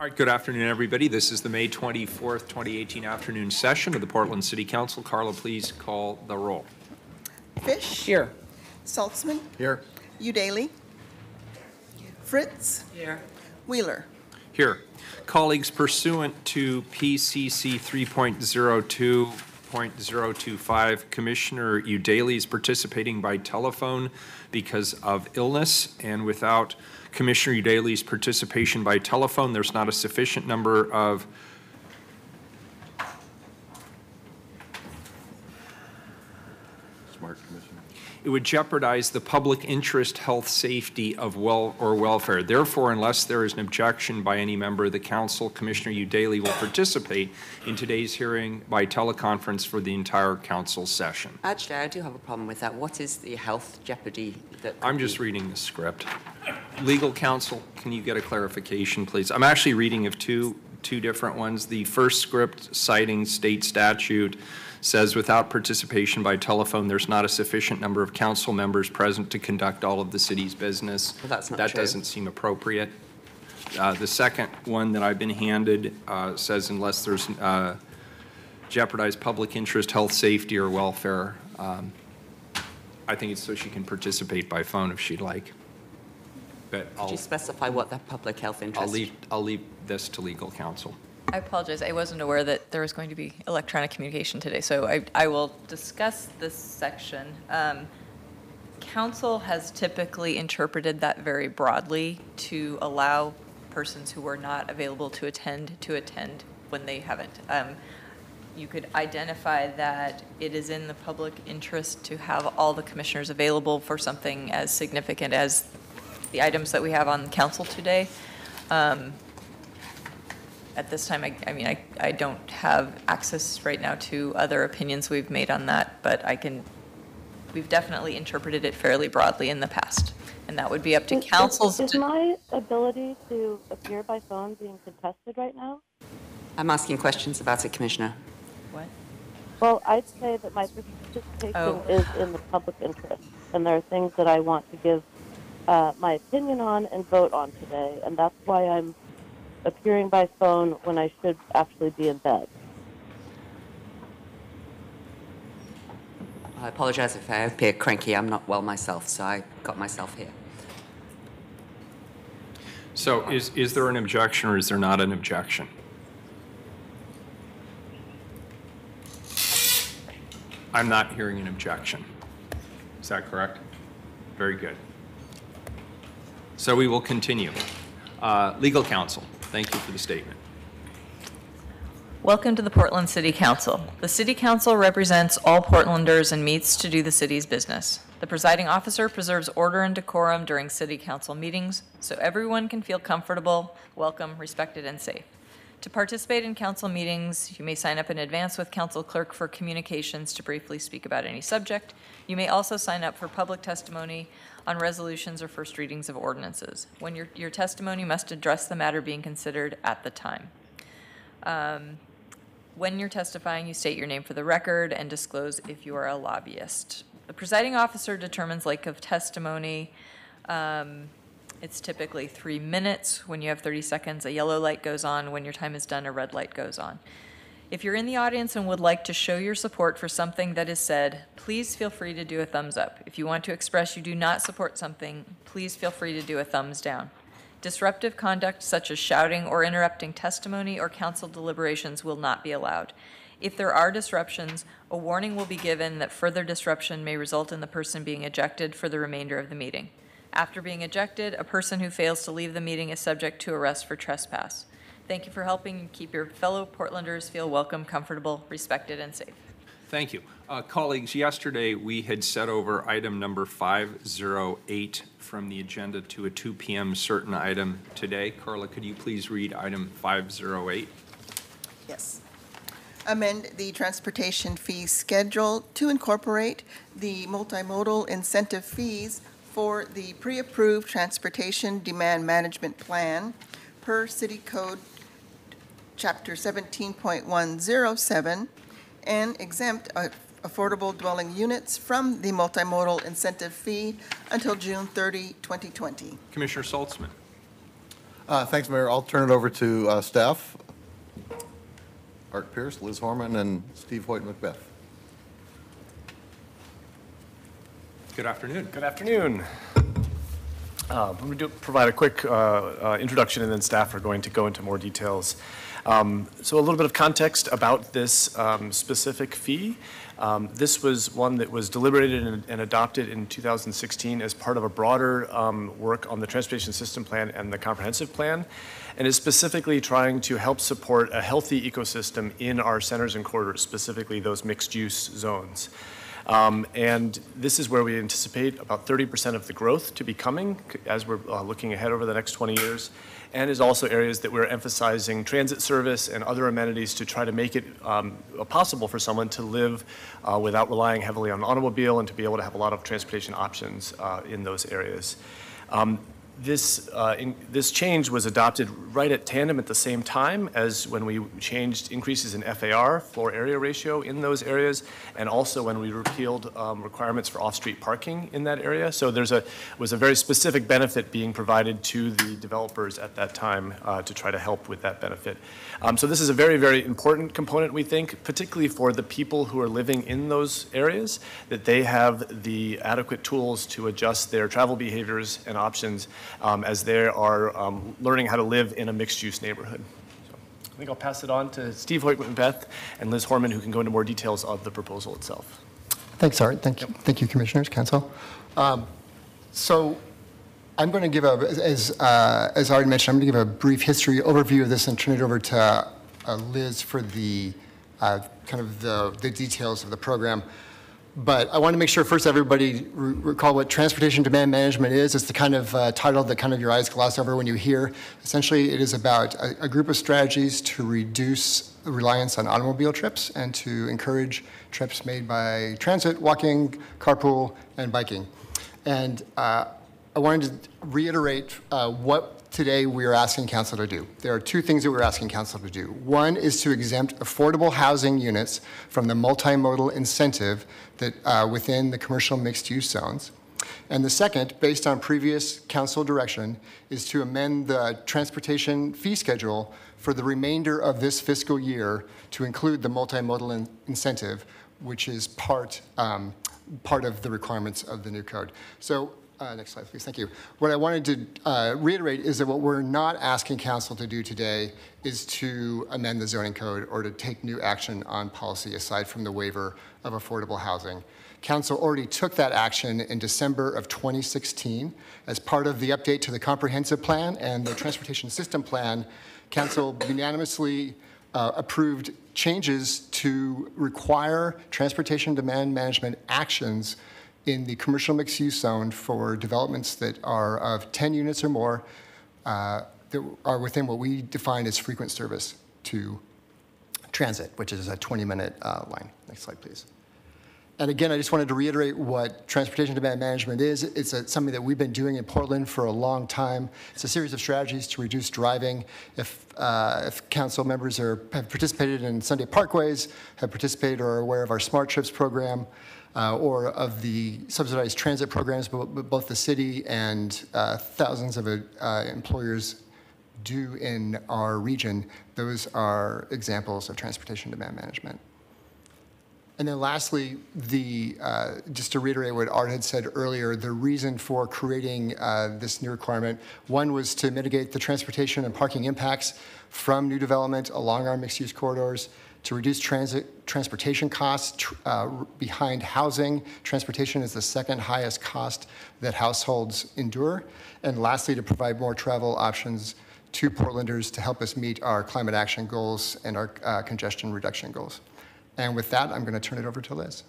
All right, good afternoon, everybody. This is the May 24th, 2018 afternoon session of the Portland City Council. Carla, please call the roll. Fish. Here. Saltzman. Here. Udaly. Fritz. Here. Wheeler. Here. Colleagues, pursuant to PCC 3.02.025, Commissioner Udaly is participating by telephone because of illness, and without Commissioner Udaly's participation by telephone, there's not a sufficient number of Smart Commissioner. It would jeopardize the public interest, health, safety of welfare. Therefore, unless there is an objection by any member of the council, Commissioner Udaly will participate in today's hearing by teleconference for the entire council session. Actually, I do have a problem with that. What is the health jeopardy that... I'm just reading the script. Legal counsel, can you get a clarification, please? I'm actually reading of two different ones. The first script, citing state statute, says without participation by telephone, there's not a sufficient number of council members present to conduct all of the city's business. Well, that's not that true. Doesn't seem appropriate. The second one that I've been handed says unless there's jeopardize public interest, health, safety, or welfare. I think it's so she can participate by phone if she'd like. But Could you specify what the public health interest... I'll leave this to legal counsel. I apologize. I wasn't aware that there was going to be electronic communication today, so I will discuss this section. Council has typically interpreted that very broadly to allow persons who are not available to attend when they haven't. You could identify that it is in the public interest to have all the commissioners available for something as significant as the items that we have on council today. At this time, I don't have access right now to other opinions we've made on that, but we've definitely interpreted it fairly broadly in the past, and that would be up to councils. Is my ability to appear by phone being contested right now? I'm asking questions about it, Commissioner. What? Well, I'd say that my participation is in the public interest, and there are things that I want to give my opinion on and vote on today, and that's why I'm appearing by phone when I should actually be in bed. I apologize if I appear cranky. I'm not well myself, so I got myself here. So is there an objection or is there not an objection? I'm not hearing an objection. Is that correct? Very good. So we will continue. Legal counsel, thank you for the statement. Welcome to the Portland City Council. The City Council represents all Portlanders and meets to do the city's business. The presiding officer preserves order and decorum during City Council meetings so everyone can feel comfortable, welcome, respected, and safe. To participate in council meetings, you may sign up in advance with Council Clerk for communications to briefly speak about any subject. You may also sign up for public testimony on resolutions or first readings of ordinances. When your testimony must address the matter being considered at the time. When you're testifying, you state your name for the record and disclose if you are a lobbyist. The presiding officer determines length of testimony. It's typically 3 minutes. When you have 30 seconds, a yellow light goes on. When your time is done, a red light goes on. If you're in the audience and would like to show your support for something that is said, please feel free to do a thumbs up. If you want to express you do not support something, please feel free to do a thumbs down. Disruptive conduct such as shouting or interrupting testimony or council deliberations will not be allowed. If there are disruptions, a warning will be given that further disruption may result in the person being ejected for the remainder of the meeting. After being ejected, a person who fails to leave the meeting is subject to arrest for trespass. Thank you for helping keep your fellow Portlanders feel welcome, comfortable, respected, and safe. Thank you. Colleagues, yesterday we had set over item number 508 from the agenda to a 2 p.m. certain item today. Carla, could you please read item 508? Yes. Amend the transportation fee schedule to incorporate the multimodal incentive fees for the pre-approved transportation demand management plan per City Code Chapter 17.107 and exempt affordable dwelling units from the multimodal incentive fee until June 30, 2020. Commissioner Saltzman. Thanks, Mayor. I'll turn it over to staff. Art Pierce, Liz Horman, and Steve Hoyt Macbeth. Good afternoon. Good afternoon. I'm going to provide a quick introduction, and then staff are going to go into more details. So a little bit of context about this specific fee. This was one that was deliberated and adopted in 2016 as part of a broader work on the Transportation System Plan and the Comprehensive Plan, and is specifically trying to help support a healthy ecosystem in our centers and corridors, specifically those mixed-use zones. And this is where we anticipate about 30% of the growth to be coming as we're looking ahead over the next 20 years, and is also areas that we're emphasizing transit service and other amenities to try to make it possible for someone to live without relying heavily on an automobile and to be able to have a lot of transportation options in those areas. This change was adopted right at tandem at the same time as when we changed increases in FAR, floor area ratio, in those areas, and also when we repealed requirements for off-street parking in that area. So was a very specific benefit being provided to the developers at that time to try to help with that benefit. So this is a very, very important component, we think, particularly for the people who are living in those areas, that they have the adequate tools to adjust their travel behaviors and options as they are learning how to live in a mixed-use neighborhood. So I think I'll pass it on to Steve Hoyt Macbeth and Liz Horman, who can go into more details of the proposal itself. Thanks, Art. Thank you, Commissioners, Council. So I'm going to give as Art mentioned, I'm going to give a brief history overview of this and turn it over to Liz for the kind of the details of the program. But I want to make sure first everybody recall what transportation demand management is. It's the kind of title that kind of your eyes gloss over when you hear. Essentially, it is about a group of strategies to reduce reliance on automobile trips and to encourage trips made by transit, walking, carpool, and biking. And I wanted to reiterate what today we are asking council to do. There are two things that we're asking council to do. One is to exempt affordable housing units from the multimodal incentive that within the commercial mixed-use zones. And the second, based on previous council direction, is to amend the transportation fee schedule for the remainder of this fiscal year to include the multimodal incentive, which is part of the requirements of the new code. So next slide, please. Thank you. What I wanted to reiterate is that what we're not asking council to do today is to amend the zoning code or to take new action on policy aside from the waiver of affordable housing. Council already took that action in December of 2016 as part of the update to the comprehensive plan and the transportation system plan. Council unanimously approved changes to require transportation demand management actions in the commercial mixed-use zone for developments that are of 10 units or more that are within what we define as frequent service to transit, which is a 20-minute line. Next slide, please. And again, I just wanted to reiterate what transportation demand management is. It's something that we've been doing in Portland for a long time. It's a series of strategies to reduce driving. If council members have participated in Sunday Parkways, have participated or are aware of our Smart Trips program, or of the subsidized transit programs, both the city and thousands of employers do in our region, those are examples of transportation demand management. And then lastly, just to reiterate what Art had said earlier, the reason for creating this new requirement, one was to mitigate the transportation and parking impacts from new development along our mixed-use corridors, to reduce transportation costs behind housing. Transportation is the second highest cost that households endure. And lastly, to provide more travel options to Portlanders to help us meet our climate action goals and our congestion reduction goals. And with that, I'm going to turn it over to Liz.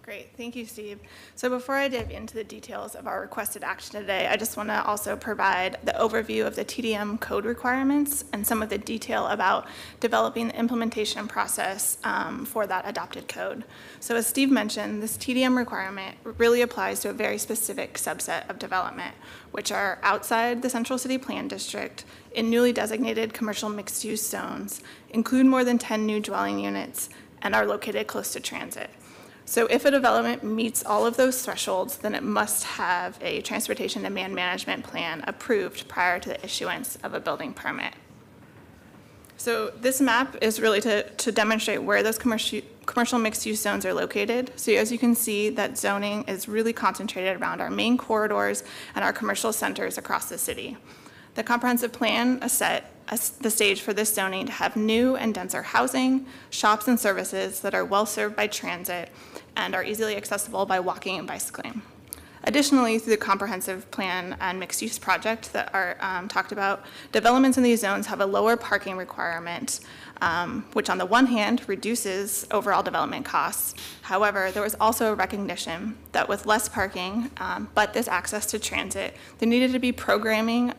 Great, thank you, Steve. So before I dive into the details of our requested action today, I just want to also provide the overview of the TDM code requirements and some of the detail about developing the implementation process for that adopted code. So as Steve mentioned, this TDM requirement really applies to a very specific subset of development, which are outside the Central City Plan District in newly designated commercial mixed-use zones, include more than 10 new dwelling units, and are located close to transit. So if a development meets all of those thresholds, then it must have a transportation demand management plan approved prior to the issuance of a building permit. So this map is really to demonstrate where those commercial mixed-use zones are located. So as you can see, that zoning is really concentrated around our main corridors and our commercial centers across the city. The comprehensive plan set the stage for this zoning to have new and denser housing, shops and services that are well served by transit and are easily accessible by walking and bicycling. Additionally, through the comprehensive plan and mixed-use project that are talked about, developments in these zones have a lower parking requirement, which on the one hand reduces overall development costs. However, there was also a recognition that with less parking, but this access to transit, there needed to be programming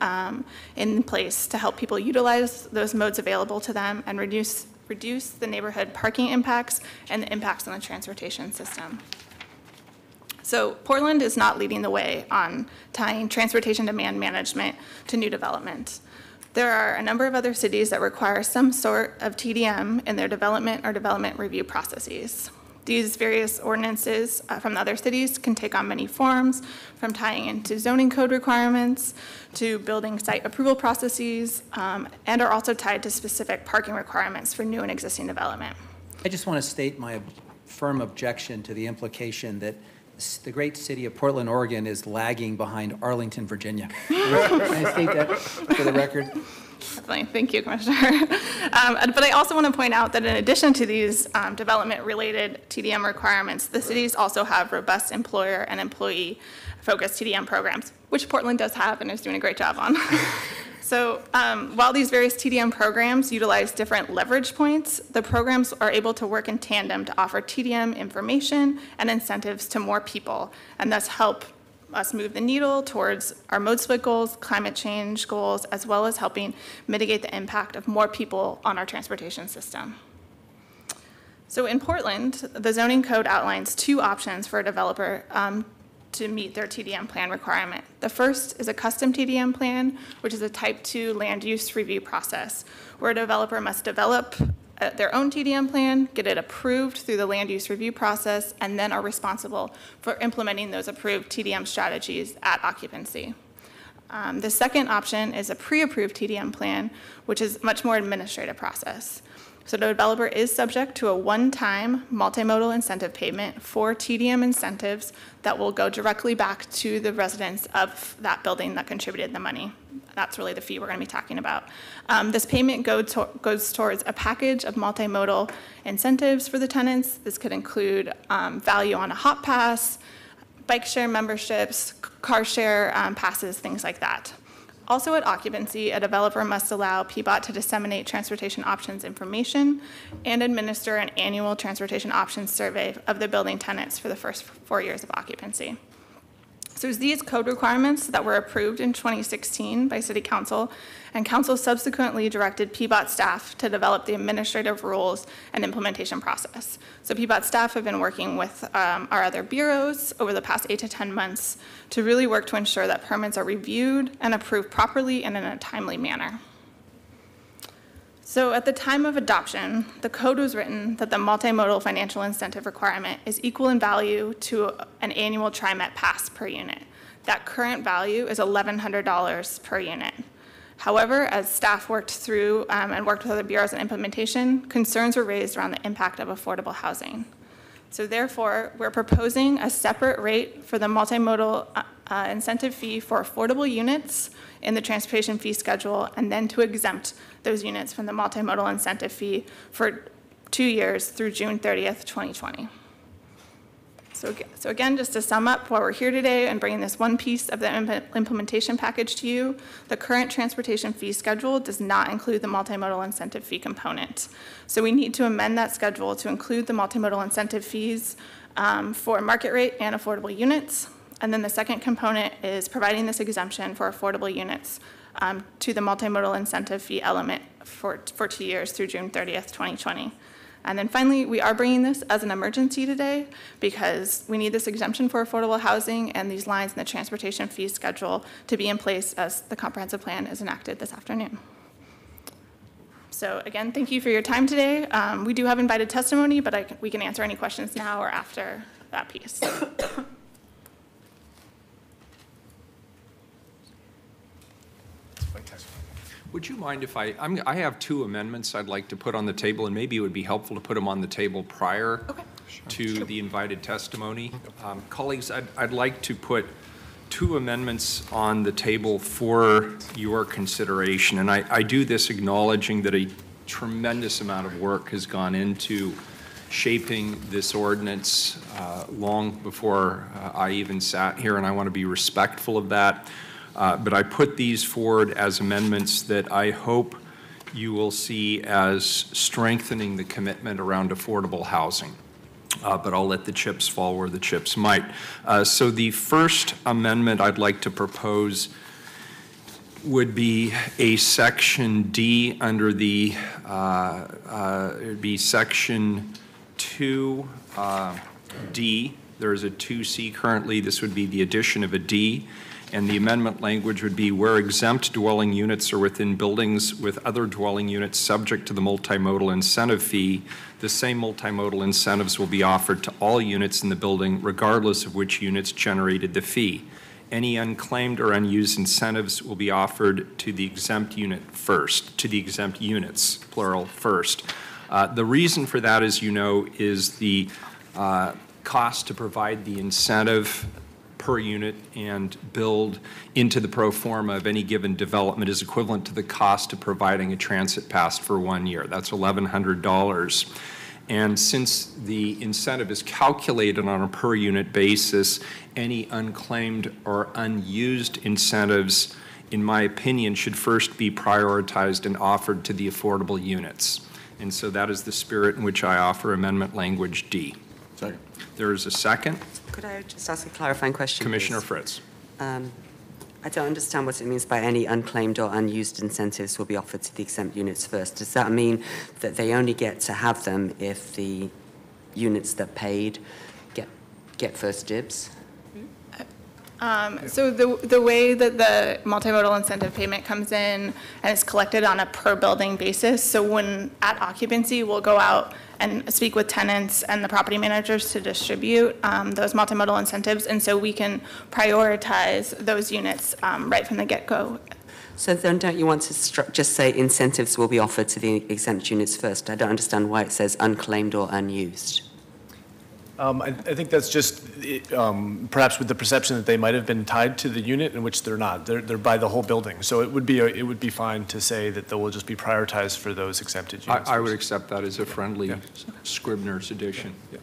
in place to help people utilize those modes available to them and reduce the neighborhood parking impacts and the impacts on the transportation system. So Portland is not leading the way on tying transportation demand management to new development. There are a number of other cities that require some sort of TDM in their development or development review processes. These various ordinances from the other cities can take on many forms, from tying into zoning code requirements to building site approval processes, and are also tied to specific parking requirements for new and existing development. I just want to state my firm objection to the implication that the great city of Portland, Oregon is lagging behind Arlington, Virginia. Can I state that for the record? Definitely. Thank you, Commissioner. But I also want to point out that in addition to these development-related TDM requirements, the cities also have robust employer and employee-focused TDM programs, which Portland does have and is doing a great job on. So while these various TDM programs utilize different leverage points, the programs are able to work in tandem to offer TDM information and incentives to more people, and thus help us move the needle towards our mode split goals, climate change goals, as well as helping mitigate the impact of more people on our transportation system. So in Portland, the zoning code outlines two options for a developer to meet their TDM plan requirement. The first is a custom TDM plan, which is a type 2 land use review process, where a developer must develop their own TDM plan, get it approved through the land use review process, and then are responsible for implementing those approved TDM strategies at occupancy. The second option is a pre-approved TDM plan, which is a much more administrative process. So the developer is subject to a one-time multimodal incentive payment for TDM incentives that will go directly back to the residents of that building that contributed the money. That's really the fee we're going to be talking about. This payment goes towards a package of multimodal incentives for the tenants. This could include value on a hop pass, bike share memberships, car share passes, things like that. Also at occupancy, a developer must allow PBOT to disseminate transportation options information and administer an annual transportation options survey of the building tenants for the first 4 years of occupancy. So it's these code requirements that were approved in 2016 by City Council, and Council subsequently directed PBOT staff to develop the administrative rules and implementation process. So PBOT staff have been working with our other bureaus over the past 8 to 10 months to really work to ensure that permits are reviewed and approved properly and in a timely manner. So at the time of adoption, the code was written that the multimodal financial incentive requirement is equal in value to an annual TriMet pass per unit. That current value is $1,100 per unit. However, as staff worked through and worked with other bureaus in implementation, concerns were raised around the impact of affordable housing. So therefore, we're proposing a separate rate for the multimodal incentive fee for affordable units in the transportation fee schedule, and then to exempt those units from the multimodal incentive fee for 2 years through June 30th, 2020. So again, just to sum up why we're here today and bringing this one piece of the implementation package to you, the current transportation fee schedule does not include the multimodal incentive fee component. So we need to amend that schedule to include the multimodal incentive fees for market rate and affordable units. And then the second component is providing this exemption for affordable units to the multimodal incentive fee element for 2 years through June 30th, 2020. And then finally, we are bringing this as an emergency today because we need this exemption for affordable housing and these lines in the transportation fee schedule to be in place as the comprehensive plan is enacted this afternoon. So again, thank you for your time today. We do have invited testimony, but we can answer any questions now or after that piece. Would you mind if I have two amendments I'd like to put on the table, and maybe it would be helpful to put them on the table prior to the invited testimony. Colleagues, I'd like to put two amendments on the table for your consideration, and I do this acknowledging that a tremendous amount of work has gone into shaping this ordinance long before I even sat here, and I want to be respectful of that. But I put these forward as amendments that I hope you will see as strengthening the commitment around affordable housing. But I'll let the chips fall where the chips might. So the first amendment I'd like to propose would be a section D under the, it'd be section 2D. There is a 2C currently. This would be the addition of a D. And the amendment language would be where exempt dwelling units are within buildings with other dwelling units subject to the multimodal incentive fee, the same multimodal incentives will be offered to all units in the building regardless of which units generated the fee. Any unclaimed or unused incentives will be offered to the exempt unit first, to the exempt units, plural, first. The reason for that, as you know, is the cost to provide the incentive per unit and build into the pro forma of any given development is equivalent to the cost of providing a transit pass for 1 year. That's $1,100. And since the incentive is calculated on a per unit basis, any unclaimed or unused incentives, in my opinion, should first be prioritized and offered to the affordable units. And so that is the spirit in which I offer amendment language D. Second. There is a second. Could I just ask a clarifying question, Commissioner please? Fritz. I don't understand what it means by any unclaimed or unused incentives will be offered to the exempt units first. Does that mean that they only get to have them if the units that paid get first dibs? So the way that the multimodal incentive payment comes in and is collected on a per building basis, so when at occupancy, we'll go out and speak with tenants and the property managers to distribute those multimodal incentives, and so we can prioritize those units right from the get-go. So then don't you want to just say incentives will be offered to the exempt units first? I don't understand why it says unclaimed or unused. I think that's just perhaps with the perception that they might have been tied to the unit, in which they're not. They're by the whole building. So it would be fine to say that they will just be prioritized for those exempted units. I would accept that as a friendly Scribner's addition. Yeah.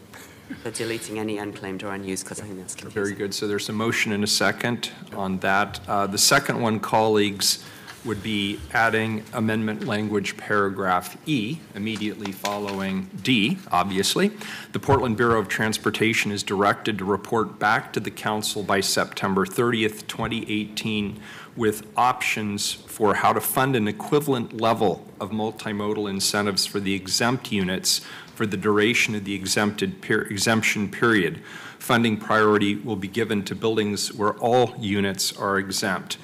So deleting any unclaimed or unused, because I think that's confusing. Very good. So there's a motion and a second on that. The second one, colleagues, would be adding amendment language paragraph E immediately following D, obviously. The Portland Bureau of Transportation is directed to report back to the council by September 30th, 2018 with options for how to fund an equivalent level of multimodal incentives for the exempt units for the duration of the exemption period. Funding priority will be given to buildings where all units are exempt.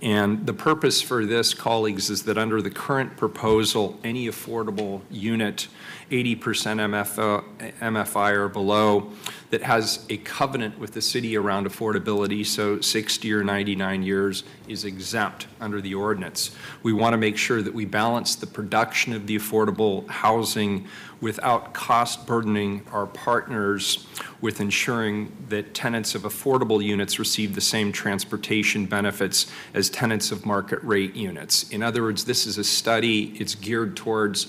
And the purpose for this, colleagues, is that under the current proposal, any affordable unit, 80% MFI or below, that has a covenant with the city around affordability, so 60 or 99 years, is exempt under the ordinance. We want to make sure that we balance the production of the affordable housing without cost burdening our partners with ensuring that tenants of affordable units receive the same transportation benefits as tenants of market rate units. In other words, this is a study, it's geared towards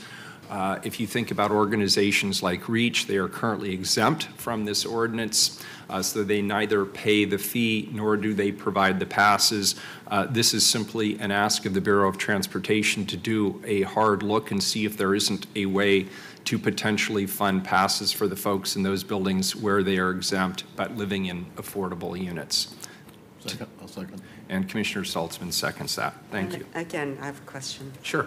if you think about organizations like REACH, they are currently exempt from this ordinance, so they neither pay the fee nor do they provide the passes. This is simply an ask of the Bureau of Transportation to do a hard look and see if there isn't a way to potentially fund passes for the folks in those buildings where they are exempt but living in affordable units. Second. I'll second. And Commissioner Saltzman seconds that. Thank you. Again, I have a question. Sure.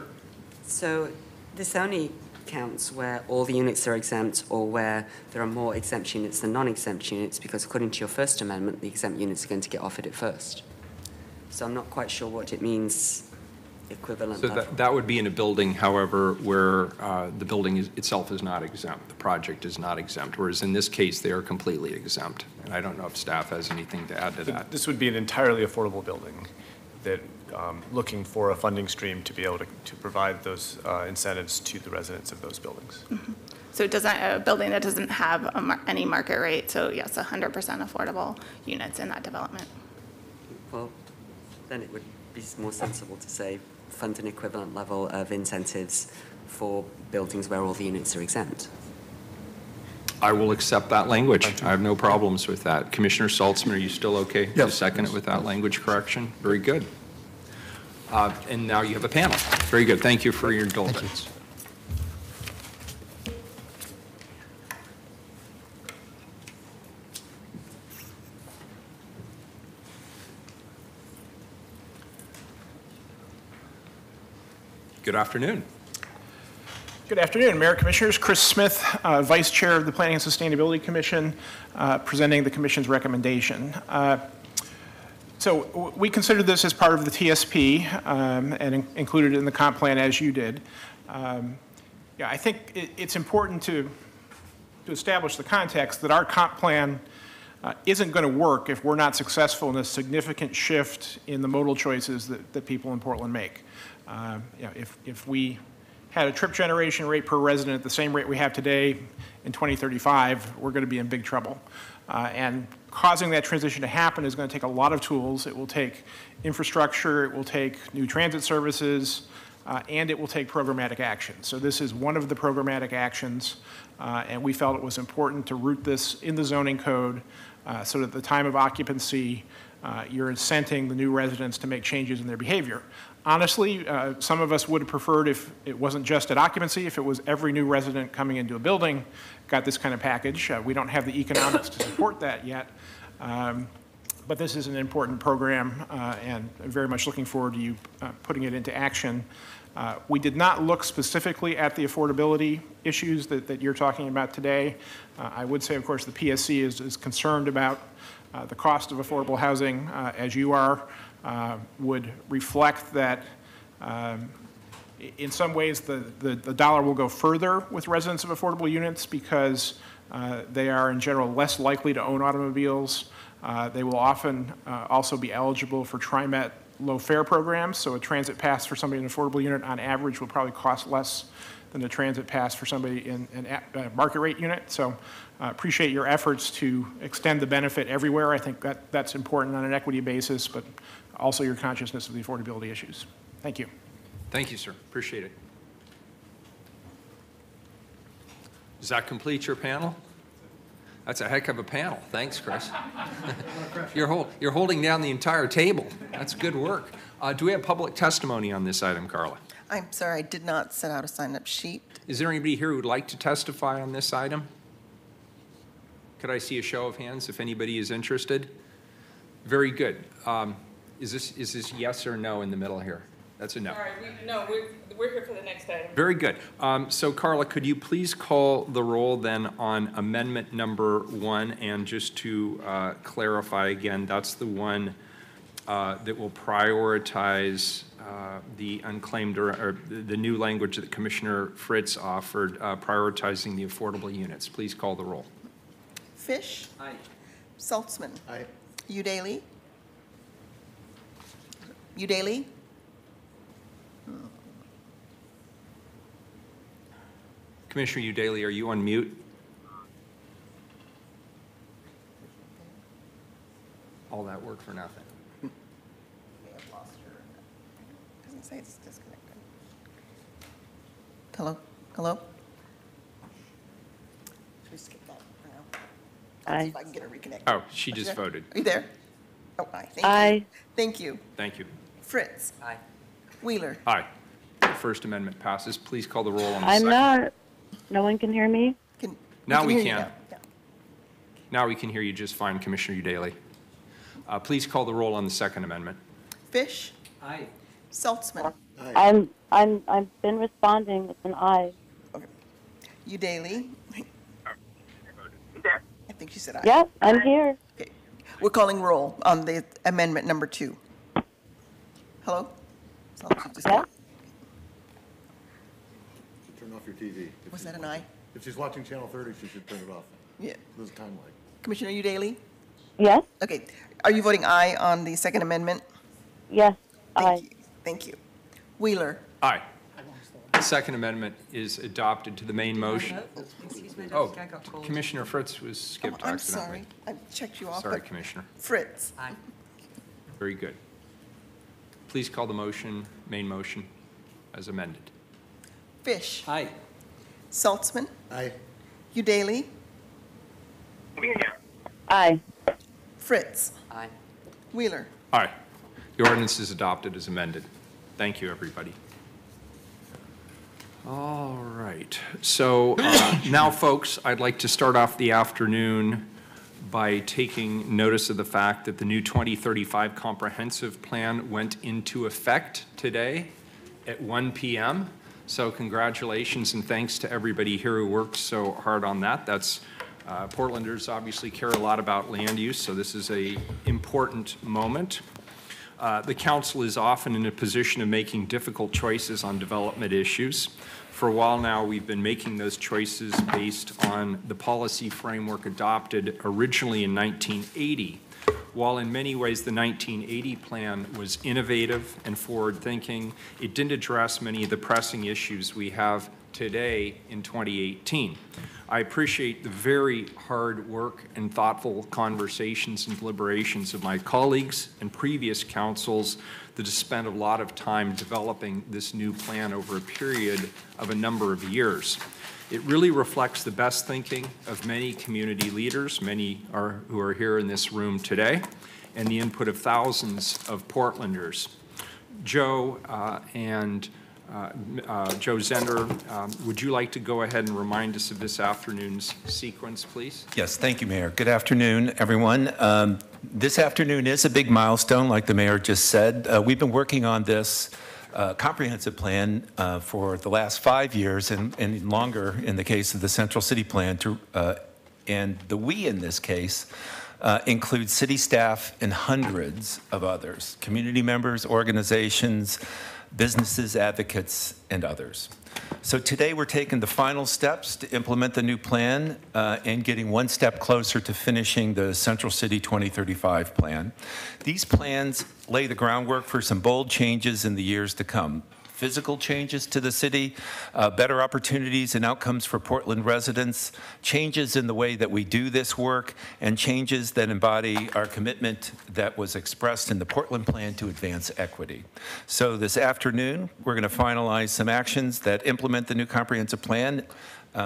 So this only counts where all the units are exempt or where there are more exempt units than non-exempt units, because according to your First Amendment, the exempt units are going to get offered it first. So I'm not quite sure what it means equivalent So level. that would be in a building, however, where the building itself is not exempt, the project is not exempt, whereas in this case, they are completely exempt. And I don't know if staff has anything to add to that. This would be an entirely affordable building that, looking for a funding stream to be able to provide those incentives to the residents of those buildings. So it doesn't, a building that doesn't have any market rate, so yes, 100% affordable units in that development. Well, then it would be more sensible to say fund an equivalent level of incentives for buildings where all the units are exempt. I will accept that language. I have no problems with that. Commissioner Saltzman, are you still okay to Yes. second it with that language correction? Very good. And now you have a panel. Very good. Thank you for your indulgence. Good afternoon. Good afternoon, Mayor, Commissioners. Chris Smith, Vice Chair of the Planning and Sustainability Commission, presenting the Commission's recommendation. So we considered this as part of the TSP and included it in the comp plan as you did. Yeah, I think it's important to establish the context that our comp plan isn't going to work if we're not successful in a significant shift in the modal choices that people in Portland make. You know, if we had a trip generation rate per resident at the same rate we have today in 2035, we're going to be in big trouble. And causing that transition to happen is going to take a lot of tools. It will take infrastructure, it will take new transit services, and it will take programmatic action. So this is one of the programmatic actions, and we felt it was important to root this in the zoning code so that at the time of occupancy, you're incenting the new residents to make changes in their behavior. Honestly, some of us would have preferred if it wasn't just at occupancy, if it was every new resident coming into a building got this kind of package. We don't have the economics to support that yet, but this is an important program, and I'm very much looking forward to you putting it into action. We did not look specifically at the affordability issues that you're talking about today. I would say, of course, the PSC is concerned about the cost of affordable housing, as you are. Would reflect that in some ways the dollar will go further with residents of affordable units because they are in general less likely to own automobiles. They will often also be eligible for TriMet low fare programs, so a transit pass for somebody in an affordable unit on average will probably cost less than a transit pass for somebody in a market rate unit. So appreciate your efforts to extend the benefit everywhere. I think that's important on an equity basis, but also your consciousness of the affordability issues. Thank you. Thank you, sir. Appreciate it. Does that complete your panel? That's a heck of a panel. Thanks, Chris. You're holding down the entire table. That's good work. Do we have public testimony on this item, Carla? I'm sorry, I did not set out a sign-up sheet. Is there anybody here who would like to testify on this item? Could I see a show of hands if anybody is interested? Very good. Is this yes or no in the middle here? That's a no. All right, we're here for the next item. Very good. So Carla, could you please call the roll then on amendment number 1? And just to clarify again, that's the one that will prioritize the unclaimed or the new language that Commissioner Fritz offered, prioritizing the affordable units. Please call the roll. Fish? Aye. Saltzman? Aye. Udaly? Udaly? Commissioner Udaly, are you on mute? All that work for nothing. May have lost her. Doesn't say it's disconnected. Hello? Hello? Should we skip that now? I'll see if I can get her reconnected. Oh, she just voted. Are you there? Oh, aye. Thank you. Aye. Thank you. Thank you. Fritz? Aye. Wheeler? Aye. The First Amendment passes. Please call the roll on the I'm second. not, no one can hear me? Now we hear you can. now. Yeah. Now we can hear you just fine, Commissioner Udaly. Please call the roll on the Second Amendment. Fish? Aye. Saltzman? I've been responding, it's an aye. Okay. Udaly? I think she said aye. Yes, I'm here. Okay. We're calling roll on the amendment number 2. Hello? Yes? Turn off your TV. Was that an aye? If she's watching Channel 30, she should turn it off. Yeah. This is time like. Commissioner Udaly? Yes? Okay. Are you voting aye on the Second Amendment? Yes. Thank Aye. you. Thank you. Wheeler? Aye. The Second Amendment is adopted to the main motion. Oh, Commissioner Fritz was skipped I'm accidentally. sorry. I checked you off. Sorry, but Commissioner. Fritz? Aye. Very good. Please call the motion, main motion, as amended. Fish? Aye. Saltzman? Aye. Udaly? Aye. Fritz? Aye. Wheeler? Aye. The ordinance is adopted as amended. Thank you, everybody. All right. So now, folks, I'd like to start off the afternoon by taking notice of the fact that the new 2035 comprehensive plan went into effect today at 1 p.m. So congratulations and thanks to everybody here who worked so hard on that. That's Portlanders obviously care a lot about land use, so this is an important moment. The council is often in a position of making difficult choices on development issues. For a while now, we've been making those choices based on the policy framework adopted originally in 1980. While in many ways the 1980 plan was innovative and forward-thinking, it didn't address many of the pressing issues we have today in 2018. I appreciate the very hard work and thoughtful conversations and deliberations of my colleagues and previous councils that have spent a lot of time developing this new plan over a period of a number of years. It really reflects the best thinking of many community leaders, who are here in this room today, and the input of thousands of Portlanders. Joe Joe Zender, would you like to go ahead and remind us of this afternoon's sequence, please? Yes, thank you, Mayor. Good afternoon, everyone. This afternoon is a big milestone, like the mayor just said. We've been working on this comprehensive plan for the last 5 years and longer in the case of the Central City Plan. And the we in this case includes city staff and hundreds of others, community members, organizations, businesses, advocates, and others. So today we're taking the final steps to implement the new plan and getting one step closer to finishing the Central City 2035 plan. These plans lay the groundwork for some bold changes in the years to come. Physical changes to the city, better opportunities and outcomes for Portland residents, changes in the way that we do this work, and changes that embody our commitment that was expressed in the Portland Plan to advance equity. So this afternoon, we're going to finalize some actions that implement the new comprehensive plan.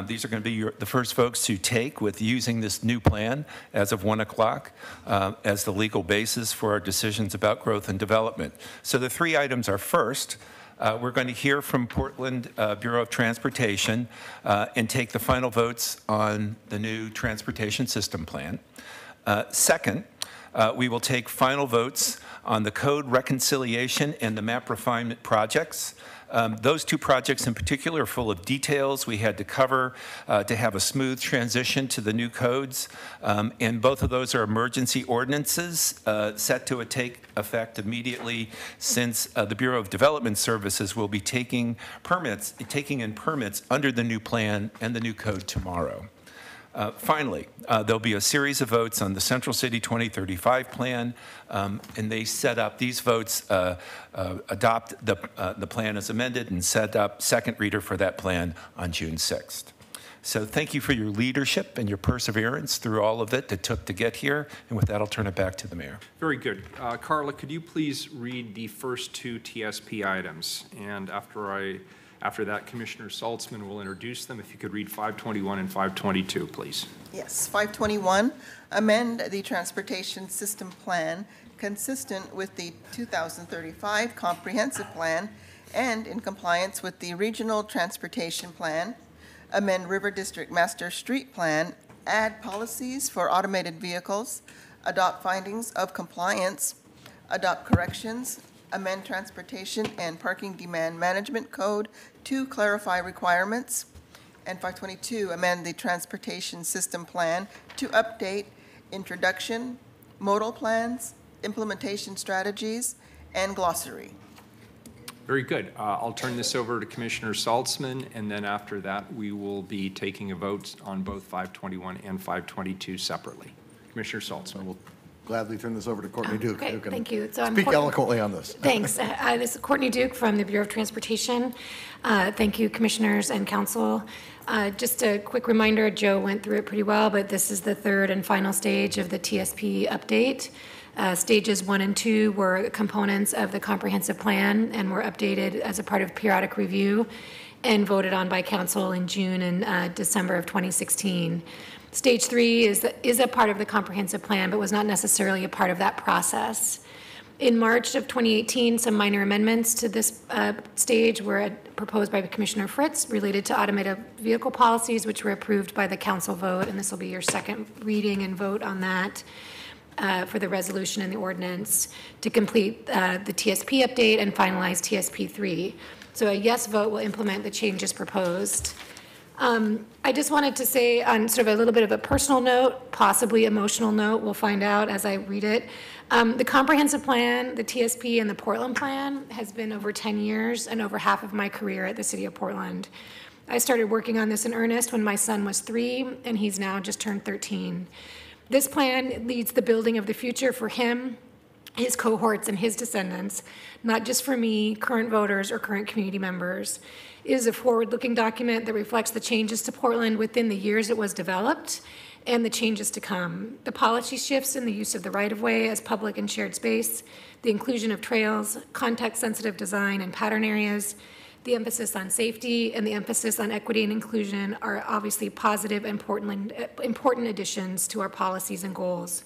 These are going to be the first folks to take with using this new plan as of 1 o'clock as the legal basis for our decisions about growth and development. So the three items are first, we're going to hear from Portland Bureau of Transportation and take the final votes on the new transportation system plan. Second, we will take final votes on the code reconciliation and the map refinement projects. Those two projects in particular are full of details we had to cover to have a smooth transition to the new codes. And both of those are emergency ordinances set to take effect immediately, since the Bureau of Development Services will be taking in permits under the new plan and the new code tomorrow. Finally, there'll be a series of votes on the Central City 2035 plan, and they set up, these votes adopt the plan as amended and set up second reader for that plan on June 6th. So thank you for your leadership and your perseverance through all of it took to get here. And with that, I'll turn it back to the mayor. Very good. Carla, could you please read the first two TSP items? And after that, Commissioner Saltzman will introduce them. If you could read 521 and 522, please. Yes, 521, amend the transportation system plan consistent with the 2035 comprehensive plan and in compliance with the regional transportation plan, amend River District Master Street Plan, add policies for automated vehicles, adopt findings of compliance, adopt corrections, amend Transportation and Parking Demand Management Code to clarify requirements, and 522, amend the Transportation System Plan to update introduction, modal plans, implementation strategies, and glossary. Very good. I'll turn this over to Commissioner Saltzman, and then after that, we will be taking a vote on both 521 and 522 separately. Commissioner Saltzman. We'll gladly turn this over to Courtney Duke. Okay, who can thank you. So I'm speak Courtney- eloquently on this. Thanks. This is Courtney Duke from the Bureau of Transportation. Thank you, commissioners and council. Just a quick reminder, Joe went through it pretty well, but this is the third and final stage of the TSP update. Stages 1 and 2 were components of the comprehensive plan and were updated as a part of periodic review and voted on by council in June and December of 2016. Stage 3 is a part of the comprehensive plan, but was not necessarily a part of that process. In March of 2018, some minor amendments to this stage were proposed by Commissioner Fritz related to automated vehicle policies, which were approved by the council vote, and this will be your second reading and vote on that for the resolution and the ordinance to complete the TSP update and finalize TSP 3. So a yes vote will implement the changes proposed. I just wanted to say on sort of a little bit of a personal note, possibly emotional note, we'll find out as I read it. The comprehensive plan, the TSP, and the Portland plan has been over 10 years and over half of my career at the city of Portland. I started working on this in earnest when my son was 3, and he's now just turned 13. This plan leads the building of the future for him, his cohorts, and his descendants, not just for me, current voters, or current community members. It is a forward-looking document that reflects the changes to Portland within the years it was developed and the changes to come. The policy shifts in the use of the right-of-way as public and shared space, the inclusion of trails, context-sensitive design and pattern areas, the emphasis on safety, and the emphasis on equity and inclusion are obviously positive and important additions to our policies and goals.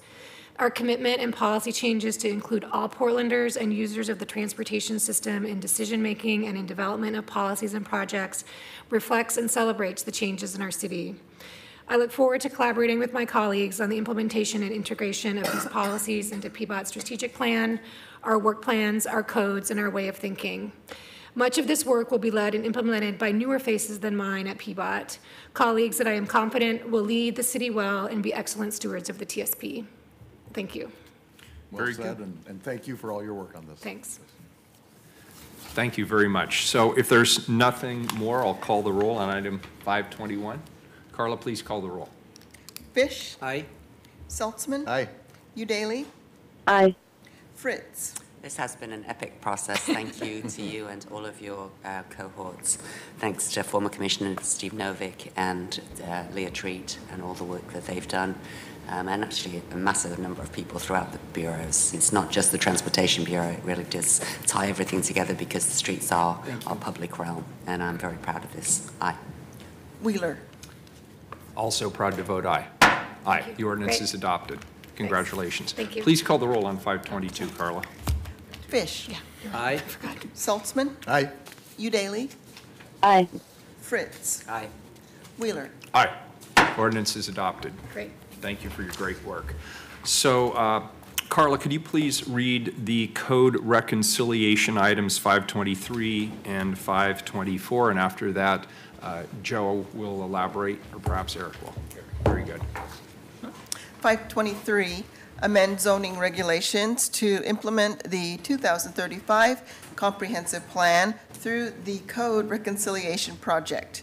Our commitment and policy changes to include all Portlanders and users of the transportation system in decision-making and in development of policies and projects reflects and celebrates the changes in our city. I look forward to collaborating with my colleagues on the implementation and integration of these policies into PBOT's strategic plan, our work plans, our codes, and our way of thinking. Much of this work will be led and implemented by newer faces than mine at PBOT, colleagues that I am confident will lead the city well and be excellent stewards of the TSP. Thank you. Well said, and thank you for all your work on this. Thanks. Thank you very much. So if there's nothing more, I'll call the roll on item 521. Carla, please call the roll. Fish. Aye. Saltzman. Aye. Udaley. Aye. Fritz. This has been an epic process. Thank you to you and all of your cohorts. Thanks to former Commissioner Steve Novick and Leah Treat and all the work that they've done. And actually a massive number of people throughout the bureaus. It's not just the Transportation Bureau, it really does tie everything together because the streets are our public realm, and I'm very proud of this. Aye. Wheeler. Also proud to vote aye. Aye. The ordinance Great. is adopted. Congratulations. Thank you. Please call the roll on 522, Carla. Fish. Aye. Saltzman. Aye. Udaley. Aye. Fritz. Aye. Wheeler. Aye. Ordinance is adopted. Great. Thank you for your great work. So, Carla, could you please read the code reconciliation items 523 and 524? And after that, Joe will elaborate, or perhaps Eric will. Very good. 523, amend zoning regulations to implement the 2035 comprehensive plan through the code reconciliation project.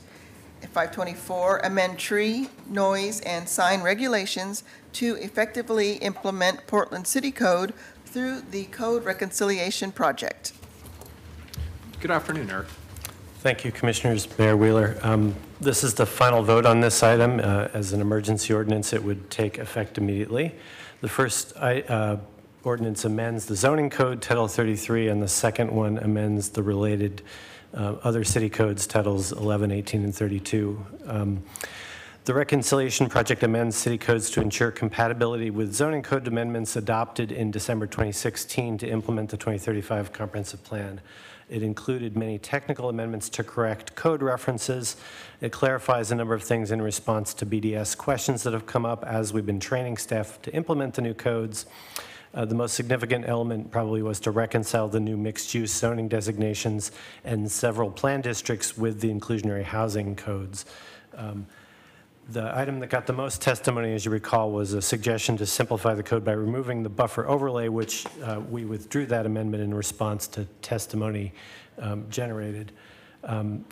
524, amend tree, noise, and sign regulations to effectively implement Portland City Code through the code reconciliation project. Good afternoon, Eric. Thank you, Commissioners. Mayor Wheeler. This is the final vote on this item. As an emergency ordinance, it would take effect immediately. The first ordinance amends the zoning code, Title 33, and the second one amends the related other city codes, Titles 11, 18, and 32. The reconciliation project amends city codes to ensure compatibility with zoning code amendments adopted in December 2016 to implement the 2035 comprehensive plan. It included many technical amendments to correct code references. It clarifies a number of things in response to BDS questions that have come up as we've been training staff to implement the new codes. The most significant element probably was to reconcile the new mixed-use zoning designations and several plan districts with the inclusionary housing codes. The item that got the most testimony, as you recall, was a suggestion to simplify the code by removing the buffer overlay, which we withdrew that amendment in response to testimony generated.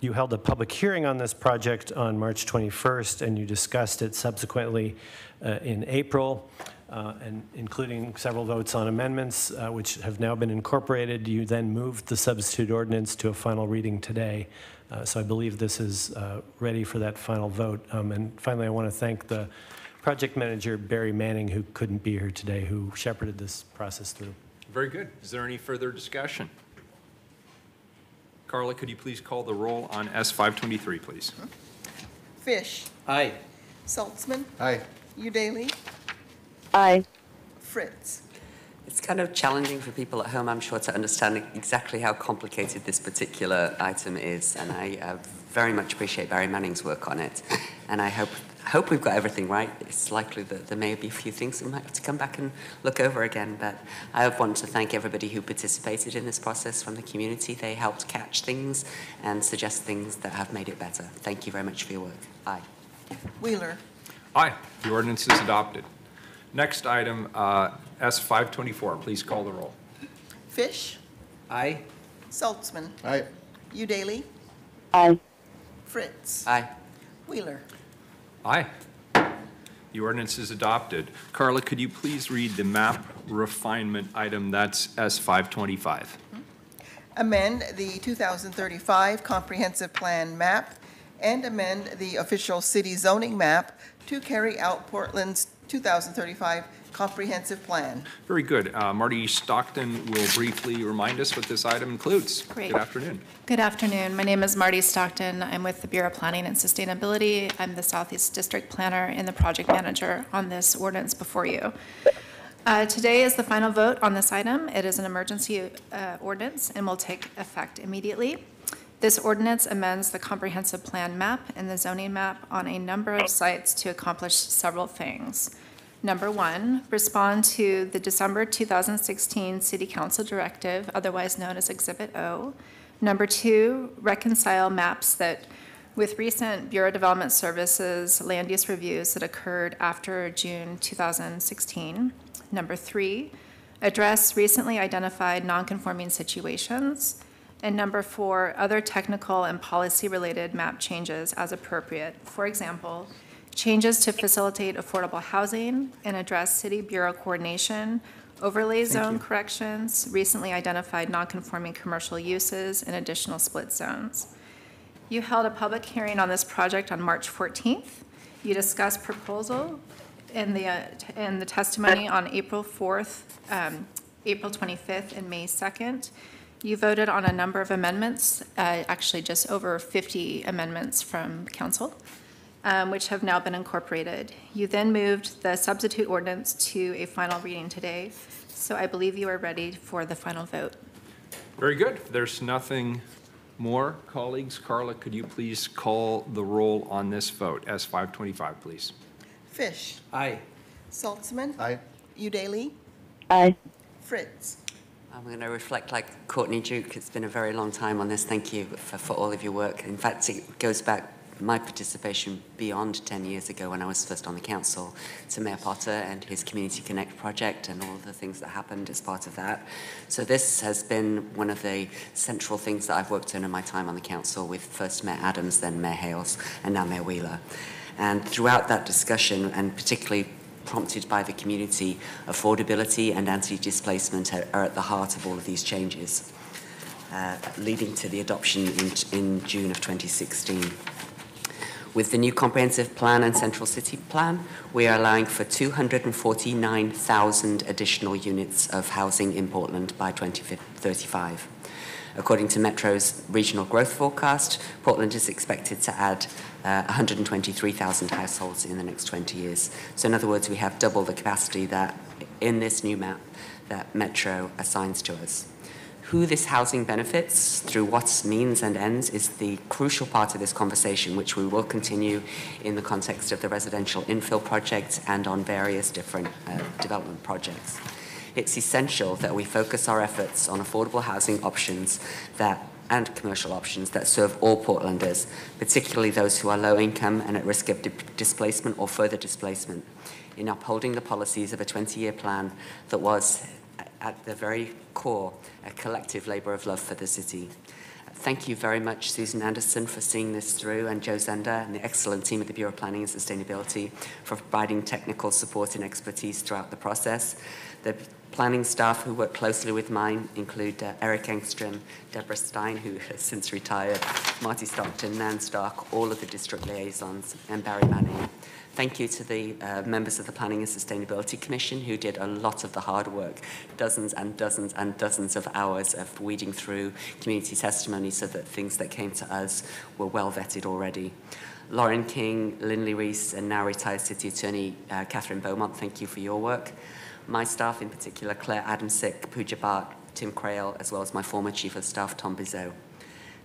You held a public hearing on this project on March 21st, and you discussed it subsequently in April, and including several votes on amendments, which have now been incorporated. You then moved the substitute ordinance to a final reading today. So I believe this is ready for that final vote. And finally, I want to thank the project manager, Barry Manning, who couldn't be here today, who shepherded this process through. Very good. Is there any further discussion? Carla, could you please call the roll on S523, please? Fish. Aye. Saltzman. Aye. Udaly. Aye. Fritz. It's kind of challenging for people at home, I'm sure, to understand exactly how complicated this particular item is, and I very much appreciate Barry Manning's work on it, and I hope we've got everything right. It's likely that there may be a few things we might have to come back and look over again, but I want to thank everybody who participated in this process from the community. They helped catch things and suggest things that have made it better. Thank you very much for your work. Aye. Wheeler. Aye. The ordinance is adopted. Next item, S524. Please call the roll. Fish. Aye. Saltzman. Aye. Udaly. Aye. Fritz. Aye. Wheeler. Aye. The ordinance is adopted. Carla, could you please read the map refinement item? That's S525. Amend the 2035 Comprehensive Plan map and amend the official city zoning map to carry out Portland's 2035 Comprehensive Plan. Very good. Marty Stockton will briefly remind us what this item includes. Great. Good afternoon. Good afternoon. My name is Marty Stockton. I'm with the Bureau of Planning and Sustainability. I'm the Southeast District Planner and the project manager on this ordinance before you. Today is the final vote on this item. It is an emergency ordinance and will take effect immediately. This ordinance amends the comprehensive plan map and the zoning map on a number of sites to accomplish several things. Number one, respond to the December 2016 City Council Directive, otherwise known as Exhibit O. Number two, reconcile maps that with recent Bureau of Development Services land use reviews that occurred after June 2016. Number three, address recently identified nonconforming situations. And number four, other technical and policy-related map changes as appropriate. For example, changes to facilitate affordable housing and address city bureau coordination, overlay zone corrections, recently identified nonconforming commercial uses, and additional split zones. You held a public hearing on this project on March 14th. You discussed proposal in the testimony on April 4th, April 25th, and May 2nd. You voted on a number of amendments, actually just over 50 amendments from council, which have now been incorporated. You then moved the substitute ordinance to a final reading today, so I believe you are ready for the final vote. Very good. There's nothing more. Colleagues, Carla, could you please call the roll on this vote? S525, please. Fish. Aye. Saltzman. Aye. Udaly. Aye. Fritz. I'm going to reflect like Courtney Duke. It's been a very long time on this. Thank you for all of your work. In fact, it goes back, my participation beyond 10 years ago when I was first on the council, to Mayor Potter and his Community Connect project and all of the things that happened as part of that. So this has been one of the central things that I've worked on in my time on the council with first Mayor Adams, then Mayor Hales, and now Mayor Wheeler. And throughout that discussion, and particularly prompted by the community, affordability and anti-displacement are at the heart of all of these changes, leading to the adoption in June of 2016. With the new comprehensive plan and central city plan, we are allowing for 249,000 additional units of housing in Portland by 2035. According to Metro's regional growth forecast, Portland is expected to add 123,000 households in the next 20 years. So in other words, we have double the capacity that in this new map that Metro assigns to us. Who this housing benefits through what means and ends is the crucial part of this conversation, which we will continue in the context of the residential infill project and on various different development projects. It's essential that we focus our efforts on affordable housing options that and commercial options that serve all Portlanders, particularly those who are low income and at risk of displacement or further displacement, in upholding the policies of a 20-year plan that was, at the very core, a collective labor of love for the city. Thank you very much, Susan Anderson, for seeing this through, and Joe Zender and the excellent team at the Bureau of Planning and Sustainability for providing technical support and expertise throughout the process. The planning staff who work closely with mine include Eric Engstrom, Deborah Stein, who has since retired, Marty Stockton, Nan Stark, all of the district liaisons, and Barry Manning. Thank you to the members of the Planning and Sustainability Commission who did a lot of the hard work, dozens and dozens and dozens of hours of weeding through community testimony so that things that came to us were well vetted already. Lauren King, Lindley Reese, and now retired City Attorney Catherine Beaumont, thank you for your work. My staff in particular, Claire Adamsick, Pooja Bhatt, Tim Crail, as well as my former Chief of Staff, Tom Bizot.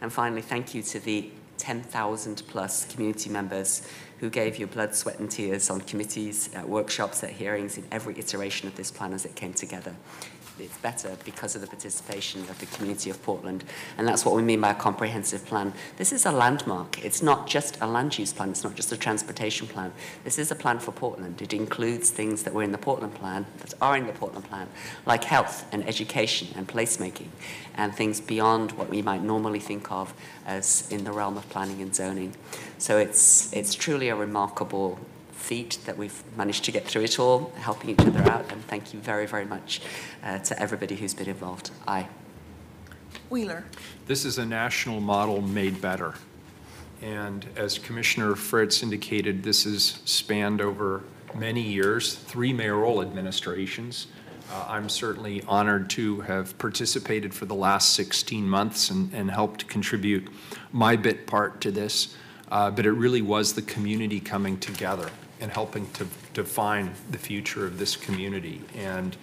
And finally, thank you to the 10,000 plus community members who gave your blood, sweat and tears on committees, at workshops, at hearings, in every iteration of this plan as it came together. It's better because of the participation of the community of Portland, and that's what we mean by a comprehensive plan. This is a landmark. It's not just a land use plan. It's not just a transportation plan. This is a plan for Portland. It includes things that were in the Portland plan, that are in the Portland plan, like health and education and placemaking, and things beyond what we might normally think of as in the realm of planning and zoning. So it's truly a remarkable feat that we've managed to get through it all, helping each other out, and thank you very, very much to everybody who's been involved. Aye. Wheeler. This is a national model made better. And as Commissioner Fritz indicated, this has spanned over many years, 3 mayoral administrations. I'm certainly honored to have participated for the last 16 months and helped contribute my bit part to this. But it really was the community coming together and helping to define the future of this community. And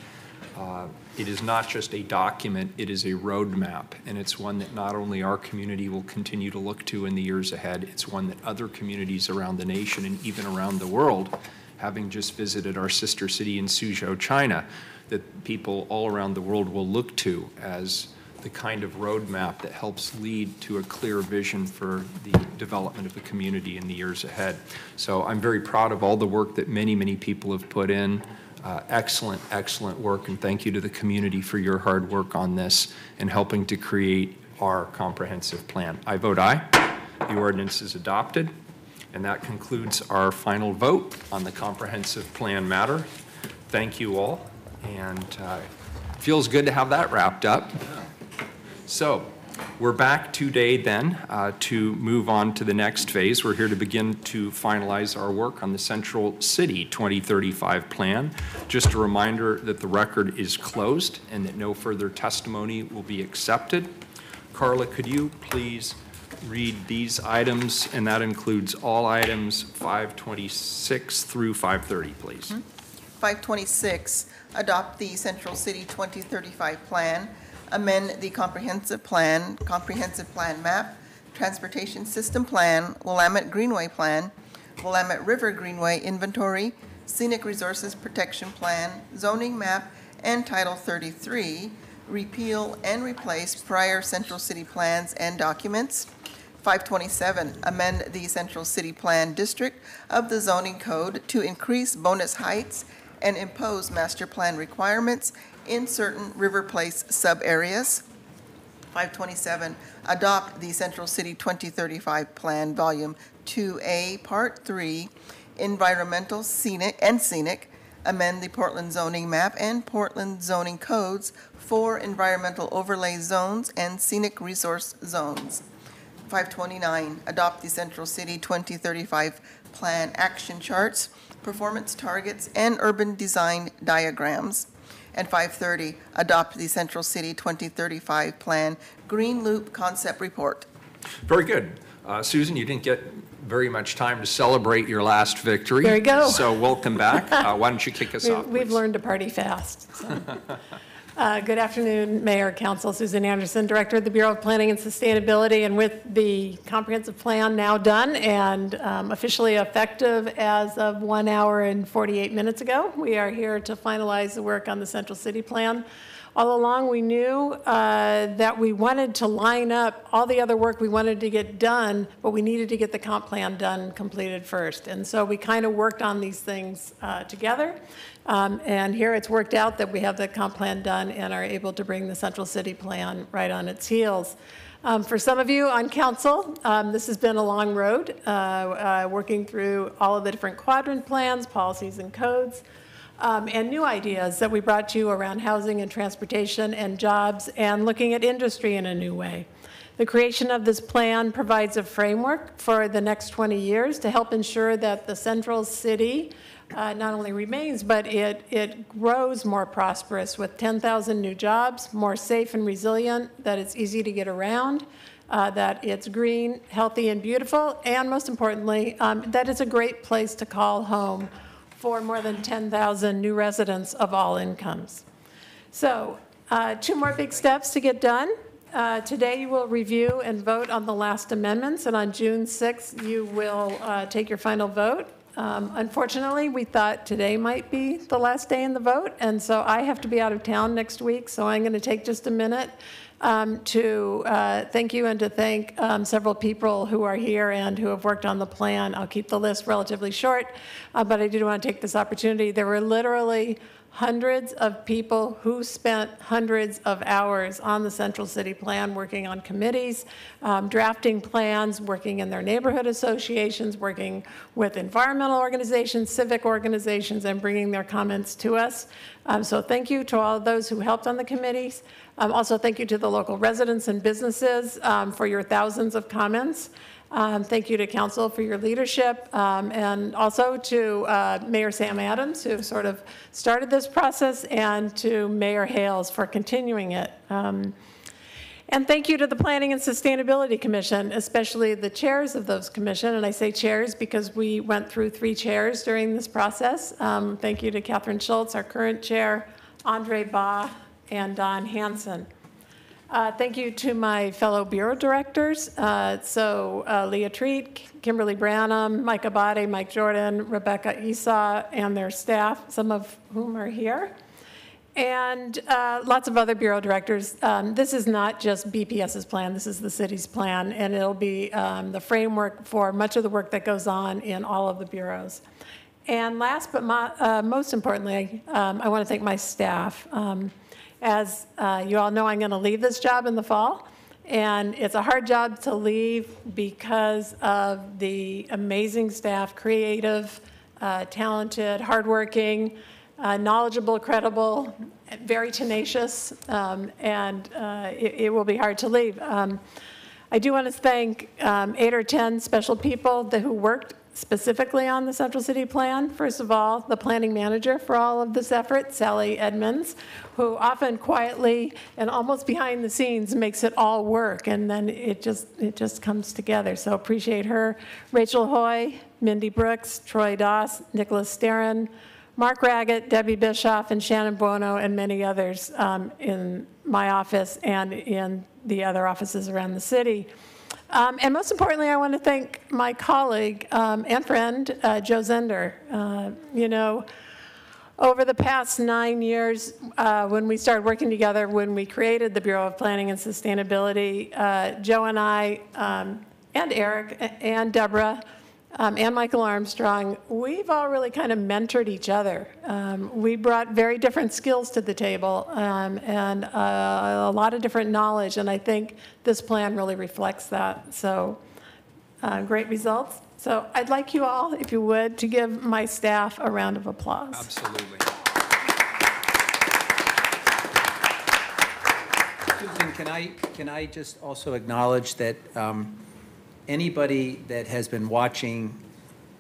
it is not just a document, it is a roadmap. And it's one that not only our community will continue to look to in the years ahead, it's one that other communities around the nation and even around the world, having just visited our sister city in Suzhou, China, that people all around the world will look to as the kind of roadmap that helps lead to a clear vision for the development of the community in the years ahead. So I'm very proud of all the work that many, many people have put in. Excellent, excellent work, and thank you to the community for your hard work on this and helping to create our comprehensive plan. I vote aye. The ordinance is adopted, and that concludes our final vote on the comprehensive plan matter. Thank you all, and it feels good to have that wrapped up. So we're back today then to move on to the next phase. We're here to begin to finalize our work on the Central City 2035 plan. Just a reminder that the record is closed and that no further testimony will be accepted. Carla, could you please read these items, and that includes all items 526 through 530, please. 526, adopt the Central City 2035 plan, amend the comprehensive plan map, transportation system plan, Willamette Greenway plan, Willamette River Greenway inventory, scenic resources protection plan, zoning map, and Title 33, repeal and replace prior Central City plans and documents. 527, amend the Central City Plan District of the zoning code to increase bonus heights and impose master plan requirements in certain River Place sub-areas. 527, adopt the Central City 2035 Plan, Volume 2A, Part 3, Environmental, Scenic, amend the Portland zoning map and Portland zoning codes for environmental overlay zones and scenic resource zones. 529, adopt the Central City 2035 Plan action charts, performance targets, and urban design diagrams. And 530, adopt the Central City 2035 Plan Green Loop Concept Report. Very good. Susan, you didn't get very much time to celebrate your last victory. There you go. So welcome back. Why don't you kick us off, We've please? learned to party fast. So. Good afternoon, Mayor, Council. Susan Anderson, Director of the Bureau of Planning and Sustainability. And with the comprehensive plan now done and officially effective as of 1 hour and 48 minutes ago, we are here to finalize the work on the Central City Plan. All along, we knew that we wanted to line up all the other work we wanted to get done, but we needed to get the comp plan done and completed first. And so we kind of worked on these things together. And here it's worked out that we have the comp plan done and are able to bring the Central City Plan right on its heels. For some of you on council, this has been a long road, working through all of the different quadrant plans, policies, and codes, and new ideas that we brought to you around housing and transportation and jobs, and looking at industry in a new way. The creation of this plan provides a framework for the next 20 years to help ensure that the Central City not only remains, but it grows more prosperous with 10,000 new jobs, more safe and resilient, that it's easy to get around, that it's green, healthy, and beautiful, and most importantly, that it's a great place to call home for more than 10,000 new residents of all incomes. So 2 more big steps to get done. Today you will review and vote on the last amendments, and on June 6th you will take your final vote. Unfortunately, we thought today might be the last day in the vote, and so I have to be out of town next week, so I'm going to take just a minute to thank you and to thank several people who are here and who have worked on the plan. I'll keep the list relatively short, but I did want to take this opportunity. There were literally hundreds of people who spent hundreds of hours on the Central City Plan, working on committees, drafting plans, working in their neighborhood associations, working with environmental organizations, civic organizations, and bringing their comments to us. So thank you to all of those who helped on the committees. Also, thank you to the local residents and businesses for your thousands of comments. Thank you to council for your leadership, and also to Mayor Sam Adams, who sort of started this process, and to Mayor Hales for continuing it. And thank you to the Planning and Sustainability Commission, especially the chairs of those commission. And I say chairs because we went through 3 chairs during this process. Thank you to Catherine Schultz, our current chair, Andre Baugh, and Don Hansen. Thank you to my fellow bureau directors, Leah Treat, Kimberly Branham, Mike Abate, Mike Jordan, Rebecca Esau, and their staff, some of whom are here, and lots of other bureau directors. This is not just BPS's plan, this is the city's plan, and it'll be the framework for much of the work that goes on in all of the bureaus. And last but most importantly, I want to thank my staff. As you all know, I'm going to leave this job in the fall, and it's a hard job to leave because of the amazing staff, creative, talented, hardworking, knowledgeable, credible, very tenacious, and it will be hard to leave. I do want to thank 8 or 10 special people who worked specifically on the Central City Plan. First of all, the planning manager for all of this effort, Sally Edmonds, who often quietly and almost behind the scenes makes it all work, and then it just comes together. So appreciate her. Rachel Hoy, Mindy Brooks, Troy Doss, Nicholas Starren, Mark Raggett, Debbie Bischoff, and Shannon Buono, and many others in my office and in the other offices around the city. And most importantly, I want to thank my colleague and friend, Joe Zender. You know, over the past 9 years, when we started working together, when we created the Bureau of Planning and Sustainability, Joe and I, and Eric, and Deborah, and Michael Armstrong, we've all really kind of mentored each other. We brought very different skills to the table and a lot of different knowledge, and I think this plan really reflects that. So great results. So I'd like you all, if you would, to give my staff a round of applause. Absolutely. Susan, can I just also acknowledge that anybody that has been watching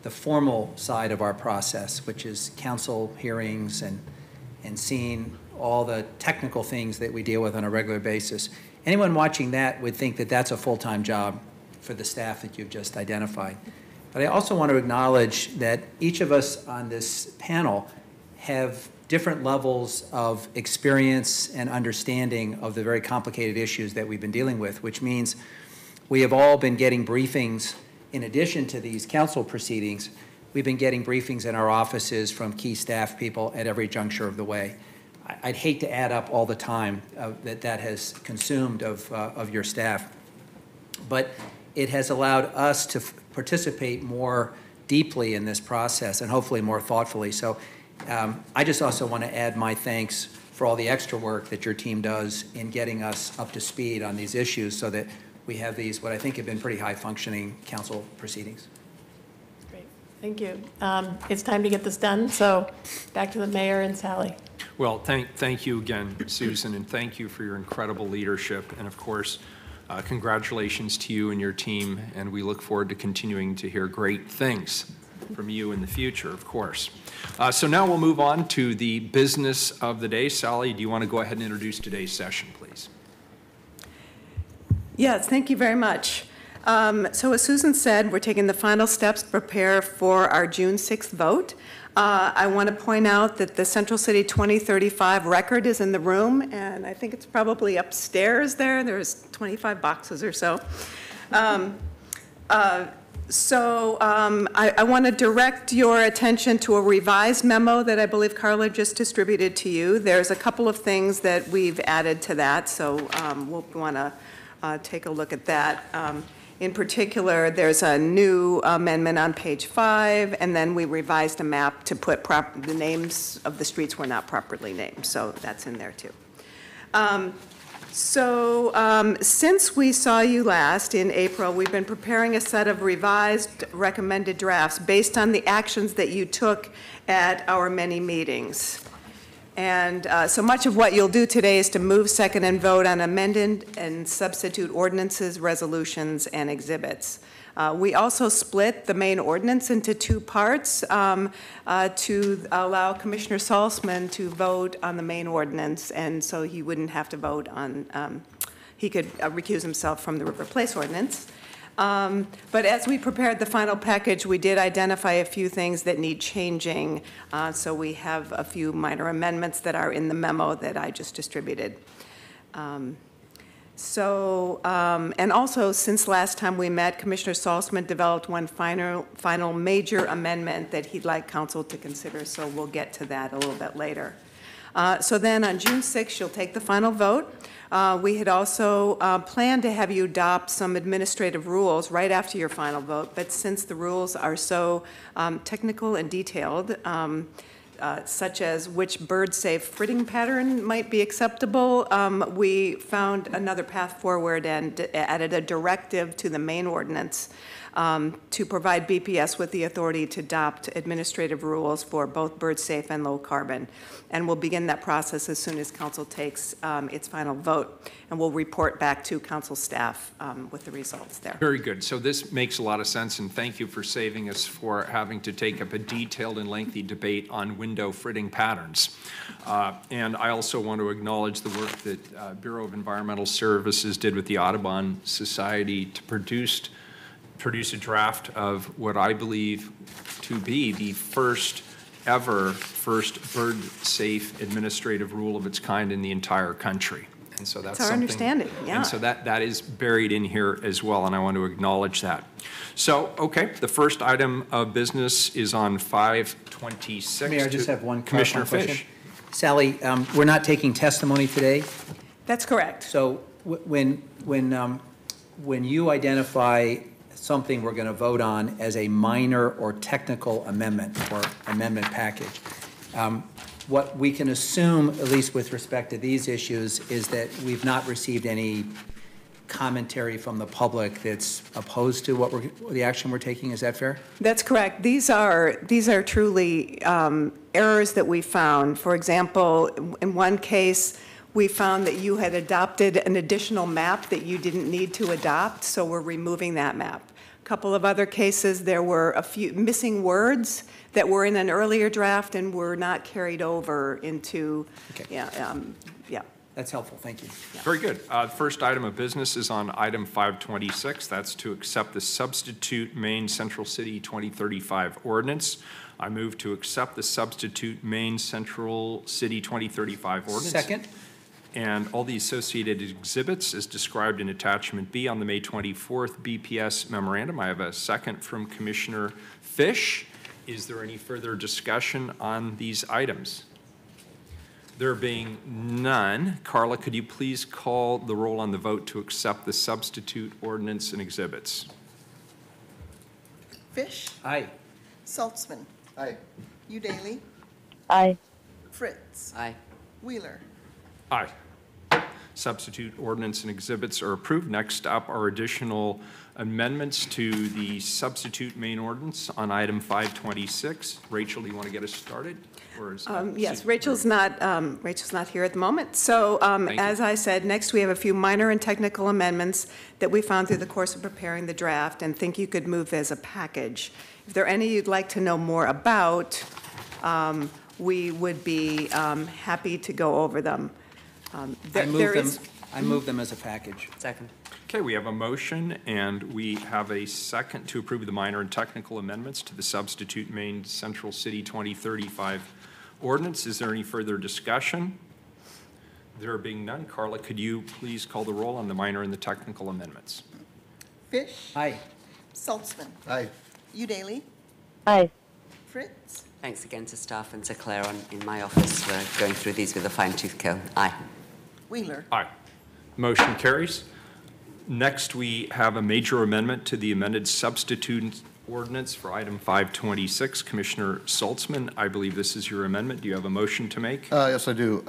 the formal side of our process, which is council hearings and seeing all the technical things that we deal with on a regular basis, anyone watching that would think that that's a full-time job for the staff that you've just identified. But I also want to acknowledge that each of us on this panel have different levels of experience and understanding of the very complicated issues that we've been dealing with, which means we have all been getting briefings in addition to these council proceedings. We've been getting briefings in our offices from key staff people at every juncture of the way. I'd hate to add up all the time that has consumed of your staff. But it has allowed us to participate more deeply in this process and hopefully more thoughtfully. So I just also want to add my thanks for all the extra work that your team does in getting us up to speed on these issues so that we have these, what I think have been pretty high-functioning council proceedings. Great, thank you. It's time to get this done, so back to the mayor and Sally. Well, thank you again, Susan, and thank you for your incredible leadership. And of course, congratulations to you and your team, and we look forward to continuing to hear great things from you in the future, of course. So now we'll move on to the business of the day. Sally, do you want to go ahead and introduce today's session, please? Yes, thank you very much. So as Susan said, we're taking the final steps to prepare for our June 6th vote. I want to point out that the Central City 2035 record is in the room, and I think it's probably upstairs there. There's 25 boxes or so. I want to direct your attention to a revised memo that I believe Carla just distributed to you. There's a couple of things that we've added to that, so we'll want to take a look at that. In particular, there's a new amendment on page 5, and then we revised a map to put the names of the streets were not properly named, so that's in there too. Since we saw you last in April, we've been preparing a set of revised recommended drafts based on the actions that you took at our many meetings. And so much of what you'll do today is to move, second, and vote on amended and substitute ordinances, resolutions, and exhibits. We also split the main ordinance into 2 parts to allow Commissioner Salzman to vote on the main ordinance, and so he wouldn't have to vote on, he could recuse himself from the River Place ordinance. But as we prepared the final package, we did identify a few things that need changing. So we have a few minor amendments that are in the memo that I just distributed. And also, since last time we met, Commissioner Salzman developed one final major amendment that he'd like council to consider, so we'll get to that a little bit later. So then on June 6th, you'll take the final vote. We had also planned to have you adopt some administrative rules right after your final vote, but since the rules are so technical and detailed, such as which bird-safe frittering pattern might be acceptable, we found another path forward and added a directive to the main ordinance to provide BPS with the authority to adopt administrative rules for both bird-safe and low-carbon. And we'll begin that process as soon as council takes its final vote. And we'll report back to council staff with the results there. Very good. So this makes a lot of sense, and thank you for saving us for having to take up a detailed and lengthy debate on window fritting patterns. And I also want to acknowledge the work that Bureau of Environmental Services did with the Audubon Society to produce a draft of what I believe to be the first bird-safe administrative rule of its kind in the entire country. And so that's our understanding, yeah. And so that is buried in here as well, and I want to acknowledge that. So, okay, the first item of business is on 526. Mayor, I just have one Commissioner question. Fish. Sally, we're not taking testimony today. That's correct. So when you identify something we're going to vote on as a minor or technical amendment or amendment package, what we can assume, at least with respect to these issues, is that we've not received any commentary from the public that's opposed to the action we're taking. Is that fair? That's correct. These are truly errors that we found. For example, in one case, we found that you had adopted an additional map that you didn't need to adopt, so we're removing that map. A couple of other cases, there were a few missing words that were in an earlier draft and were not carried over into, okay. Yeah. That's helpful. Thank you. Yeah. Very good. The first item of business is on item 526. That's to accept the substitute Maine Central City 2035 ordinance. I move to accept the substitute Maine Central City 2035 ordinance. Second. And all the associated exhibits as described in attachment B on the May 24th BPS memorandum. I have a second from Commissioner Fish. Is there any further discussion on these items? There being none, Carla, could you please call the roll on the vote to accept the substitute ordinance and exhibits? Fish. Aye. Saltzman. Aye. Udaly. Aye. Fritz. Aye. Wheeler. Aye. Substitute ordinance and exhibits are approved. Next up are additional amendments to the substitute main ordinance on item 526. Rachel, do you want to get us started? Or is Yes, Rachel's not here at the moment. So as I said, next we have a few minor and technical amendments that we found through the course of preparing the draft and think you could move as a package. If there are any you'd like to know more about, we would be happy to go over them. I move them as a package. Second. Okay, we have a motion and we have a second to approve the minor and technical amendments to the substitute Maine Central City 2035 ordinance. Is there any further discussion? There being none, Carla, could you please call the roll on the minor and the technical amendments? Fish. Aye. Saltzman. Aye. Udaly. Aye. Fritz. Thanks again to staff and to Claire in my office for going through these with a fine-tooth comb. Aye. Wheeler. Aye. Motion carries. Next, we have a major amendment to the amended substitute ordinance for item 526. Commissioner Saltzman, I believe this is your amendment. Do you have a motion to make? Yes, I do.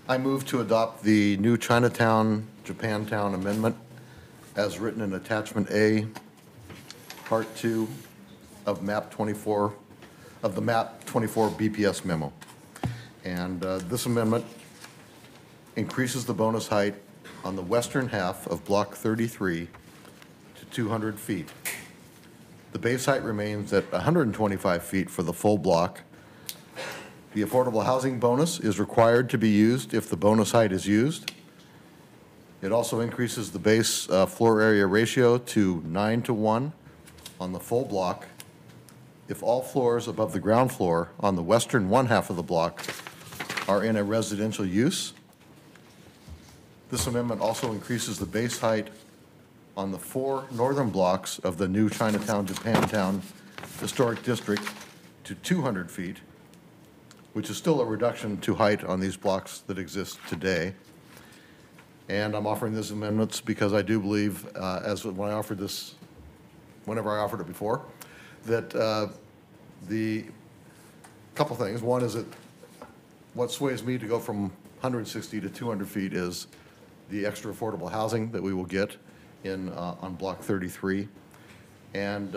I move to adopt the new Chinatown, Japantown amendment as written in Attachment A, Part 2 of Map 24, of the Map 24 BPS memo. And this amendment increases the bonus height on the western half of Block 33 to 200 feet. The base height remains at 125 feet for the full block. The affordable housing bonus is required to be used if the bonus height is used. It also increases the base floor area ratio to 9:1 on the full block if all floors above the ground floor on the western one half of the block are in a residential use. This amendment also increases the base height on the 4 northern blocks of the new Chinatown, Japantown Historic District to 200 feet, which is still a reduction to height on these blocks that exist today. And I'm offering these amendments because I do believe, when I offered this, whenever I offered it before, that the couple things. One is that what sways me to go from 160 to 200 feet is the extra affordable housing that we will get in on Block 33. And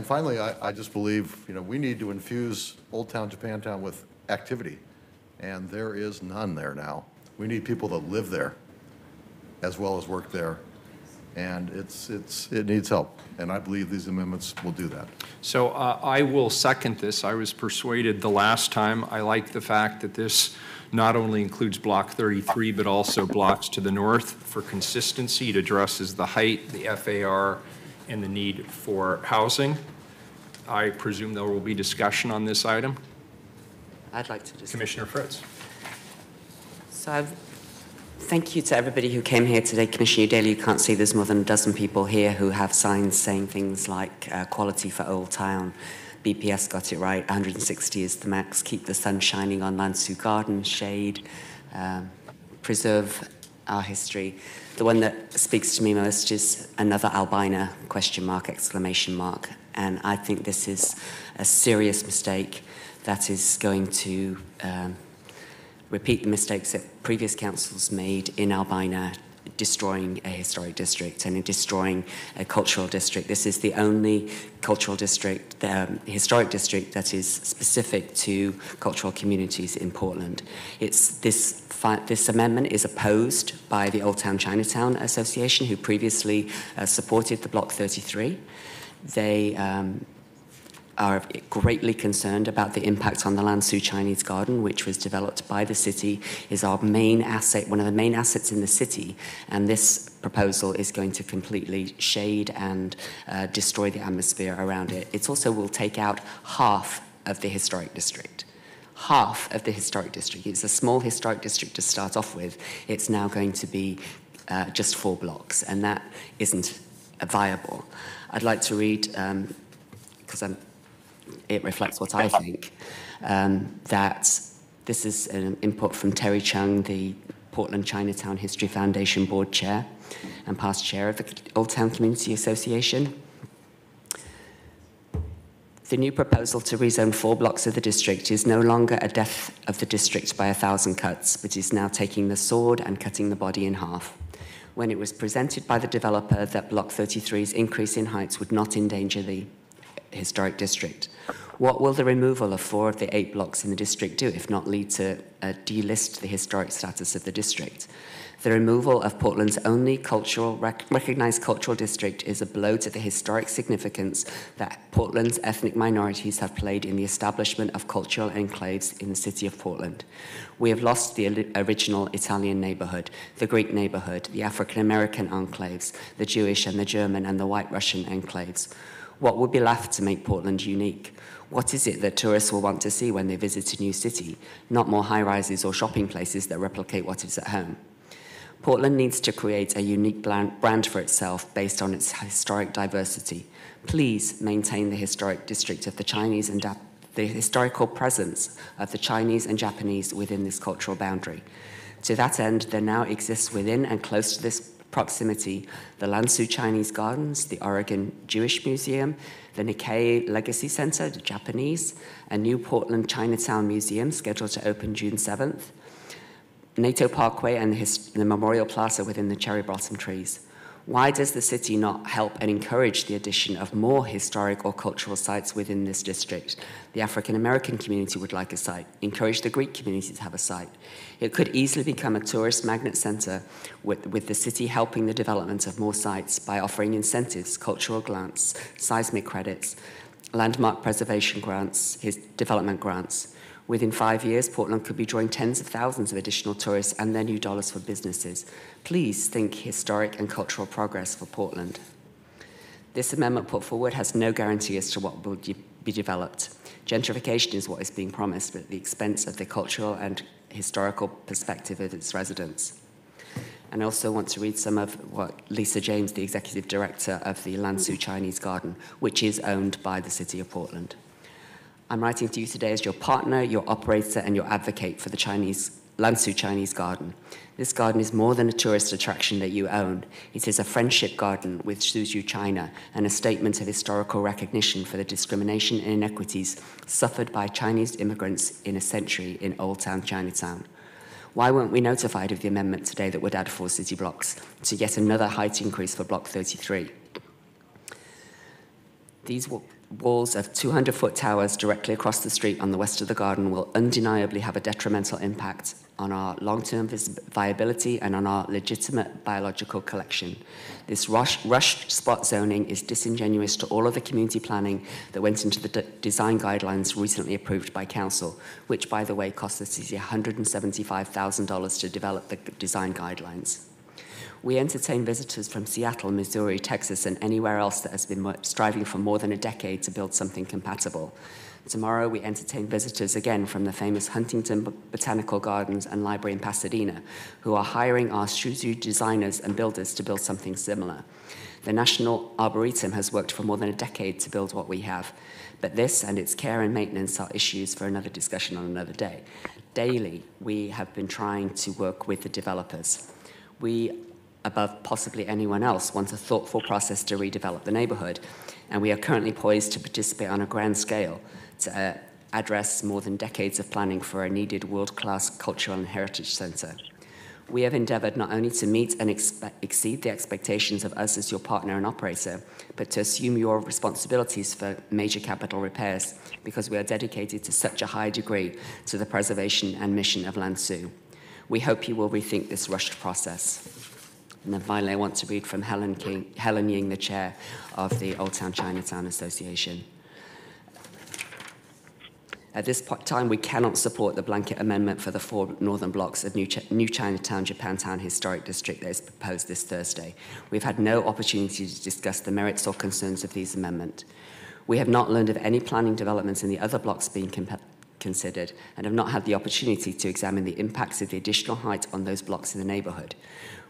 finally, I just believe, we need to infuse Old Town Japantown with activity, and there is none there now. We need people that live there as well as work there, and it needs help, and I believe these amendments will do that. So I will second this. I was persuaded the last time. I like the fact that this not only includes Block 33, but also blocks to the north for consistency. It addresses the height, the FAR, and the need for housing. I presume there will be discussion on this item. I'd like to just... Commissioner Fritz. So thank you to everybody who came here today. Commissioner Daly, you can't see there's more than a dozen people here who have signs saying things like quality for Old Town. BPS got it right, 160 is the max, keep the sun shining on Lansu Garden, shade, preserve our history. The one that speaks to me most is another albina, question mark, exclamation mark. And I think this is a serious mistake that is going to repeat the mistakes that previous councils made in Albina, destroying a historic district and in destroying a cultural district. This is the only cultural district, historic district that is specific to cultural communities in Portland. This amendment is opposed by the Old Town Chinatown Association, who previously supported the Block 33. They are greatly concerned about the impact on the Lansu Chinese Garden, which was developed by the city, is our main asset, one of the main assets in the city, and this proposal is going to completely shade and destroy the atmosphere around it. It also will take out half of the historic district. Half of the historic district. It's a small historic district to start off with. It's now going to be just 4 blocks, and that isn't viable. I'd like to read, because it reflects what I think, that This is an input from Terry Chung, the Portland Chinatown History Foundation Board Chair and past Chair of the Old Town Community Association. The new proposal to rezone 4 blocks of the district is no longer a death of the district by 1,000 cuts, but is now taking the sword and cutting the body in half. When it was presented by the developer that Block 33's increase in heights would not endanger the historic district, what will the removal of 4 of the 8 blocks in the district do, if not lead to delist the historic status of the district? The removal of Portland's only recognized cultural district is a blow to the historic significance that Portland's ethnic minorities have played in the establishment of cultural enclaves in the city of Portland. We have lost the original Italian neighborhood, the Greek neighborhood, the African-American enclaves, the Jewish and the German and the White Russian enclaves. What would be left to make Portland unique? What is it that tourists will want to see when they visit a new city? Not more high-rises or shopping places that replicate what is at home. Portland needs to create a unique brand for itself based on its historic diversity. Please maintain the historic district of the Chinese and the historical presence of the Chinese and Japanese within this cultural boundary. To that end, there now exists within and close to this proximity the Lansu Chinese Gardens, the Oregon Jewish Museum, the Nikkei Legacy Center, the Japanese, a new Portland Chinatown Museum scheduled to open June 7th, NATO Parkway and the Memorial Plaza within the cherry blossom trees. Why does the city not help and encourage the addition of more historic or cultural sites within this district? The African American community would like a site. Encourage the Greek community to have a site. It could easily become a tourist magnet center with the city helping the development of more sites by offering incentives, cultural grants, seismic credits, landmark preservation grants, development grants. Within 5 years, Portland could be drawing tens of thousands of additional tourists and their new dollars for businesses. Please think historic and cultural progress for Portland. This amendment put forward has no guarantee as to what will be developed. Gentrification is what is being promised, but at the expense of the cultural and historical perspective of its residents. And I also want to read some of what Lisa James, the executive director of the Lansu Chinese Garden, which is owned by the city of Portland. I'm writing to you today as your partner, your operator, and your advocate for the Lansu Chinese Garden. This garden is more than a tourist attraction that you own. It is a friendship garden with Suzhou, China, and a statement of historical recognition for the discrimination and inequities suffered by Chinese immigrants in a century in Old Town Chinatown. Why weren't we notified of the amendment today that would add 4 city blocks to yet another height increase for Block 33? These walls of 200-foot towers directly across the street on the west of the garden will undeniably have a detrimental impact on our long-term viability and on our legitimate biological collection. This rushed spot zoning is disingenuous to all of the community planning that went into the design guidelines recently approved by Council, which, by the way, cost the city $175,000 to develop the design guidelines. We entertain visitors from Seattle, Missouri, Texas, and anywhere else that has been striving for more than a decade to build something compatible. Tomorrow, we entertain visitors again from the famous Huntington Botanical Gardens and Library in Pasadena, who are hiring our Suzhou designers and builders to build something similar. The National Arboretum has worked for more than a decade to build what we have, but this and its care and maintenance are issues for another discussion on another day. Daily, we have been trying to work with the developers. We, above possibly anyone else, want a thoughtful process to redevelop the neighborhood, and we are currently poised to participate on a grand scale to address more than decades of planning for a needed world-class cultural and heritage center. We have endeavored not only to meet and exceed the expectations of us as your partner and operator, but to assume your responsibilities for major capital repairs, because we are dedicated to such a high degree to the preservation and mission of Lansu. We hope you will rethink this rushed process. And then finally, I want to read from Helen Ying, the chair of the Old Town Chinatown Association. At this time, we cannot support the blanket amendment for the 4 northern blocks of New Chinatown, Japantown Historic District that is proposed this Thursday. We've had no opportunity to discuss the merits or concerns of these amendments. We have not learned of any planning developments in the other blocks being considered and have not had the opportunity to examine the impacts of the additional height on those blocks in the neighborhood.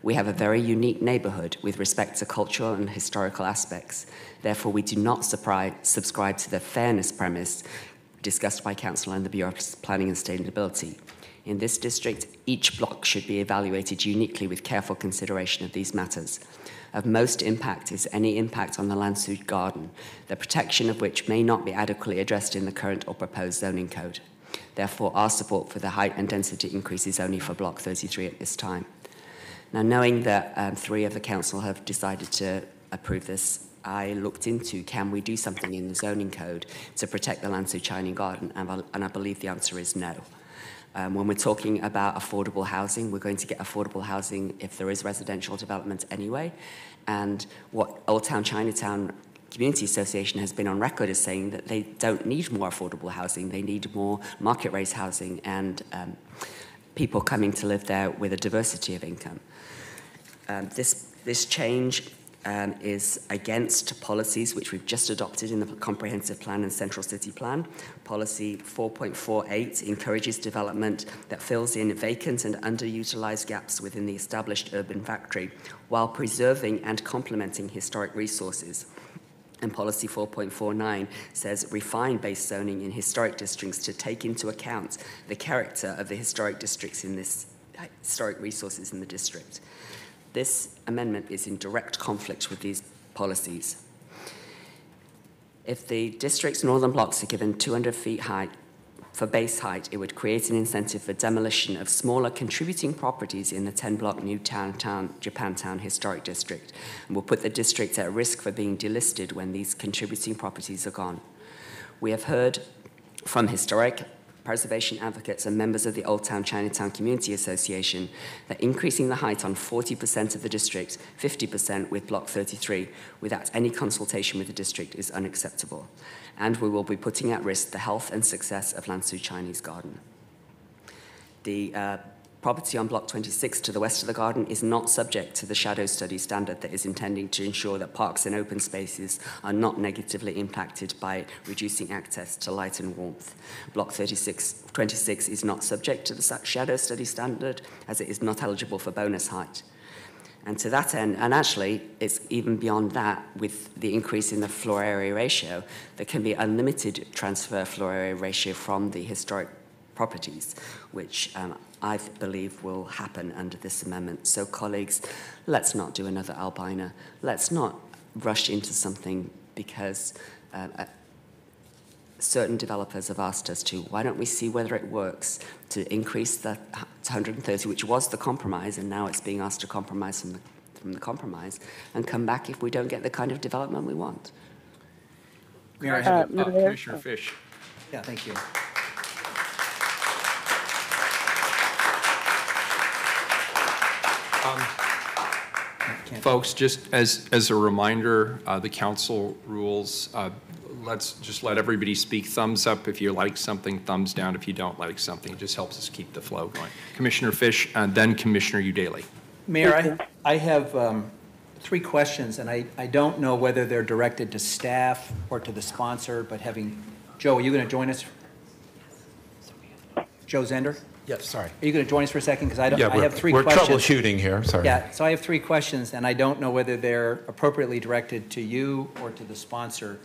We have a very unique neighborhood with respect to cultural and historical aspects. Therefore, we do not subscribe to the fairness premise discussed by Council and the Bureau of Planning and Sustainability. In this district, each block should be evaluated uniquely with careful consideration of these matters. Of most impact is any impact on the Lansude Garden, the protection of which may not be adequately addressed in the current or proposed zoning code. Therefore, our support for the height and density increase is only for Block 33 at this time. Now, knowing that 3 of the council have decided to approve this, I looked into, can we do something in the zoning code to protect the Lansude Chinese Garden, and I believe the answer is no. When we're talking about affordable housing, we're going to get affordable housing if there is residential development anyway. And what Old Town Chinatown Community Association has been on record as saying that they don't need more affordable housing, they need more market-rate housing and people coming to live there with a diversity of income. This change is against policies which we've just adopted in the Comprehensive Plan and Central City Plan. Policy 4.48 encourages development that fills in vacant and underutilized gaps within the established urban factory while preserving and complementing historic resources. And Policy 4.49 says refine base zoning in historic districts to take into account the character of the historic districts in this historic resources in the district. This amendment is in direct conflict with these policies. If the district's northern blocks are given 200 feet height for base height, it would create an incentive for demolition of smaller contributing properties in the 10-block New Japantown Historic District, and will put the district at risk for being delisted when these contributing properties are gone. We have heard from historic preservation advocates and members of the Old Town Chinatown Community Association that increasing the height on 40% of the district, 50% with Block 33, without any consultation with the district is unacceptable. And we will be putting at risk the health and success of Lansude Chinese Garden. The property on Block 26 to the west of the garden is not subject to the shadow study standard that is intending to ensure that parks and open spaces are not negatively impacted by reducing access to light and warmth. Block 26 is not subject to the shadow study standard as it is not eligible for bonus height. And to that end, and actually it's even beyond that with the increase in the floor area ratio, there can be unlimited transfer floor area ratio from the historic properties, which I believe will happen under this amendment. So colleagues, let's not do another Albina. Let's not rush into something because certain developers have asked us to. Why don't we see whether it works to increase the 130, which was the compromise, and now it's being asked to compromise from the compromise, and come back if we don't get the kind of development we want. Commissioner Fish. Yeah, thank you. Folks, just as a reminder, the council rules, let's just let everybody speak. Thumbs up if you like something, thumbs down if you don't like something. It just helps us keep the flow going. Commissioner Fish, then Commissioner Udaley. Mayor, I have 3 questions, and I don't know whether they're directed to staff or to the sponsor, but Joe, are you going to join us? Joe Zender? Yes, sorry. Are you going to join us for a second? Because I have 3 we're questions. We're troubleshooting here, sorry. Yeah, so I have 3 questions, and I don't know whether they're appropriately directed to you or to the sponsor.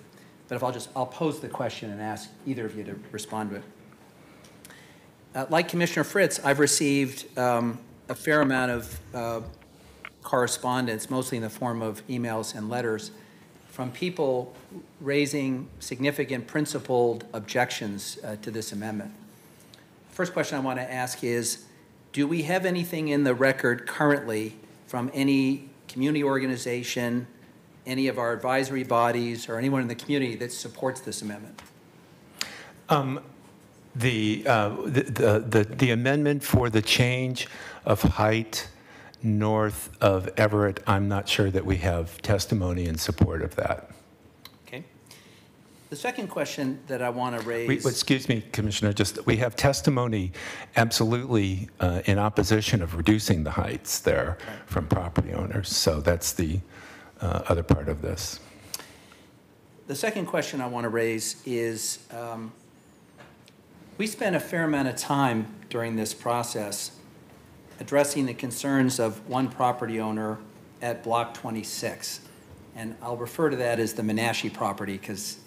But if I'll pose the question and ask either of you to respond to it. Like Commissioner Fritz, I've received a fair amount of correspondence, mostly in the form of emails and letters, from people raising significant principled objections to this amendment. First question I want to ask is, do we have anything in the record currently from any community organization, any of our advisory bodies, or anyone in the community that supports this amendment? The amendment for the change of height north of Everett, I'm not sure that we have testimony in support of that. Okay. The second question that I want to raise... Excuse me, Commissioner, we have testimony absolutely in opposition of reducing the heights there from property owners. So that's the other part of this. The second question I want to raise is we spent a fair amount of time during this process addressing the concerns of one property owner at Block 26. And I'll refer to that as the Menashe property because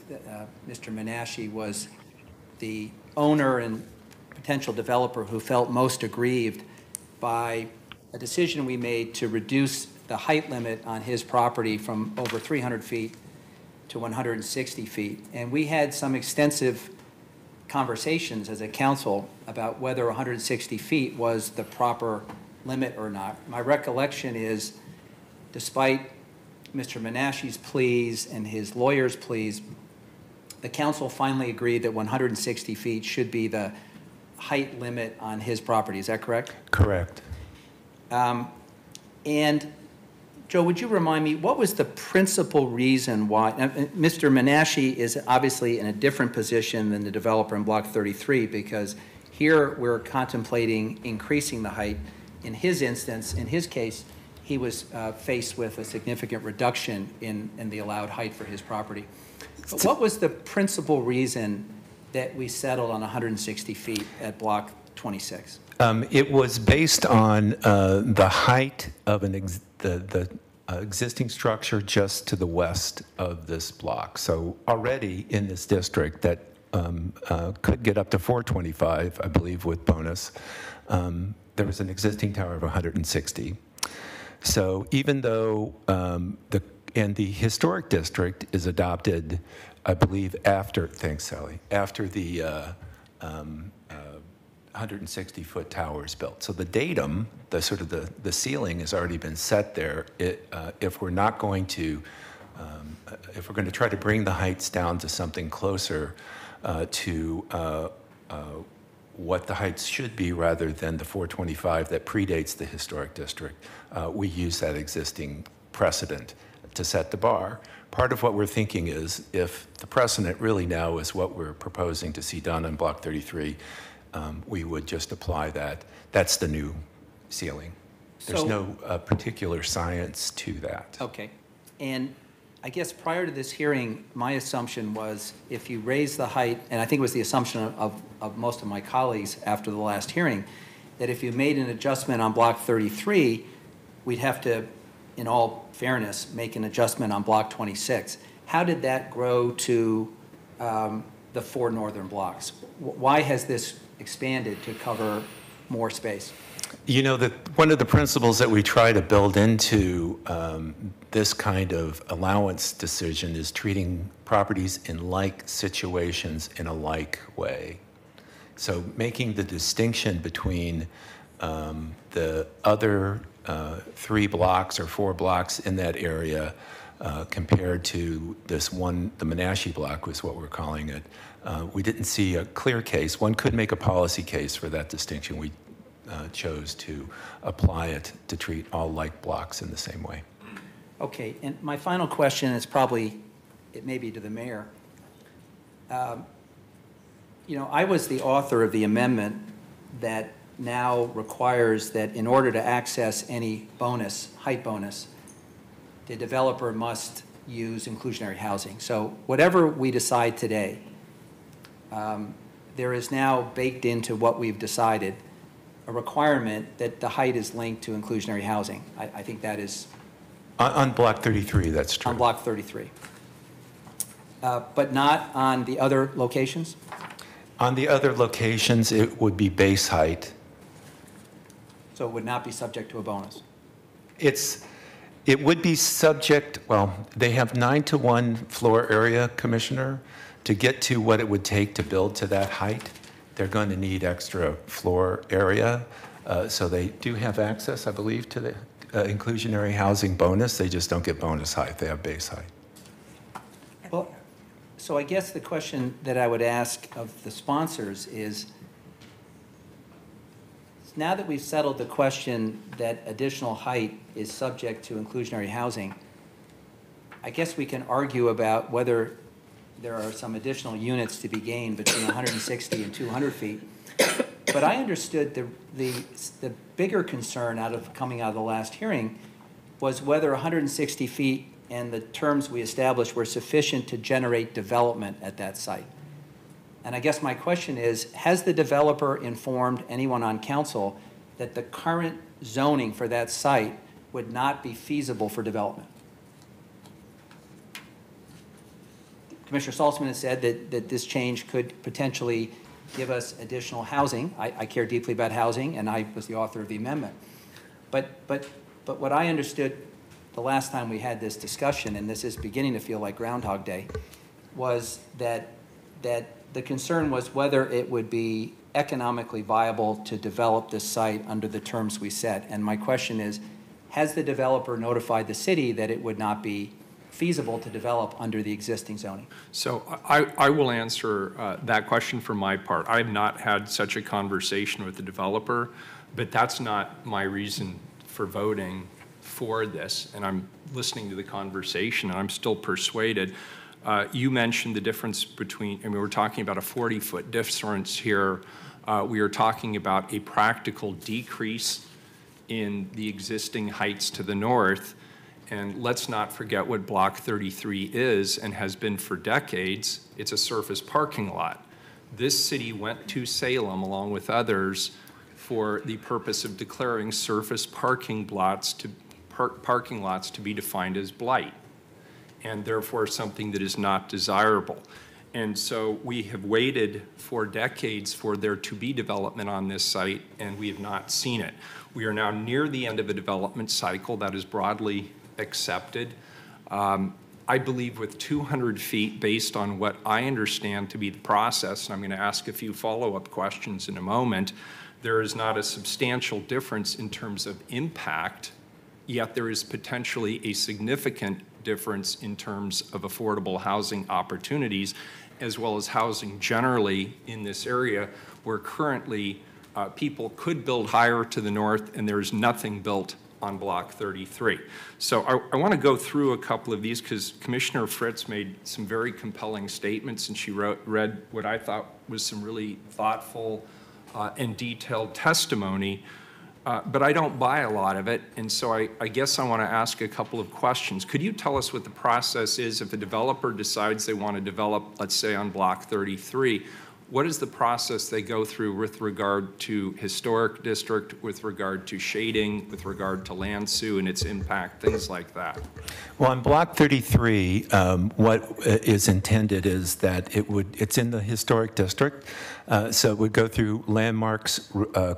Mr. Menashe was the owner and potential developer who felt most aggrieved by a decision we made to reduce the height limit on his property from over 300 feet to 160 feet. And we had some extensive conversations as a council about whether 160 feet was the proper limit or not. My recollection is, despite Mr. Menashe's pleas and his lawyer's pleas, the council finally agreed that 160 feet should be the height limit on his property. Is that correct? Correct. And Joe, would you remind me, what was the principal reason why, Mr. Menashe is obviously in a different position than the developer in Block 33, because here we're contemplating increasing the height. In his instance, in his case, he was faced with a significant reduction in the allowed height for his property. But what was the principal reason that we settled on 160 feet at Block 26? It was based on the height of the existing structure just to the west of this block. So already in this district that could get up to 425, I believe, with bonus, there was an existing tower of 160. So even though the historic district is adopted, I believe, after, thanks, Sally, after the 160-foot tower is built. So the datum, the sort of the ceiling has already been set there. If we're not going to, if we're going to try to bring the heights down to something closer to what the heights should be rather than the 425 that predates the historic district, we use that existing precedent to set the bar. Part of what we're thinking is if the precedent really now is what we're proposing to see done on Block 33, we would just apply that. That's the new ceiling. There's So- no particular science to that. Okay. And I guess prior to this hearing, my assumption was if you raise the height, and I think it was the assumption of most of my colleagues after the last hearing, that if you made an adjustment on Block 33, we'd have to, in all fairness, make an adjustment on Block 26. How did that grow to the 4 northern blocks? Why has this expanded to cover more space? You know, one of the principles that we try to build into this kind of allowance decision is treating properties in like situations in a like way. So making the distinction between the other 3 blocks or 4 blocks in that area compared to this one, the Menashe block was what we're calling it. We didn't see a clear case. One could make a policy case for that distinction. We chose to apply it to treat all like blocks in the same way. Okay, and my final question is probably, it may be to the mayor. You know, I was the author of the amendment that now requires that in order to access any bonus, height bonus, the developer must use inclusionary housing. So whatever we decide today, there is now baked into what we've decided a requirement that the height is linked to inclusionary housing. I think that is... On Block 33, that's true. On Block 33. But not on the other locations? On the other locations, it would be base height. So it would not be subject to a bonus? It would be subject, well, they have 9-to-1 floor area, Commissioner. To get to what it would take to build to that height, they're going to need extra floor area. So they do have access, I believe, to the inclusionary housing bonus. They just don't get bonus height. They have base height. Well, so I guess the question that I would ask of the sponsors is, now that we've settled the question that additional height is subject to inclusionary housing, I guess we can argue about whether there are some additional units to be gained between 160 and 200 feet. But I understood the bigger concern coming out of the last hearing was whether 160 feet and the terms we established were sufficient to generate development at that site. And I guess my question is, has the developer informed anyone on council that the current zoning for that site would not be feasible for development? Commissioner Saltzman has said that this change could potentially give us additional housing. I care deeply about housing, and I was the author of the amendment. But what I understood the last time we had this discussion, and this is beginning to feel like Groundhog Day, was that the concern was whether it would be economically viable to develop this site under the terms we set. And my question is, has the developer notified the city that it would not be feasible to develop under the existing zoning? So I will answer that question for my part. I have not had such a conversation with the developer, but that's not my reason for voting for this. And I'm listening to the conversation, and I'm still persuaded. You mentioned the difference between, I mean, we're talking about a 40-foot difference here. We are talking about a practical decrease in the existing heights to the north. And let's not forget what Block 33 is and has been for decades. It's a surface parking lot. This city went to Salem, along with others, for the purpose of declaring surface parking lots to be defined as blight, and therefore something that is not desirable. And so we have waited for decades for there to be development on this site, and we have not seen it. We are now near the end of a development cycle that is broadly accepted. I believe with 200 feet, based on what I understand to be the process, and I'm going to ask a few follow-up questions in a moment, there is not a substantial difference in terms of impact, yet there is potentially a significant difference in terms of affordable housing opportunities, as well as housing generally in this area, where currently people could build higher to the north, and there's nothing built on Block 33. So I want to go through a couple of these because Commissioner Fritz made some very compelling statements, and she read what I thought was some really thoughtful and detailed testimony, but I don't buy a lot of it, and so I guess I want to ask a couple of questions. Could you tell us what the process is if a developer decides they want to develop, let's say, on Block 33? What is the process they go through with regard to historic district, with regard to shading, with regard to land sue and its impact, things like that? Well, on Block 33, what is intended is that it's in the historic district, so it would go through Landmarks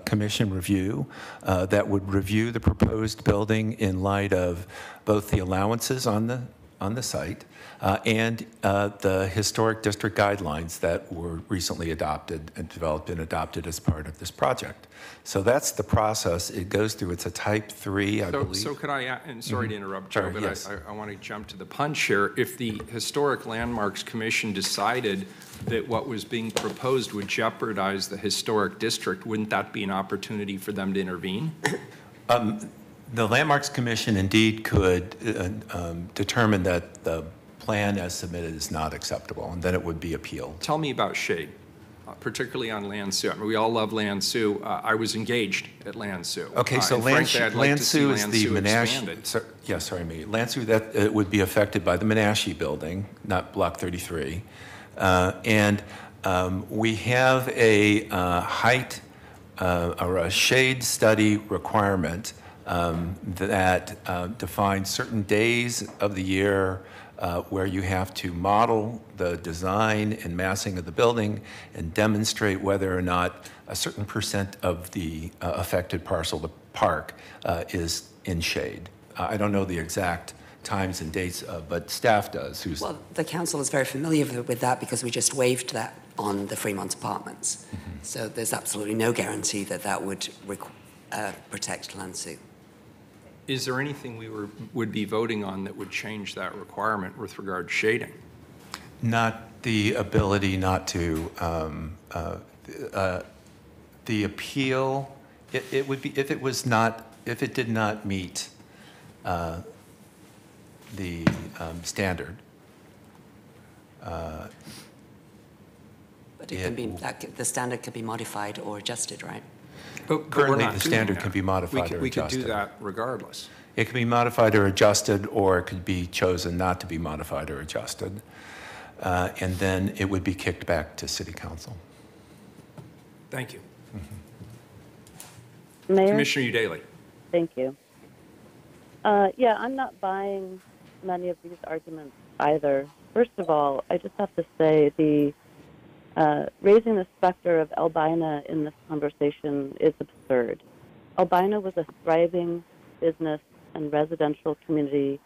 Commission review that would review the proposed building in light of both the allowances on the site and the historic district guidelines that were recently adopted and developed and adopted as part of this project. So that's the process it goes through. It's a type 3, I believe. So could I, and sorry to interrupt, Joe, but yes. I want to jump to the punch here. If the Historic Landmarks Commission decided that what was being proposed would jeopardize the historic district, wouldn't that be an opportunity for them to intervene? The Landmarks Commission indeed could determine that the plan as submitted is not acceptable, and then it would be appealed. Tell me about shade, particularly on land sue. I mean, we all love land sue. I was engaged at land sue. Okay, so land sue is the Menashe. Yeah, sorry, me. Land sue that would be affected by the Menashe building, not Block 33, and we have a height or a shade study requirement that defines certain days of the year where you have to model the design and massing of the building and demonstrate whether or not a certain percent of the affected parcel, the park, is in shade. I don't know the exact times and dates, but staff does. Well, the council is very familiar with that because we just waived that on the Fremont Apartments. Mm-hmm. So there's absolutely no guarantee that that would protect land sue. Is there anything we would be voting on that would change that requirement with regard to shading? Not the ability not to, the appeal, it would be, if it did not meet the standard. But it can be, the standard can be modified or adjusted, right? But currently, the standard can be modified or adjusted. We could do that regardless. It can be modified or adjusted, or it could be chosen not to be modified or adjusted. And then it would be kicked back to City Council. Thank you. Mm-hmm. Mayor? Commissioner Udaley. Thank you. Yeah, I'm not buying many of these arguments either. first of all, I just have to say raising the specter of Albina in this conversation is absurd. Albina was a thriving business and residential community,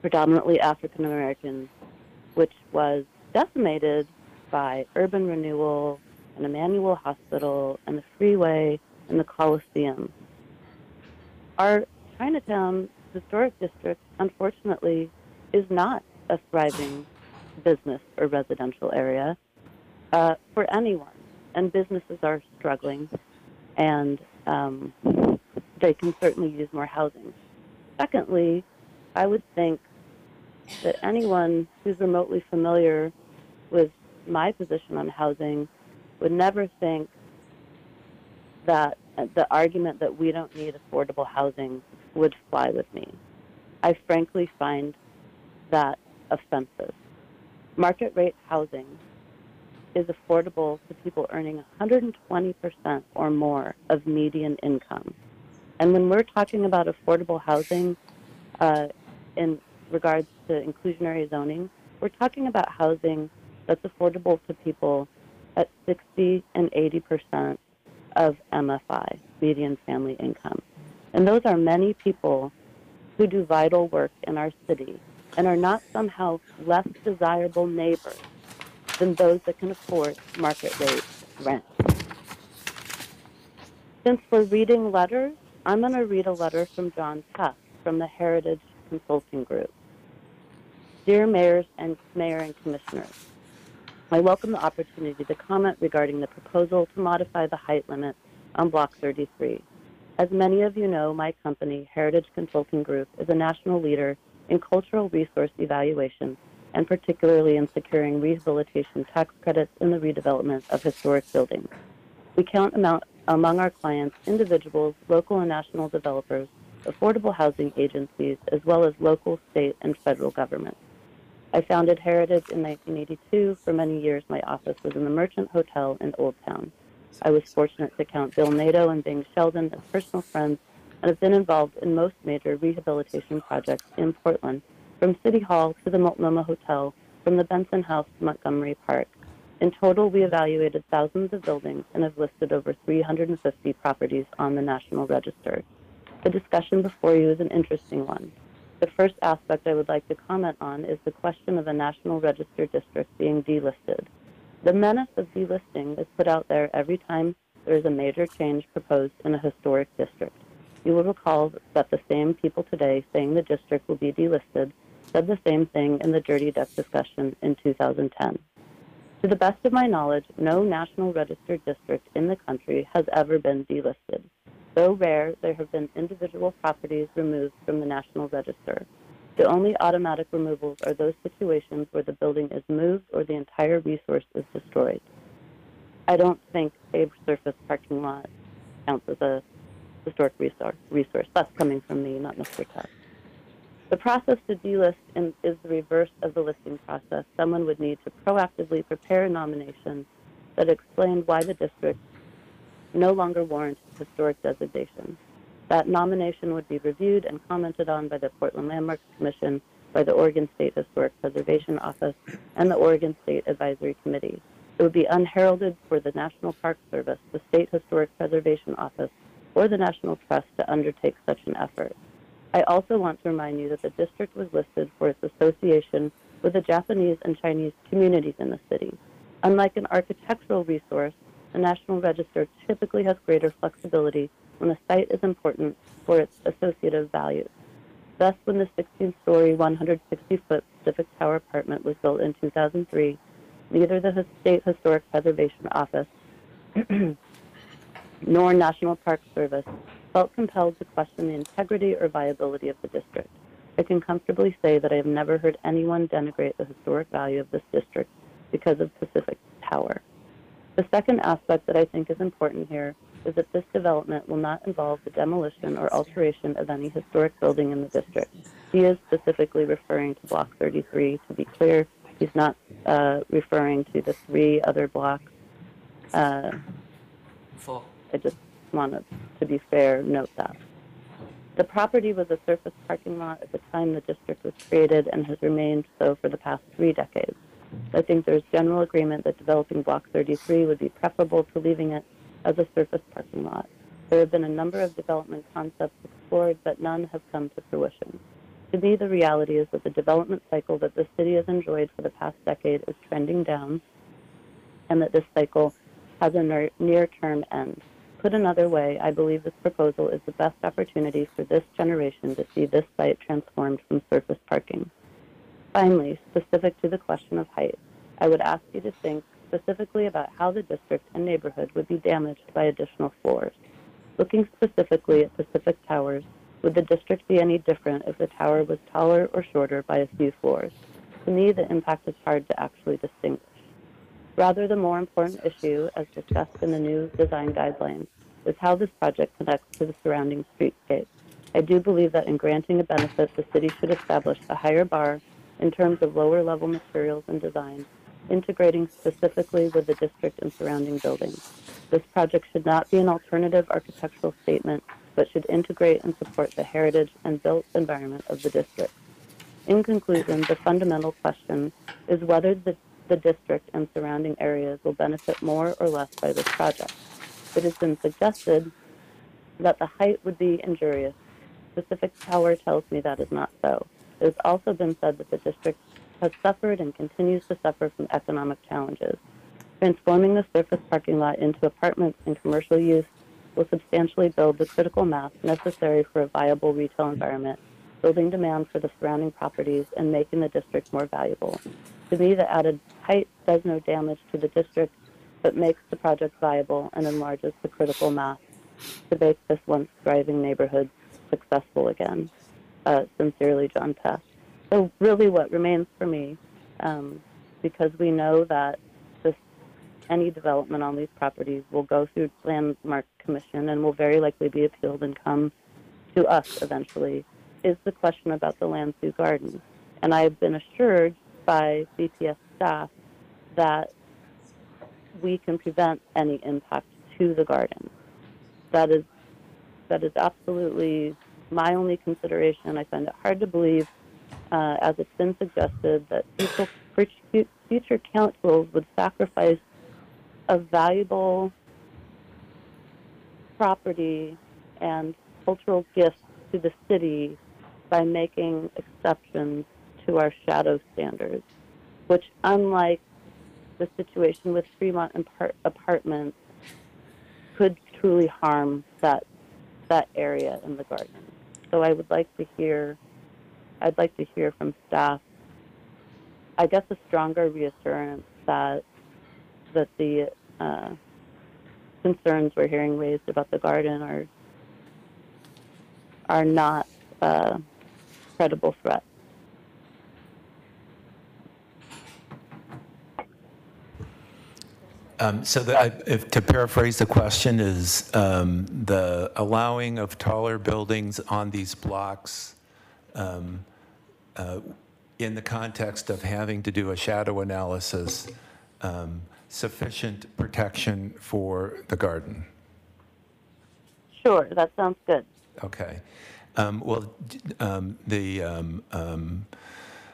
predominantly African American, which was decimated by urban renewal and Emmanuel Hospital and the freeway and the Coliseum. Our Chinatown Historic District, unfortunately, is not a thriving business or residential area for anyone, and businesses are struggling, and they can certainly use more housing. Secondly, I would think that anyone who's remotely familiar with my position on housing would never think that the argument that we don't need affordable housing would fly with me. I frankly find that offensive. Market rate housing is affordable to people earning 120% or more of median income. And when we're talking about affordable housing in regards to inclusionary zoning, we're talking about housing that's affordable to people at 60 and 80% of MFI, median family income. And those are many people who do vital work in our city and are not somehow less desirable neighbors than those that can afford market rate rent. Since we're reading letters, I'm going to read a letter from John Tuff from the Heritage Consulting Group. Dear Mayor and Commissioners, I welcome the opportunity to comment regarding the proposal to modify the height limit on Block 33. As many of you know, my company, Heritage Consulting Group, is a national leader in cultural resource evaluation and particularly in securing rehabilitation tax credits in the redevelopment of historic buildings. We count among our clients individuals, local and national developers, affordable housing agencies, as well as local, state, and federal governments. I founded Heritage in 1982. For many years, my office was in the Merchant Hotel in Old Town. I was fortunate to count Bill Nato and Bing Sheldon as personal friends and have been involved in most major rehabilitation projects in Portland, from City Hall to the Multnomah Hotel, from the Benson House to Montgomery Park. In total, we evaluated thousands of buildings and have listed over 350 properties on the National Register. The discussion before you is an interesting one. The first aspect I would like to comment on is the question of a National Register district being delisted. The menace of delisting is put out there every time there is a major change proposed in a historic district. You will recall that the same people today saying the district will be delisted said the same thing in the Dirty Duck discussion in 2010. To the best of my knowledge, no National Register district in the country has ever been delisted. Though rare, there have been individual properties removed from the National Register. The only automatic removals are those situations where the building is moved or the entire resource is destroyed. I don't think a surface parking lot counts as a historic resource. That's coming from me, not Mr. Tuck. The process to delist is the reverse of the listing process. Someone would need to proactively prepare a nomination that explained why the district no longer warrants historic designation. That nomination would be reviewed and commented on by the Portland Landmarks Commission, by the Oregon State Historic Preservation Office, and the Oregon State Advisory Committee. It would be unheralded for the National Park Service, the State Historic Preservation Office, or the National Trust to undertake such an effort. I also want to remind you that the district was listed for its association with the Japanese and Chinese communities in the city. Unlike an architectural resource, the National Register typically has greater flexibility when a site is important for its associative values. Thus, when the 16-story, 160-foot Pacific Tower apartment was built in 2003, neither the State Historic Preservation Office nor National Park Service felt compelled to question the integrity or viability of the district. I can comfortably say that I have never heard anyone denigrate the historic value of this district because of Pacific Tower. The second aspect that I think is important here is that this development will not involve the demolition or alteration of any historic building in the district. He is specifically referring to Block 33. To be clear, he's not referring to the 3 other blocks. Four. I just wanted to be fair, note that. The property was a surface parking lot at the time the district was created and has remained so for the past 3 decades. I think there's general agreement that developing Block 33 would be preferable to leaving it as a surface parking lot. There have been a number of development concepts explored, but none have come to fruition. To me, the reality is that the development cycle that the city has enjoyed for the past decade is trending down, and that this cycle has a near-term end. Put another way, I believe this proposal is the best opportunity for this generation to see this site transformed from surface parking. Finally, specific to the question of height, I would ask you to think specifically about how the district and neighborhood would be damaged by additional floors. Looking specifically at Pacific Towers, would the district be any different if the tower was taller or shorter by a few floors? To me, the impact is hard to actually distinguish. Rather, the more important issue, as discussed in the new design guidelines, is how this project connects to the surrounding streetscape. I do believe that in granting a benefit, the city should establish a higher bar in terms of lower-level materials and design, integrating specifically with the district and surrounding buildings. This project should not be an alternative architectural statement, but should integrate and support the heritage and built environment of the district. In conclusion, the fundamental question is whether the district and surrounding areas will benefit more or less by this project. It has been suggested that the height would be injurious. Pacific Tower tells me that is not so. It has also been said that the district has suffered and continues to suffer from economic challenges. Transforming the surface parking lot into apartments and commercial use will substantially build the critical mass necessary for a viable retail environment, building demand for the surrounding properties and making the district more valuable. To me, the added height does no damage to the district, but makes the project viable and enlarges the critical mass to make this once thriving neighborhood successful again. Sincerely, John Pest. So really what remains for me, because we know that any development on these properties will go through Landmark Commission and will very likely be appealed and come to us eventually, is the question about the Lansu Garden. And I have been assured by BPS staff that we can prevent any impact to the garden. That is absolutely my only consideration. I find it hard to believe, as it's been suggested, that future councils would sacrifice a valuable property and cultural gifts to the city by making exceptions to our shadow standards, which, unlike the situation with Fremont Apartments, could truly harm that area in the garden. So I'd like to hear from staff, I guess, a stronger reassurance that the concerns we're hearing raised about the garden are not credible threats. To paraphrase the question, is the allowing of taller buildings on these blocks in the context of having to do a shadow analysis sufficient protection for the garden? Sure, that sounds good. Okay. The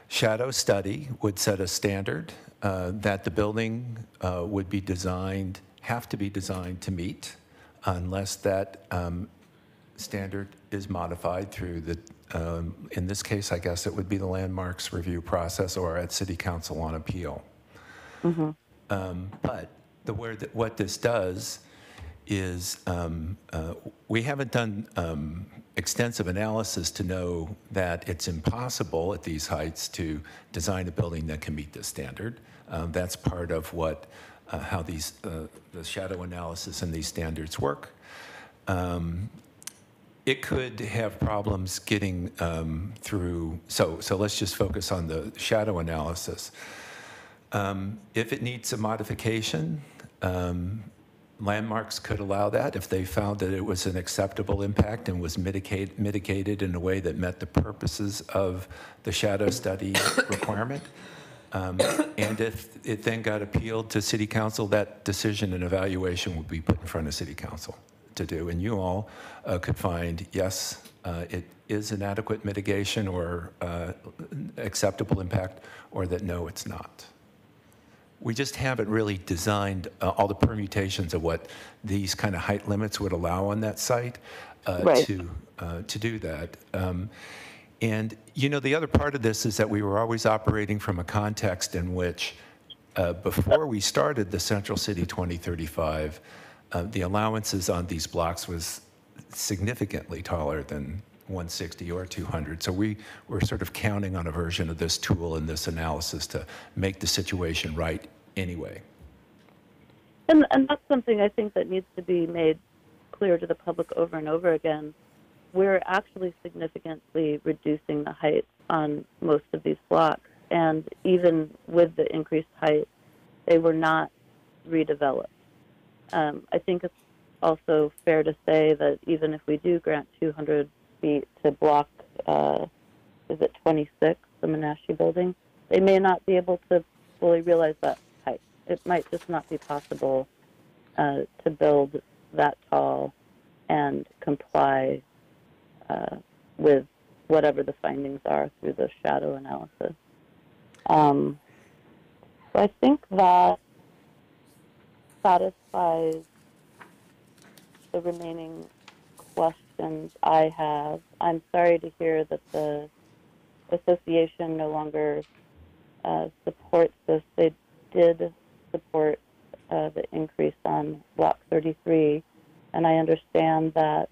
shadow study would set a standard that the building would be have to be designed to meet, unless that standard is modified through the, in this case, I guess it would be the landmarks review process or at City Council on appeal. Mm-hmm. But what this does is we haven't done extensive analysis to know that it's impossible at these heights to design a building that can meet this standard. That's part of what how the shadow analysis and these standards work. It could have problems getting through. So let's just focus on the shadow analysis. If it needs a modification, landmarks could allow that if they found that it was an acceptable impact and was mitigated in a way that met the purposes of the shadow study requirement. And if it then got appealed to City Council, that decision and evaluation would be put in front of City Council to do. And you all could find, yes, it is an adequate mitigation or acceptable impact, or that no, it's not. We just haven't really designed all the permutations of what these kind of height limits would allow on that site Right. to do that. And, you know, the other part of this is that we were always operating from a context in which, before we started the Central City 2035, the allowances on these blocks was significantly taller than 160 or 200. So we were sort of counting on a version of this tool and this analysis to make the situation right anyway. And that's something I think that needs to be made clear to the public over and over again. We're actually significantly reducing the height on most of these blocks. And even with the increased height, they were not redeveloped. I think it's also fair to say that even if we do grant 200 feet to block, is it 26, the Menashe building, they may not be able to fully realize that height. It might just not be possible to build that tall and comply with whatever the findings are through the shadow analysis. So I think that satisfies the remaining questions I have. I'm sorry to hear that the association no longer supports this. They did support the increase on Block 33, and I understand that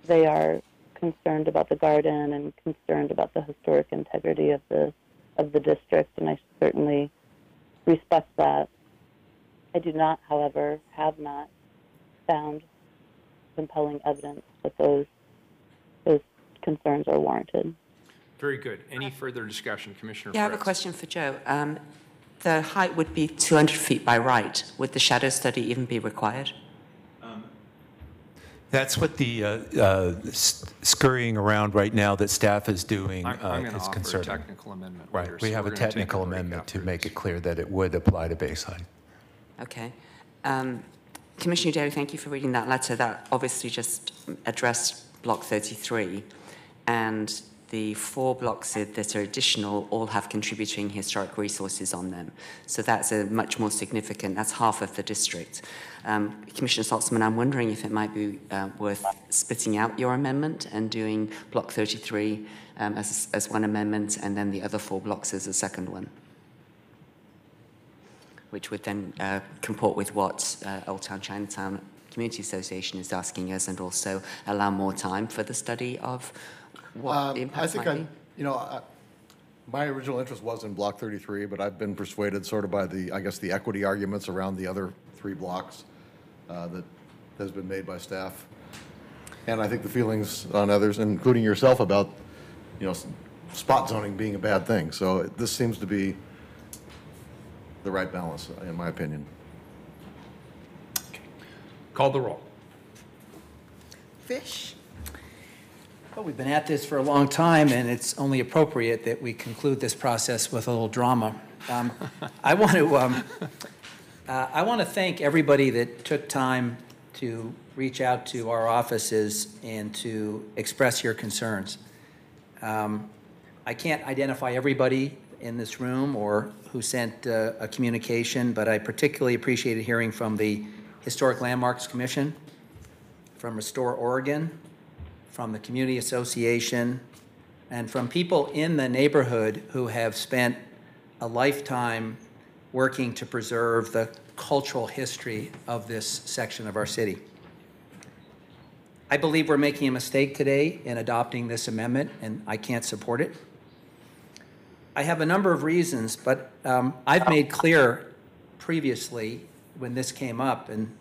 they are concerned about the garden and concerned about the historic integrity of the district, and I certainly respect that. I do not, however, have not found compelling evidence that those concerns are warranted. Very good. Any further discussion, Commissioner Yeah, I have a Fritz? question for Joe. The height would be 200 feet by right. Would the shadow study even be required? That's what the scurrying around right now that staff is doing I'm going to is offer a concerning. technical amendment Right, later, we so have we're a gonna take technical break amendment to after make this. it clear that it would apply to base height. Okay. Commissioner Daly, thank you for reading that letter. That obviously just addressed Block 33, and the 4 blocks that are additional all have contributing historic resources on them. So that's a much more significant, that's half of the district. Commissioner Saltzman, I'm wondering if it might be worth splitting out your amendment and doing Block 33 as one amendment and then the other 4 blocks as a second one, which would then comport with what Old Town Chinatown Community Association is asking us, and also allow more time for the study of what the impacts might be. My original interest was in Block 33, but I've been persuaded sort of by the equity arguments around the other 3 blocks that has been made by staff. And I think the feelings on others, including yourself, about, spot zoning being a bad thing. So this seems to be the right balance, in my opinion. Call the roll. Fish? Well, we've been at this for a long time, and it's only appropriate that we conclude this process with a little drama. I want to thank everybody that took time to reach out to our offices and to express your concerns. I can't identify everybody in this room or who sent a communication, but I particularly appreciated hearing from the Historic Landmarks Commission, from Restore Oregon, from the Community Association, and from people in the neighborhood who have spent a lifetime working to preserve the cultural history of this section of our city. I believe we're making a mistake today in adopting this amendment, and I can't support it. I have a number of reasons, but I've made clear previously when this came up, and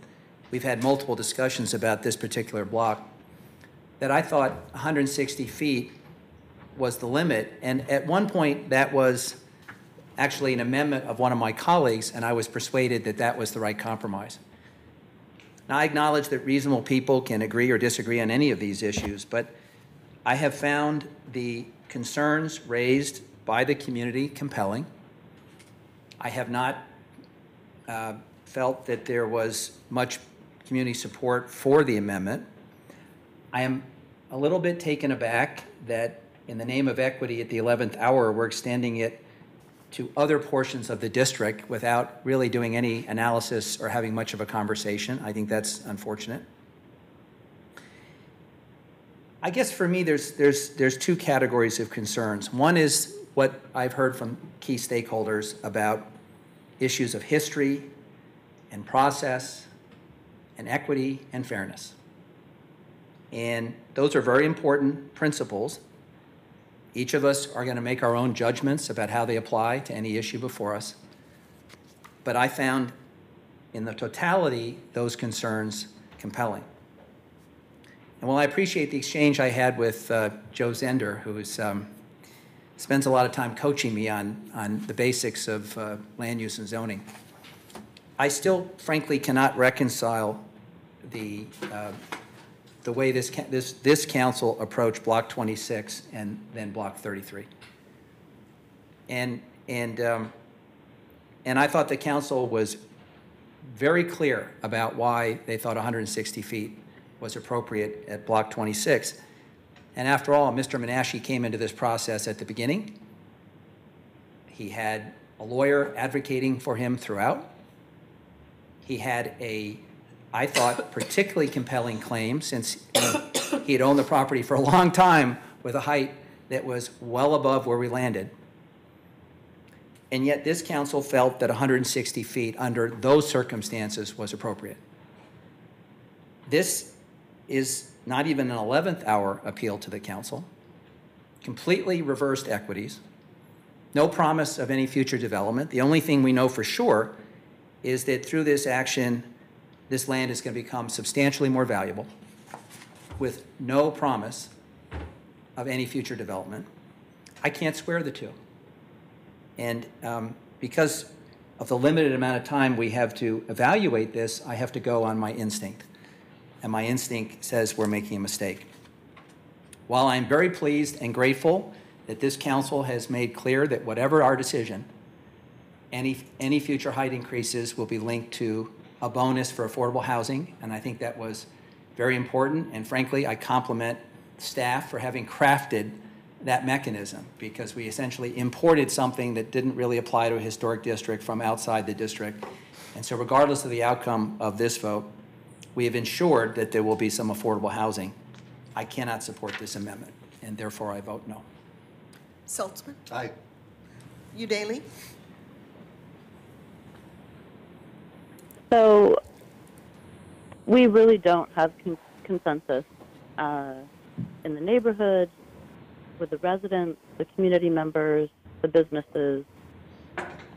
we've had multiple discussions about this particular block, that I thought 160 feet was the limit. And at one point, that was actually an amendment of one of my colleagues, and I was persuaded that that was the right compromise. Now, I acknowledge that reasonable people can agree or disagree on any of these issues, but I have found the concerns raised by the community compelling. I have not felt that there was much community support for the amendment. I am a little bit taken aback that in the name of equity at the 11th hour, we're extending it to other portions of the district without really doing any analysis or having much of a conversation. I think that's unfortunate. I guess for me, there's two categories of concerns. One is what I've heard from key stakeholders about issues of history and process and equity and fairness. And those are very important principles. Each of us are going to make our own judgments about how they apply to any issue before us. But I found in the totality those concerns compelling. And while I appreciate the exchange I had with Joe Zender, who spends a lot of time coaching me on the basics of land use and zoning, I still frankly cannot reconcile the way this council approached Block 26 and then Block 33. And I thought the council was very clear about why they thought 160 feet was appropriate at Block 26. And after all, Mr. Menashe came into this process at the beginning. He had a lawyer advocating for him throughout. He had I thought, particularly compelling claim, since he had owned the property for a long time with a height that was well above where we landed. And yet this council felt that 160 feet under those circumstances was appropriate. This is not even an 11th hour appeal to the council, completely reversed equities, no promise of any future development. The only thing we know for sure is that through this action, this land is going to become substantially more valuable with no promise of any future development. I can't square the two. And because of the limited amount of time we have to evaluate this, I have to go on my instinct. And my instinct says we're making a mistake. While I'm very pleased and grateful that this council has made clear that whatever our decision, any future height increases will be linked to a bonus for affordable housing, and I think that was very important. And frankly, I compliment staff for having crafted that mechanism, because we essentially imported something that didn't really apply to a historic district from outside the district. And so regardless of the outcome of this vote, we have ensured that there will be some affordable housing. I cannot support this amendment, and therefore I vote no. Saltzman? Aye. Udaley? So we really don't have consensus in the neighborhood, with the residents, the community members, the businesses,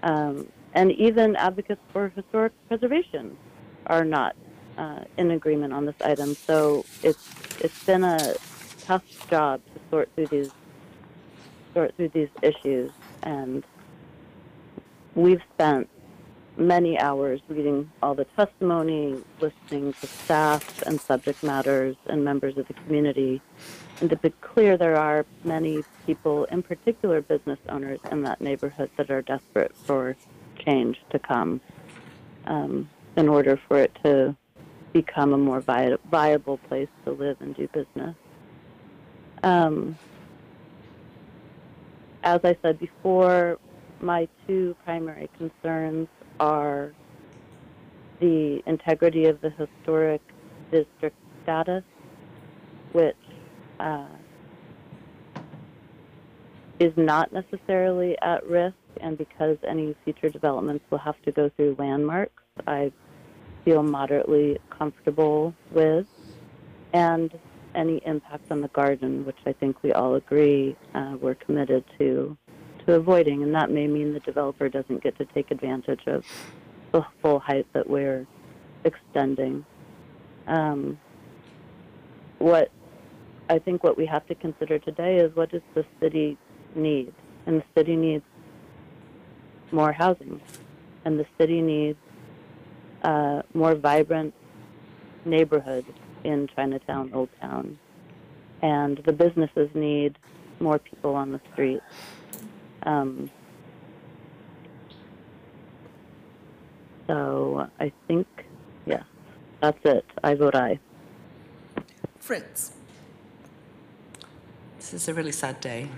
and even advocates for historic preservation are not in agreement on this item. So it's been a tough job to sort through these issues, and we've spent many hours reading all the testimony, listening to staff and subject matters and members of the community. And to be clear, there are many people, in particular business owners in that neighborhood, that are desperate for change to come in order for it to become a more viable place to live and do business. As I said before, my two primary concerns are the integrity of the historic district status, which is not necessarily at risk, and because any future developments will have to go through landmarks, I feel moderately comfortable with, and any impact on the garden, which I think we all agree we're committed to avoiding, and that may mean the developer doesn't get to take advantage of the full height that we're extending. What we have to consider today is, what does the city need? And the city needs more housing, and the city needs more vibrant neighborhood in Chinatown, Old Town, and the businesses need more people on the street. So I think, yes, that's it. I vote aye. Fritz? This is a really sad day,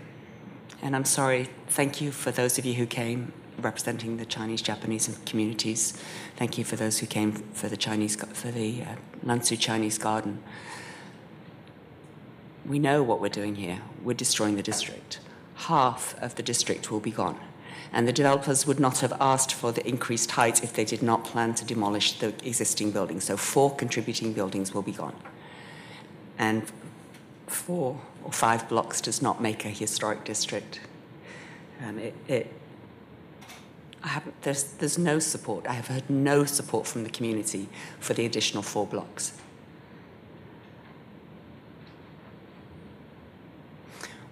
and I'm sorry. Thank you for those of you who came representing the Chinese Japanese communities. Thank you for those who came for the Lanzhou Chinese Garden. We know what we're doing here. We're destroying the district. Half of the district will be gone. And the developers would not have asked for the increased height if they did not plan to demolish the existing buildings. So 4 contributing buildings will be gone. And 4 or 5 blocks does not make a historic district. There's no support. I have heard no support from the community for the additional 4 blocks.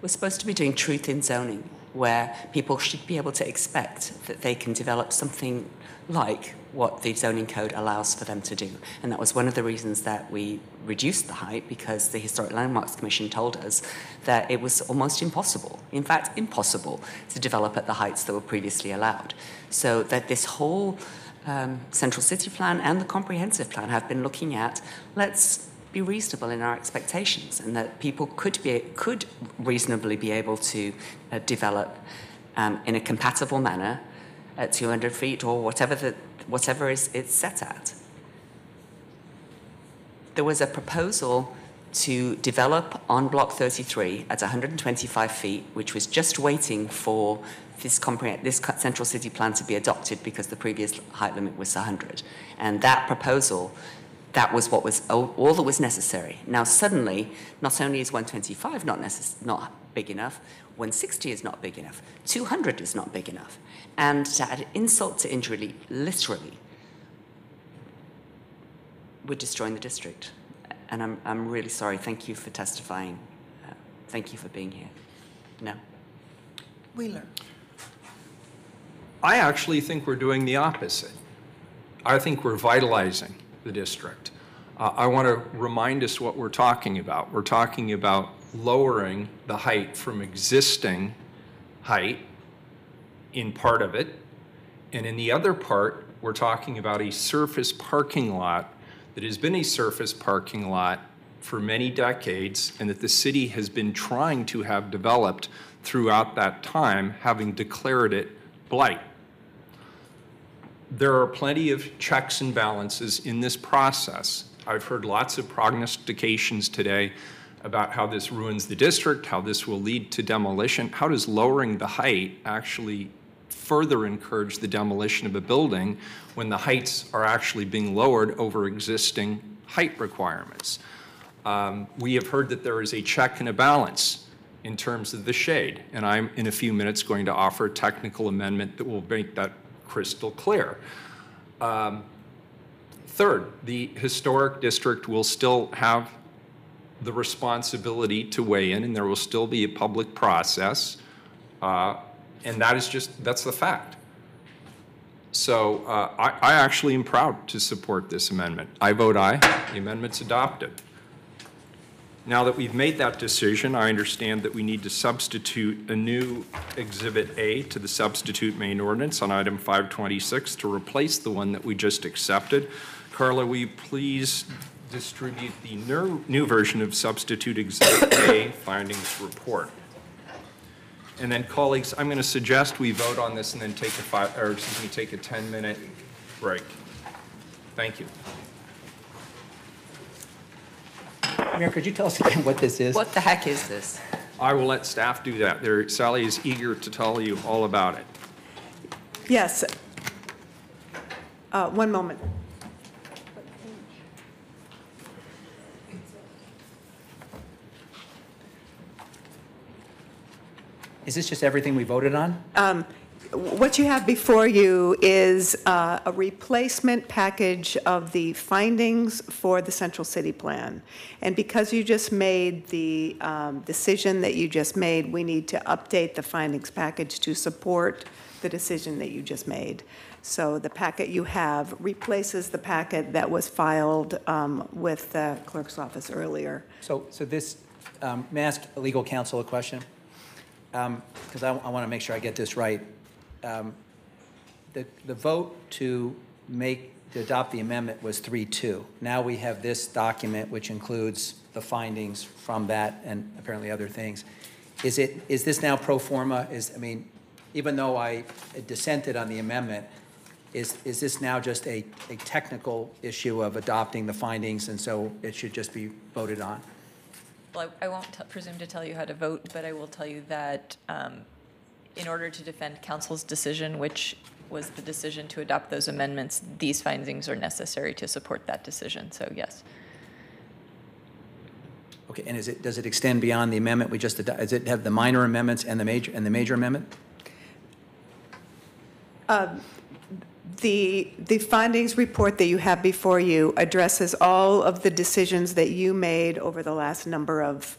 We're supposed to be doing truth in zoning, where people should be able to expect that they can develop something like what the zoning code allows for them to do. And that was one of the reasons that we reduced the height, because the Historic Landmarks Commission told us that it was almost impossible, in fact, impossible to develop at the heights that were previously allowed. So that this whole Central City Plan and the Comprehensive Plan have been looking at, let's be reasonable in our expectations, and that people could reasonably be able to develop in a compatible manner at 200 feet or whatever it's set at. There was a proposal to develop on Block 33 at 125 feet, which was just waiting for this Central City Plan to be adopted because the previous height limit was 100. And that proposal, that was what was all that was necessary. Now suddenly, not only is 125 not big enough, 160 is not big enough, 200 is not big enough. And to add insult to injury, literally, we're destroying the district. And I'm really sorry. Thank you for testifying. Thank you for being here. No. Wheeler. I actually think we're doing the opposite. I think we're vitalizing the district. I want to remind us what we're talking about. We're talking about lowering the height from existing height in part of it, and in the other part, we're talking about a surface parking lot that has been a surface parking lot for many decades, and that the city has been trying to have developed throughout that time, having declared it blight. There are plenty of checks and balances in this process. I've heard lots of prognostications today about how this ruins the district, how this will lead to demolition. How does lowering the height actually further encourage the demolition of a building when the heights are actually being lowered over existing height requirements? We have heard that there is a check and a balance in terms of the shade, and I'm in a few minutes going to offer a technical amendment that will make that crystal clear. Third, the historic district will still have the responsibility to weigh in, and there will still be a public process, and that's the fact. So I actually am proud to support this amendment. I vote aye. The amendment's adopted. Now that we've made that decision, I understand that we need to substitute a new Exhibit A to the substitute main ordinance on item 526 to replace the one that we just accepted. Carla, will you please distribute the new version of substitute Exhibit A findings report? And then, colleagues, I'm going to suggest we vote on this and then take a 10-minute break. Thank you. Mayor, could you tell us again what this is? What the heck is this? I will let staff do that. Sally is eager to tell you all about it. Yes. One moment. Is this just everything we voted on? What you have before you is a replacement package of the findings for the Central City Plan. And because you just made the decision that you just made, we need to update the findings package to support the decision that you just made. So the packet you have replaces the packet that was filed with the clerk's office earlier. So this, may I ask legal counsel a question? Because I want to make sure I get this right. The vote to adopt the amendment was 3-2. Now we have this document, which includes the findings from that and apparently other things. Is this now pro forma? Even though I dissented on the amendment, is this now just a technical issue of adopting the findings, and so it should just be voted on? Well, I won't presume to tell you how to vote, but I will tell you that in order to defend council's decision, which was the decision to adopt those amendments, these findings are necessary to support that decision, so yes. Okay, and does it extend beyond the amendment we just adopted? Does it have the minor amendments and the major amendment? The findings report that you have before you addresses all of the decisions that you made over the last number of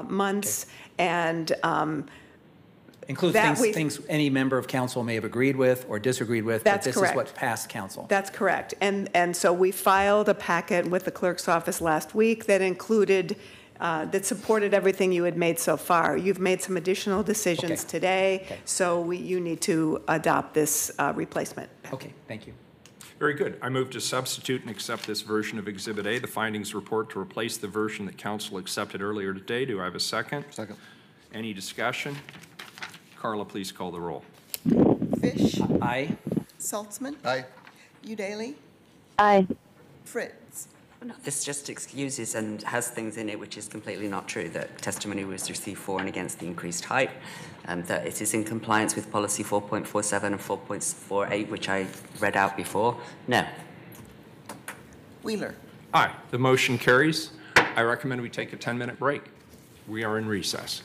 months, and includes things any member of council may have agreed with or disagreed with. That's but correct. This is what passed council. That's correct. And so we filed a packet with the clerk's office last week that included, that supported everything you had made so far. You've made some additional decisions today, so you need to adopt this replacement. Okay, thank you. Very good. I move to substitute and accept this version of Exhibit A, the findings report, to replace the version that council accepted earlier today. Do I have a second? Second. Any discussion? Carla, please call the roll. Fish. Aye. Saltzman. Aye. Udaly. Aye. Fritz. No, this just excuses and has things in it which is completely not true, that testimony was received for and against the increased height, and that it is in compliance with policy 4.47 and 4.48, which I read out before. No. Wheeler. Aye. The motion carries. I recommend we take a 10-minute break. We are in recess.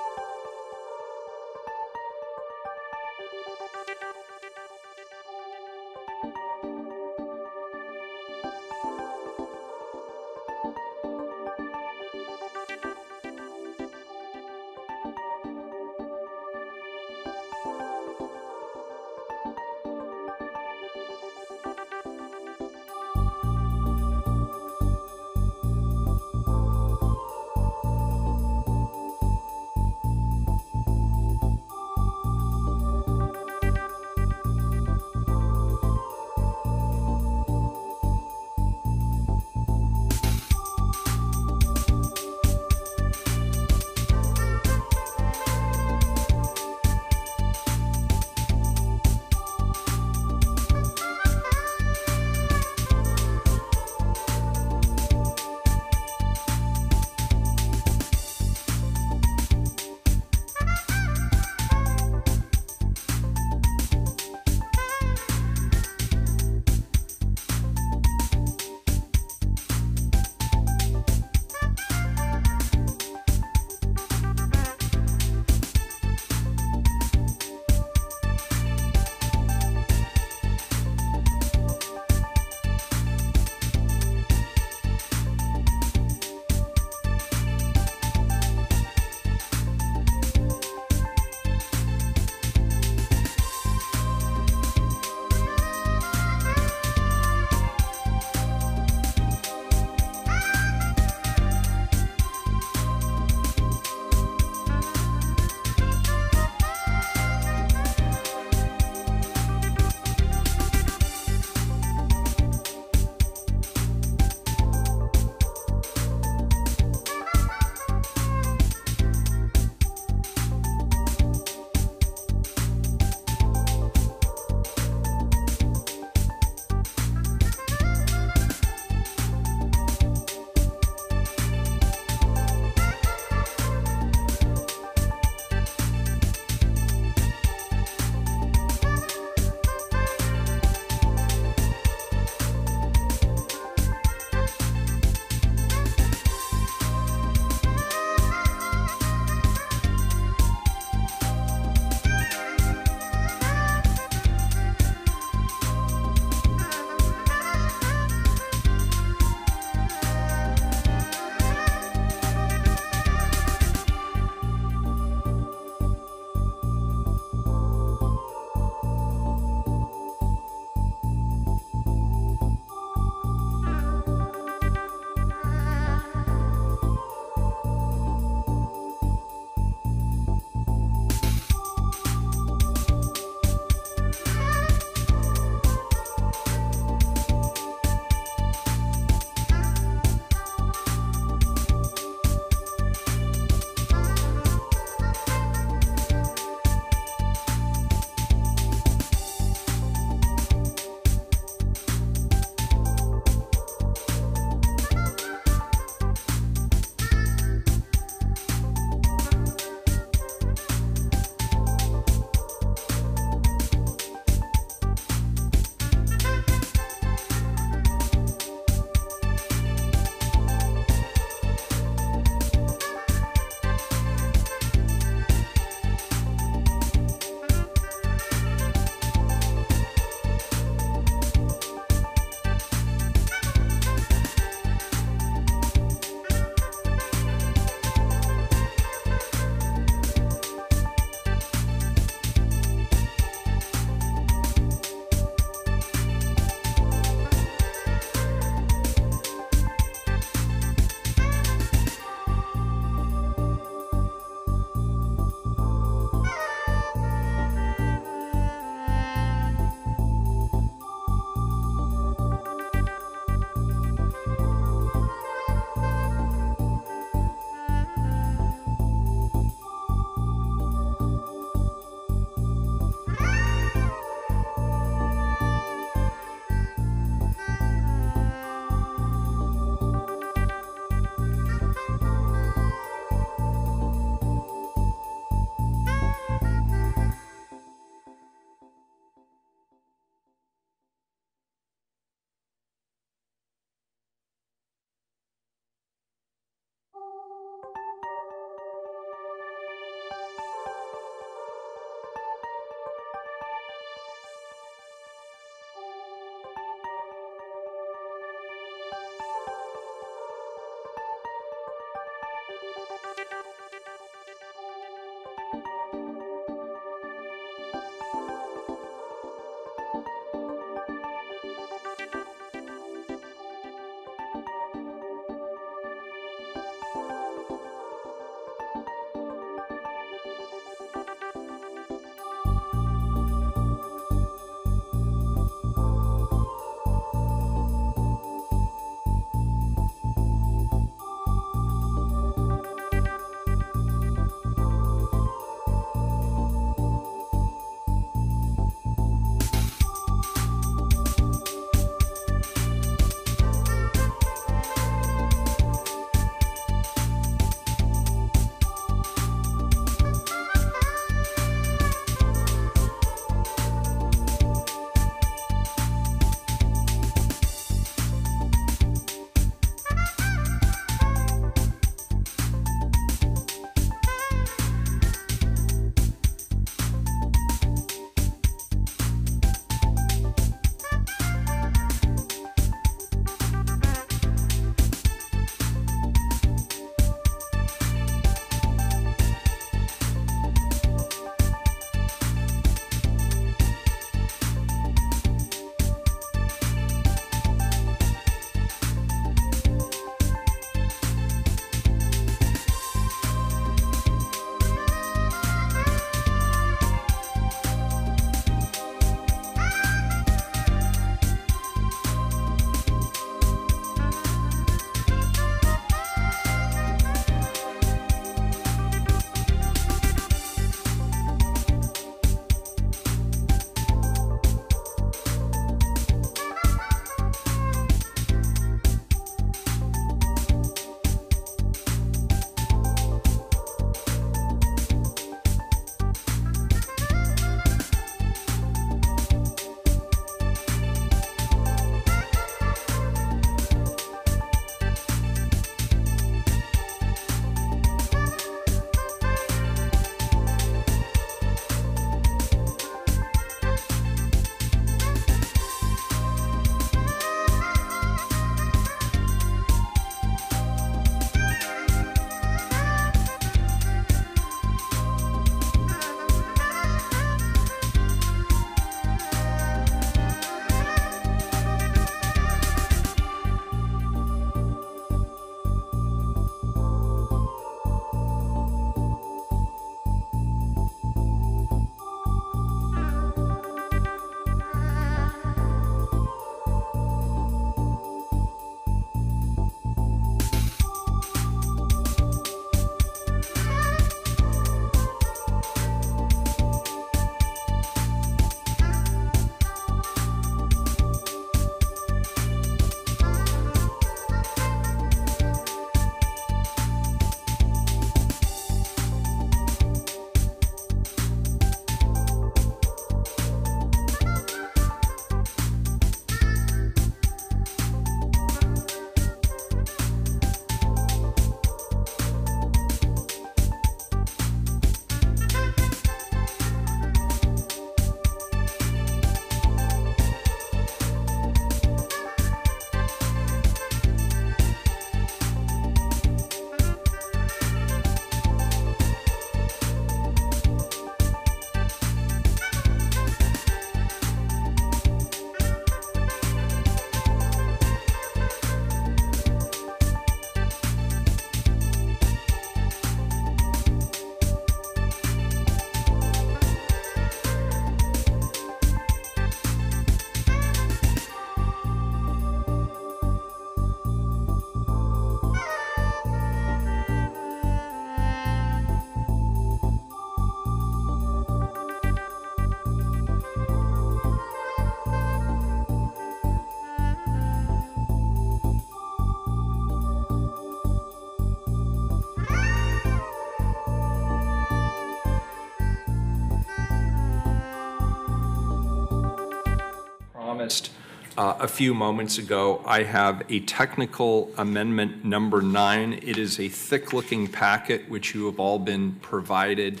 promised a few moments ago, I have a technical amendment number 9. It is a thick-looking packet, which you have all been provided.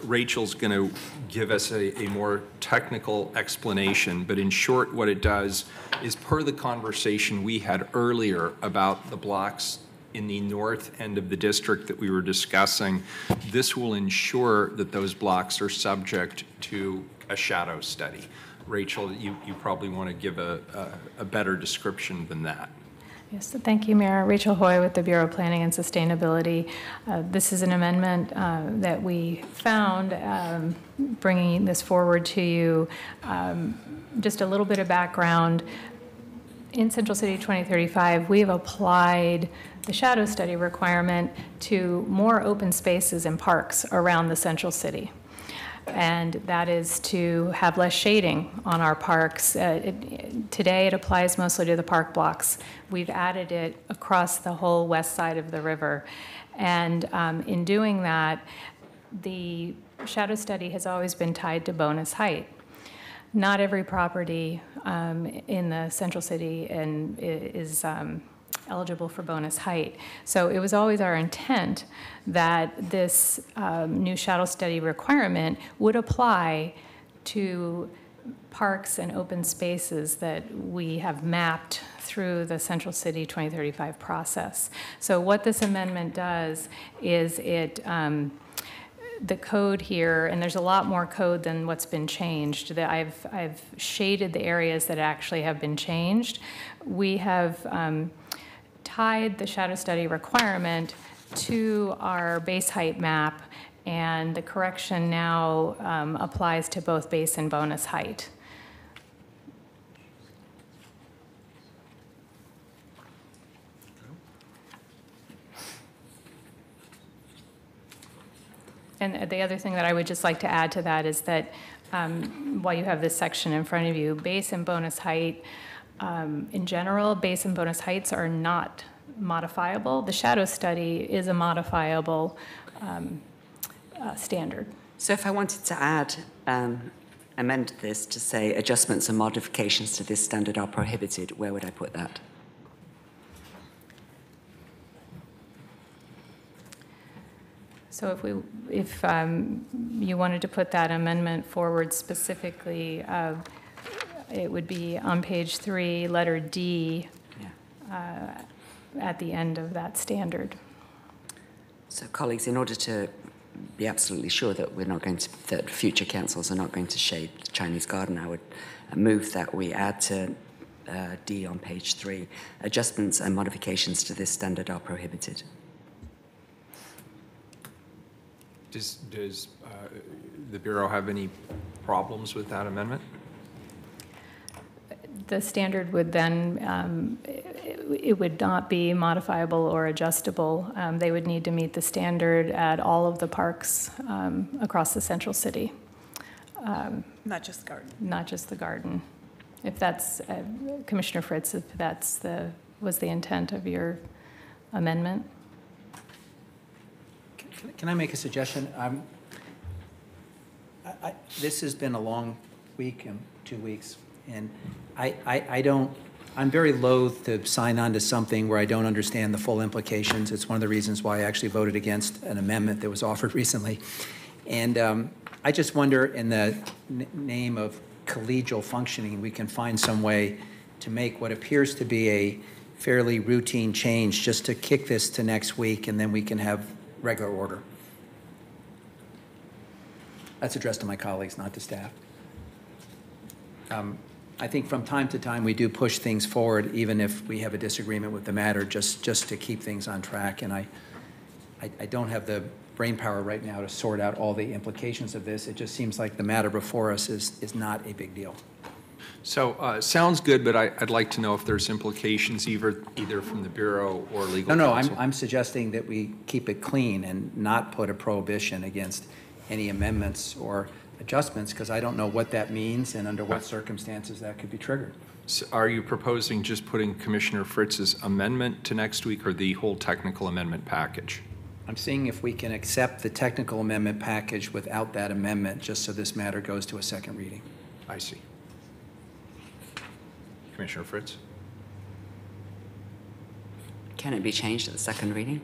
Rachel's going to give us a more technical explanation, but in short, what it does is, per the conversation we had earlier about the blocks in the north end of the district that we were discussing, this will ensure that those blocks are subject to a shadow study. Rachel, you probably want to give a better description than that. Yes, so thank you, Mayor. Rachel Hoy with the Bureau of Planning and Sustainability. This is an amendment that we found, bringing this forward to you. Just a little bit of background. In Central City 2035, we've applied the shadow study requirement to more open spaces and parks around the Central City. And that is to have less shading on our parks. Today, it applies mostly to the park blocks. We've added it across the whole west side of the river. And in doing that, the shadow study has always been tied to bonus height. Not every property in the Central City is eligible for bonus height. So it was always our intent that this new shadow study requirement would apply to parks and open spaces that we have mapped through the Central City 2035 process. So what this amendment does is the code here, and there's a lot more code than what's been changed. I've shaded the areas that actually have been changed. We have tied the shadow study requirement to our base height map, and the correction now applies to both base and bonus height. And the other thing that I would just like to add to that is that while you have this section in front of you, base and bonus height, in general, base and bonus heights are not modifiable. The shadow study is a modifiable standard. So if I wanted to add, amend this to say adjustments and modifications to this standard are prohibited, where would I put that? So if you wanted to put that amendment forward specifically, it would be on page 3, letter D, at the end of that standard. So colleagues, in order to be absolutely sure that that future councils are not going to shade the Chinese garden, I would move that we add to D on page 3, adjustments and modifications to this standard are prohibited. Does the Bureau have any problems with that amendment? The standard would then, it would not be modifiable or adjustable. They would need to meet the standard at all of the parks across the Central City. Not just the garden. Not just the garden. If that's, Commissioner Fritz, if that's was the intent of your amendment. Can I make a suggestion? This has been a long week and 2 weeks, and I'm very loath to sign on to something where I don't understand the full implications. It's one of the reasons why I actually voted against an amendment that was offered recently. And I just wonder, in the name of collegial functioning, we can find some way to make what appears to be a fairly routine change, just to kick this to next week, and then we can have regular order. That's addressed to my colleagues, not to staff. I think from time to time we do push things forward, even if we have a disagreement with the matter, just to keep things on track. And I don't have the brain power right now to sort out all the implications of this. It just seems like the matter before us is not a big deal. So sounds good, but I'd like to know if there's implications either from the Bureau or legal counsel. No, I'm suggesting that we keep it clean and not put a prohibition against any amendments or adjustments, because I don't know what that means and under what circumstances that could be triggered. So are you proposing just putting Commissioner Fritz's amendment to next week, or the whole technical amendment package? I'm seeing if we can accept the technical amendment package without that amendment, just so this matter goes to a second reading. I see. Commissioner Fritz? Can it be changed at the second reading?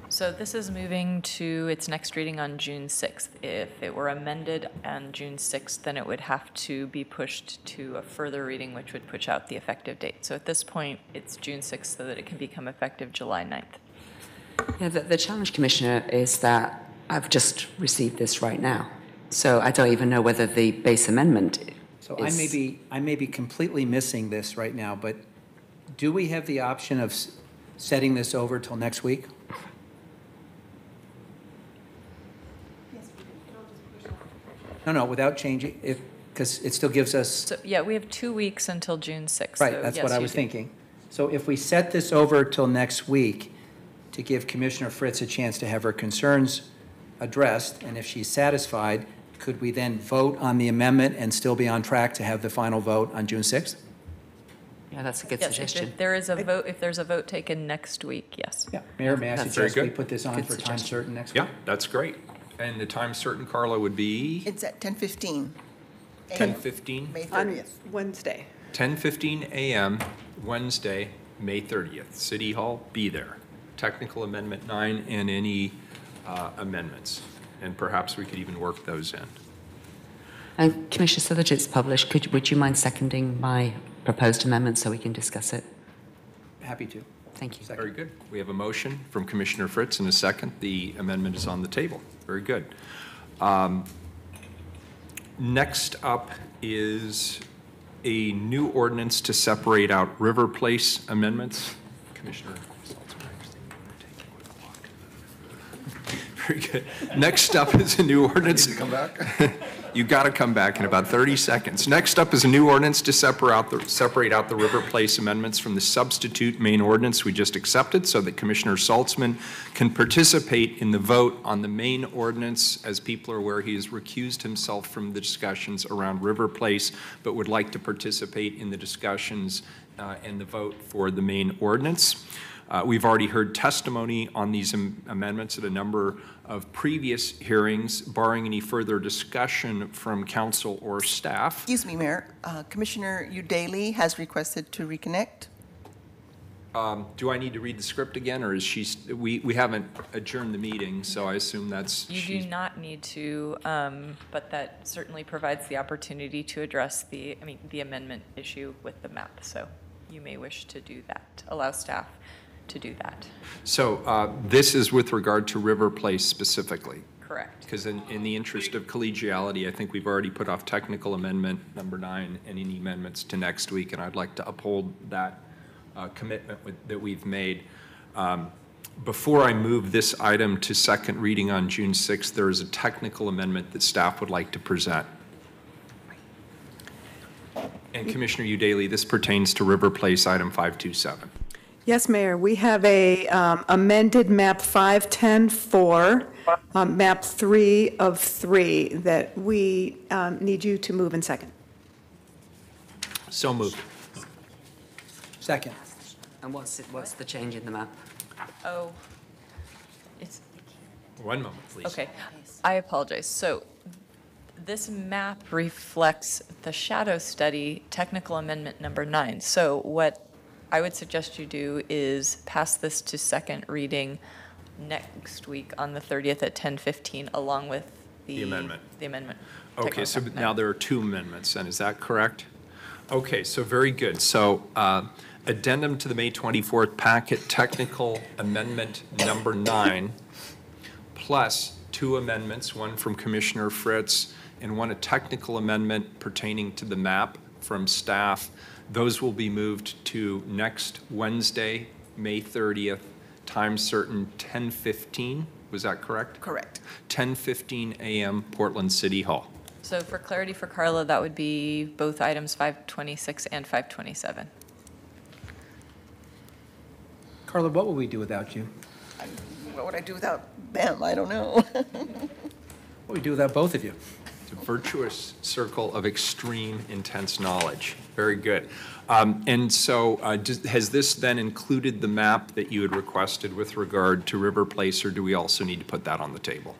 So this is moving to its next reading on June 6th. If it were amended on June 6th, then it would have to be pushed to a further reading, which would push out the effective date. So at this point, it's June 6th so that it can become effective July 9th. Yeah, the challenge, Commissioner, is that I've just received this right now. So I don't even know whether the base amendment So is... I may be completely missing this right now, but do we have the option of setting this over till next week? No, without changing, because it still gives us, So, yeah, we have 2 weeks until June 6th. right, so that's yes, what I you was do. thinking. So if we set this over till next week to give Commissioner Fritz a chance to have her concerns addressed, and if she's satisfied, could we then vote on the amendment and still be on track to have the final vote on June 6th? Yeah, that's a good Yes, suggestion. if there is a vote, if there's a vote taken next week, yes. Yeah, Mayor, may I That's suggest very we good. put this on Good for time suggestion. certain next week? Yeah, that's great. And the time certain, Carla, would be It's at 10:15. 10:15? May On 30th. Wednesday. 10:15 a.m., Wednesday, May 30th. City Hall, be there. Technical Amendment 9 and any amendments. And perhaps we could even work those in. And Commissioner, so that it's published, would you mind seconding my proposed amendment so we can discuss it? Happy to. Thank you. Very good. We have a motion from Commissioner Fritz and a second. The amendment is on the table. Very good. Next up is a new ordinance to separate out River Place amendments. Commissioner Saltzman, very good. Next up is a new ordinance. Come back? You got to come back in about 30 seconds. Next up is a new ordinance to separate out the River Place amendments from the substitute main ordinance we just accepted so that Commissioner Saltzman can participate in the vote on the main ordinance. As people are aware, he has recused himself from the discussions around River Place, but would like to participate in the discussions and the vote for the main ordinance. We've already heard testimony on these amendments at a number of previous hearings. Barring any further discussion from council or staff. Excuse me, Mayor. Commissioner Udaley has requested to reconnect. Do I need to read the script again, or is she, we haven't adjourned the meeting, so I assume that's. You do not need to, but that certainly provides the opportunity to address the amendment issue with the map. So you may wish to do that, allow staff to do that. So this is with regard to River Place specifically? Correct. Because in the interest of collegiality, I think we've already put off technical amendment number 9 and any amendments to next week, and I'd like to uphold that commitment that we've made. Before I move this item to second reading on June 6th, there is a technical amendment that staff would like to present. And Commissioner Udaley, this pertains to River Place item 527. Yes, Mayor, we have a amended map 510-4, map 3 of 3, that we need you to move in second. So moved. Second. And what's the change in the map? Oh, it's, One moment, please. okay. I apologize. So this map reflects the shadow study, technical amendment number 9. So what I would suggest you do is pass this to second reading next week on the 30th at 10:15, along with the amendment. The amendment. Okay, so Technical now there are 2 amendments, and is that correct? Okay, so very good. So addendum to the May 24th packet, technical amendment number 9, plus 2 amendments, one from Commissioner Fritz and one a technical amendment pertaining to the map from staff. Those will be moved to next Wednesday, May 30th, time certain, 10:15. Was that correct? Correct. 10:15 a.m., Portland City Hall. So for clarity for Carla, that would be both items 526 and 527. Carla, what would we do without you? What would I do without them? I don't know. What would we do without both of you? It's a virtuous circle of extreme intense knowledge. Very good. And so has this then included the map that you had requested with regard to River Place, or do we also need to put that on the table?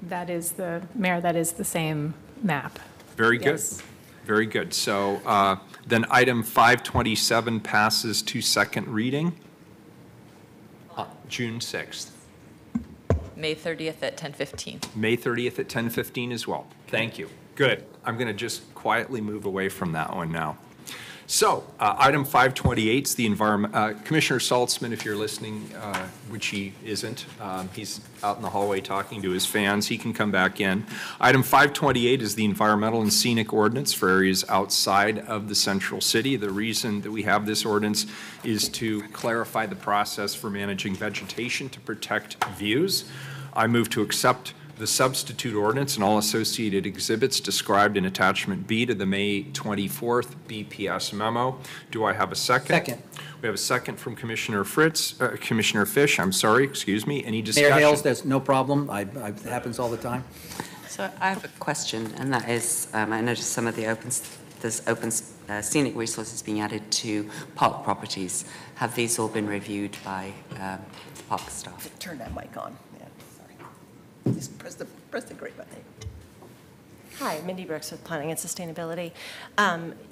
That is the, Mayor, that is the same map. Very good. Yes. Very good. So then item 527 passes to second reading. June 6th. May 30th at 10:15. May 30th at 10:15 as well. Thank you. Good. I'm going to just quietly move away from that one now. So item 528 is the environment. Commissioner Saltzman, if you're listening, which he isn't, he's out in the hallway talking to his fans. He can come back in. Item 528 is the environmental and scenic ordinance for areas outside of the central city. The reason that we have this ordinance is to clarify the process for managing vegetation to protect views. I move to accept the substitute ordinance and all associated exhibits described in attachment B to the May 24th BPS memo. Do I have a second? Second. We have a second from Commissioner Commissioner Fish, I'm sorry, excuse me. Any discussion? Mayor Hales, there's no problem. It happens all the time. So I have a question, and that is, I noticed some of the there's open scenic resources being added to park properties. Have these all been reviewed by park staff? Turn that mic on. Yeah, sorry. Just press the gray button. Hi, Mindy Brooks with Planning and Sustainability.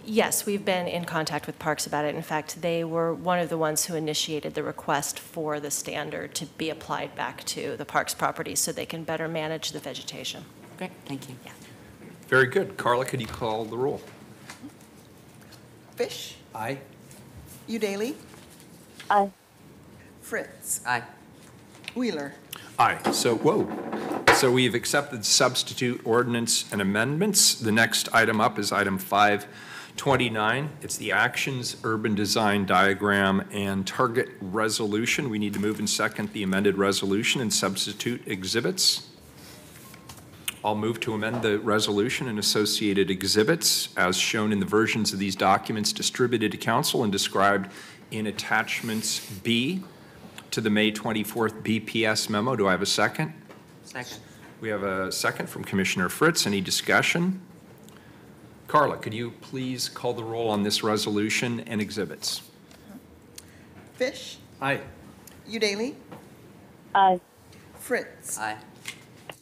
Yes, we've been in contact with Parks about it. In fact, they were one of the ones who initiated the request for the standard to be applied back to the Parks properties so they can better manage the vegetation. Great, thank you. Yeah. Very good. Carla, could you call the roll? Fish? Aye. Udaly? Aye. Fritz? Aye. Wheeler? Aye. So we've accepted substitute ordinance and amendments. The next item up is item 529. It's the actions, urban design diagram, and target resolution. We need to move and second the amended resolution and substitute exhibits. I'll move to amend the resolution and associated exhibits as shown in the versions of these documents distributed to council and described in attachments B to the May 24th BPS memo. Do I have a second? Second. We have a second from Commissioner Fritz. Any discussion? Carla, could you please call the roll on this resolution and exhibits? Fish? Aye. Udaly? Aye. Fritz? Aye.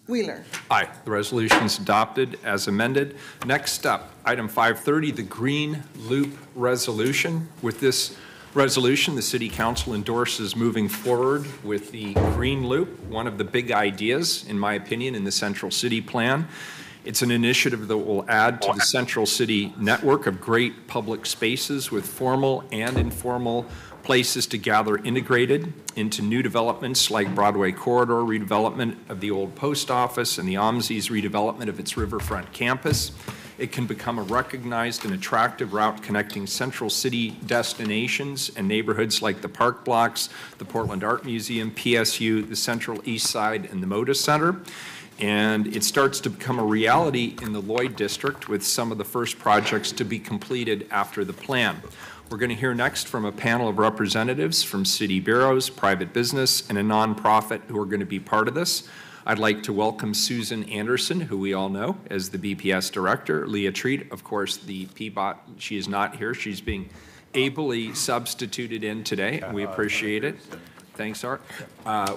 Wheeler? Aye. The resolution is adopted as amended. Next up, item 530, the Green Loop resolution. With this resolution, the City Council endorses moving forward with the Green Loop, one of the big ideas, in my opinion, in the Central City Plan. It's an initiative that will add to the Central City network of great public spaces with formal and informal places to gather integrated into new developments like Broadway Corridor redevelopment of the old post office and the OMSI's redevelopment of its riverfront campus. It can become a recognized and attractive route connecting central city destinations and neighborhoods like the Park Blocks, the Portland Art Museum, PSU, the Central East Side, and the Moda Center. And it starts to become a reality in the Lloyd District with some of the first projects to be completed after the plan. We're going to hear next from a panel of representatives from city bureaus, private business, and a nonprofit who are going to be part of this. I'd like to welcome Susan Anderson, who we all know as the BPS director, Leah Treat, of course, the PBOT. She is not here. She's being ably substituted in today. We appreciate it. Thanks, Art.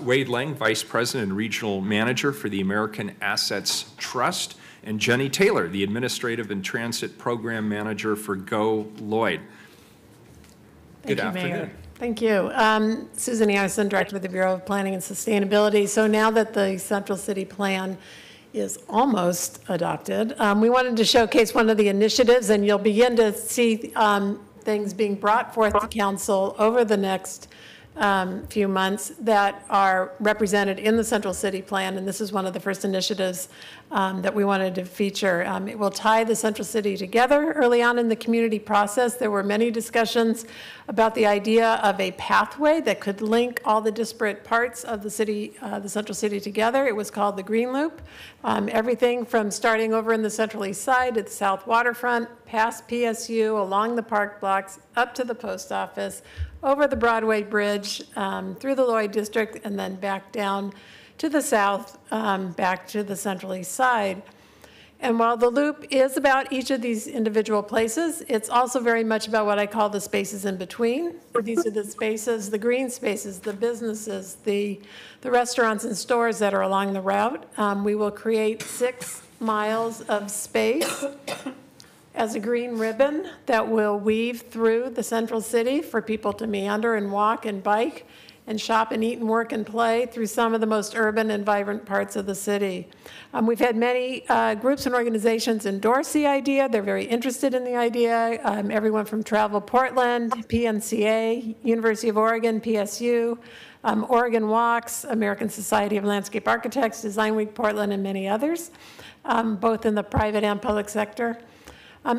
Wade Lang, Vice President and Regional Manager for the American Assets Trust, and Jenny Taylor, the Administrative and Transit Program Manager for Go Lloyd. Good afternoon. Mayor. Thank you. Susan Anderson, Director of the Bureau of Planning and Sustainability. So now that the Central City Plan is almost adopted, we wanted to showcase one of the initiatives, and you'll begin to see things being brought forth to council over the next few months that are represented in the Central City Plan, and this is one of the first initiatives that we wanted to feature. It will tie the Central City together. Early on in the community process, there were many discussions about the idea of a pathway that could link all the disparate parts of the city, the Central City together. It was called the Green Loop. Everything from starting over in the Central East Side at the South Waterfront, past PSU, along the Park Blocks, up to the post office, over the Broadway Bridge, through the Lloyd District, and then back down to the south, back to the Central East Side. And while the loop is about each of these individual places, it's also very much about what I call the spaces in between. These are the spaces, the green spaces, the businesses, the restaurants and stores that are along the route. We will create 6 miles of space as a green ribbon that will weave through the central city for people to meander and walk and bike and shop and eat and work and play through some of the most urban and vibrant parts of the city. We've had many groups and organizations endorse the idea. They're very interested in the idea. Everyone from Travel Portland, PNCA, University of Oregon, PSU, Oregon Walks, American Society of Landscape Architects, Design Week Portland, and many others, both in the private and public sector.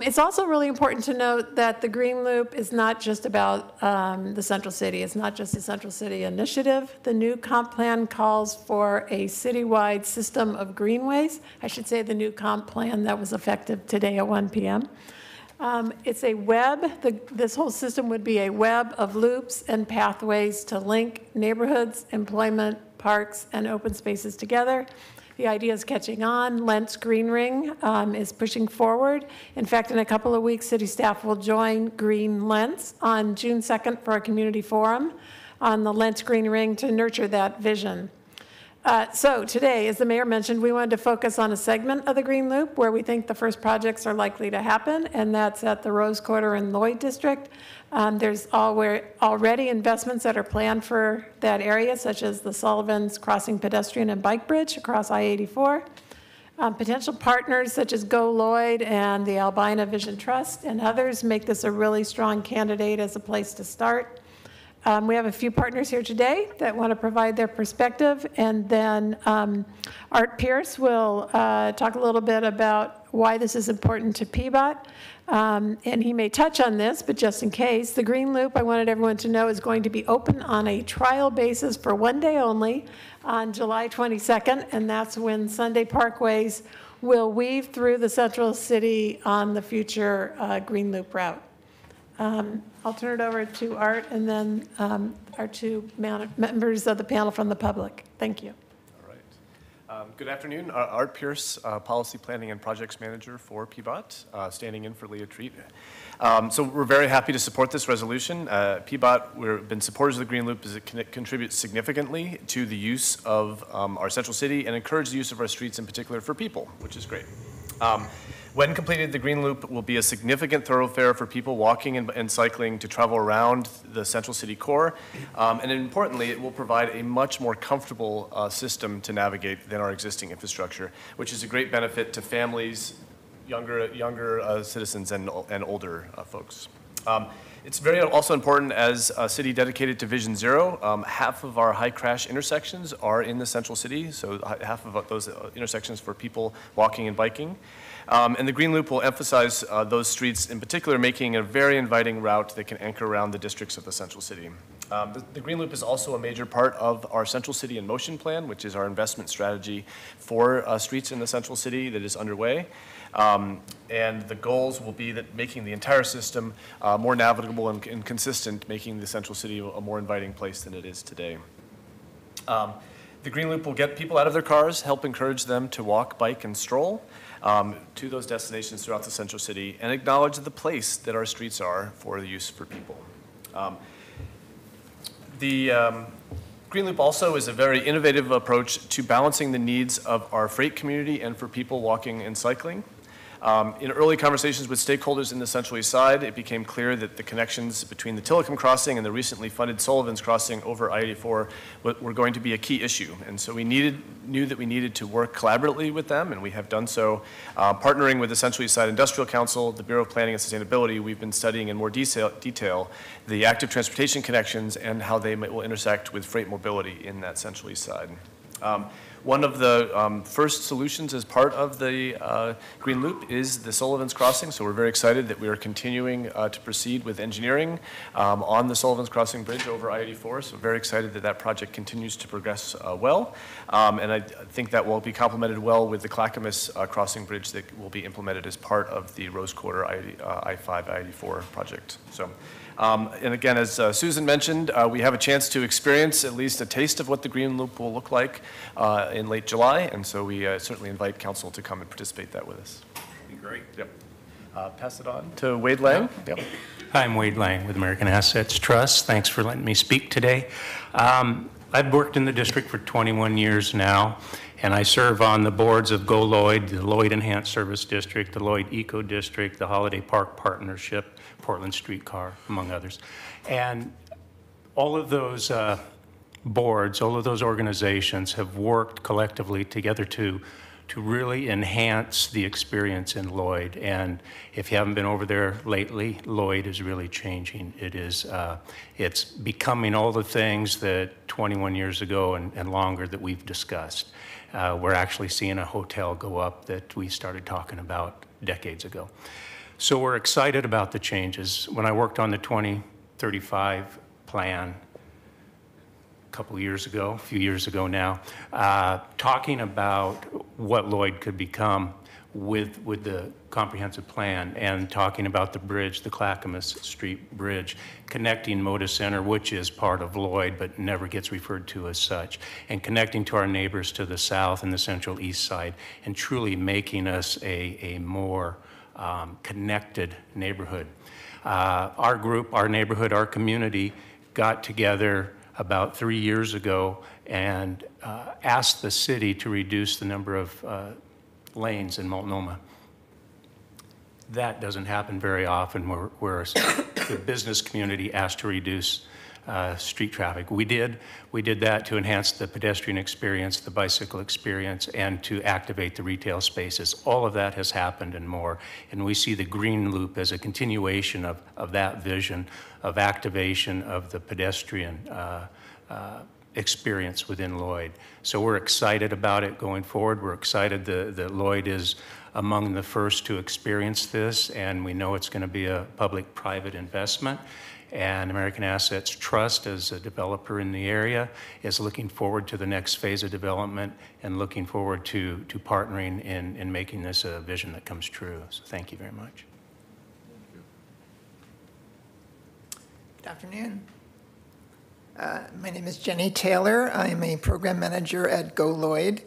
It's also really important to note that the Green Loop is not just about the Central City. It's not just a Central City initiative. The new comp plan calls for a citywide system of greenways. I should say the new comp plan that was effective today at 1 p.m. It's a web. This whole system would be a web of loops and pathways to link neighborhoods, employment, parks, and open spaces together. The idea is catching on. Lentz Green Ring is pushing forward. In fact, in a couple of weeks, city staff will join Green Lentz on June 2nd for a community forum on the Lentz Green Ring to nurture that vision. So today, as the mayor mentioned, we wanted to focus on a segment of the Green Loop where we think the first projects are likely to happen, and that's at the Rose Quarter and Lloyd District. There's already investments that are planned for that area, such as the Sullivan's Crossing pedestrian and bike bridge across I-84. Potential partners such as Go Lloyd and the Albina Vision Trust and others make this a really strong candidate as a place to start. We have a few partners here today that want to provide their perspective, and then Art Pierce will talk a little bit about why this is important to PBOT. And he may touch on this, but just in case, the Green Loop, I wanted everyone to know, is going to be open on a trial basis for one day only on July 22nd, and that's when Sunday Parkways will weave through the central city on the future Green Loop route. I'll turn it over to Art and then our two members of the panel from the public. Thank you. All right. Good afternoon. Art Pierce, Policy Planning and Projects Manager for PBOT, standing in for Leah Treat. So we're very happy to support this resolution. PBOT, we've been supporters of the Green Loop as it contributes significantly to the use of our central city and encourage the use of our streets in particular for people, which is great. When completed, the Green Loop will be a significant thoroughfare for people walking and cycling to travel around the central city core. And importantly, it will provide a much more comfortable system to navigate than our existing infrastructure, which is a great benefit to families, younger citizens, and older folks. It's very also important as a city dedicated to Vision Zero. Half of our high crash intersections are in the central city, so half of those intersections for people walking and biking. And the Green Loop will emphasize those streets, in particular, making a very inviting route that can anchor around the districts of the central city. The Green Loop is also a major part of our Central City in Motion plan, which is our investment strategy for streets in the central city that is underway. And the goals will be that making the entire system more navigable and consistent, making the central city a more inviting place than it is today. The Green Loop will get people out of their cars, help encourage them to walk, bike, and stroll to those destinations throughout the central city, and acknowledge the place that our streets are for the use for people. The Green Loop also is a very innovative approach to balancing the needs of our freight community and for people walking and cycling. In early conversations with stakeholders in the Central East Side, it became clear that the connections between the Tillicum Crossing and the recently funded Sullivan's Crossing over I-84 were going to be a key issue. And so we knew that we needed to work collaboratively with them, and we have done so. Partnering with the Central East Side Industrial Council, the Bureau of Planning and Sustainability, we've been studying in more detail the active transportation connections and how they will intersect with freight mobility in that Central East Side. One of the first solutions as part of the Green Loop is the Sullivan's Crossing, so we're very excited that we are continuing to proceed with engineering on the Sullivan's Crossing Bridge over I-84, so very excited that that project continues to progress well, and I think that will be complemented well with the Clackamas Crossing Bridge that will be implemented as part of the Rose Quarter I-5, I-84 project. So. And again, as Susan mentioned, we have a chance to experience at least a taste of what the Green Loop will look like in late July, and so we certainly invite council to come and participate that with us. Be great. Yep. Pass it on to Wade Lang. Yep. Hi, I'm Wade Lang with American Assets Trust. Thanks for letting me speak today. I've worked in the district for 21 years now, and I serve on the boards of Go Lloyd, the Lloyd Enhanced Service District, the Lloyd Eco District, the Holiday Park Partnership, Portland Streetcar, among others. And all of those boards, all of those organizations have worked collectively together to really enhance the experience in Lloyd. And if you haven't been over there lately, Lloyd is really changing. It's becoming all the things that 21 years ago and longer that we've discussed. We're actually seeing a hotel go up that we started talking about decades ago. So we're excited about the changes. When I worked on the 2035 plan, a few years ago now, talking about what Lloyd could become with the comprehensive plan, and talking about the bridge, the Clackamas Street Bridge, connecting Moda Center, which is part of Lloyd but never gets referred to as such, and connecting to our neighbors to the south and the central east side, and truly making us a more connected neighborhood. Our group, our neighborhood, our community got together about 3 years ago and asked the city to reduce the number of lanes in Multnomah. That doesn't happen very often where the business community asked to reduce street traffic. We did that to enhance the pedestrian experience, the bicycle experience, and to activate the retail spaces. All of that has happened and more. And we see the Green Loop as a continuation of that vision of activation of the pedestrian experience within Lloyd. So we're excited about it going forward. We're excited that Lloyd is among the first to experience this, and we know it's going to be a public-private investment. And American Assets Trust, as a developer in the area, is looking forward to the next phase of development and looking forward to partnering in making this a vision that comes true. So thank you very much. Good afternoon. My name is Jenny Taylor. I'm a program manager at Go Lloyd.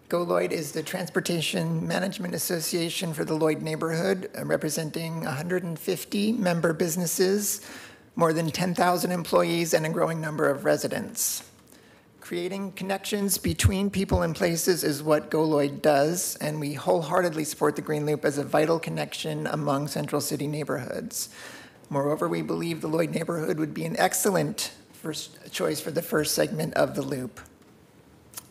Go Lloyd is the Transportation Management Association for the Lloyd neighborhood, representing 150 member businesses, more than 10,000 employees, and a growing number of residents. Creating connections between people and places is what Go Lloyd does, and we wholeheartedly support the Green Loop as a vital connection among Central City neighborhoods. Moreover, we believe the Lloyd neighborhood would be an excellent first choice for the first segment of the loop.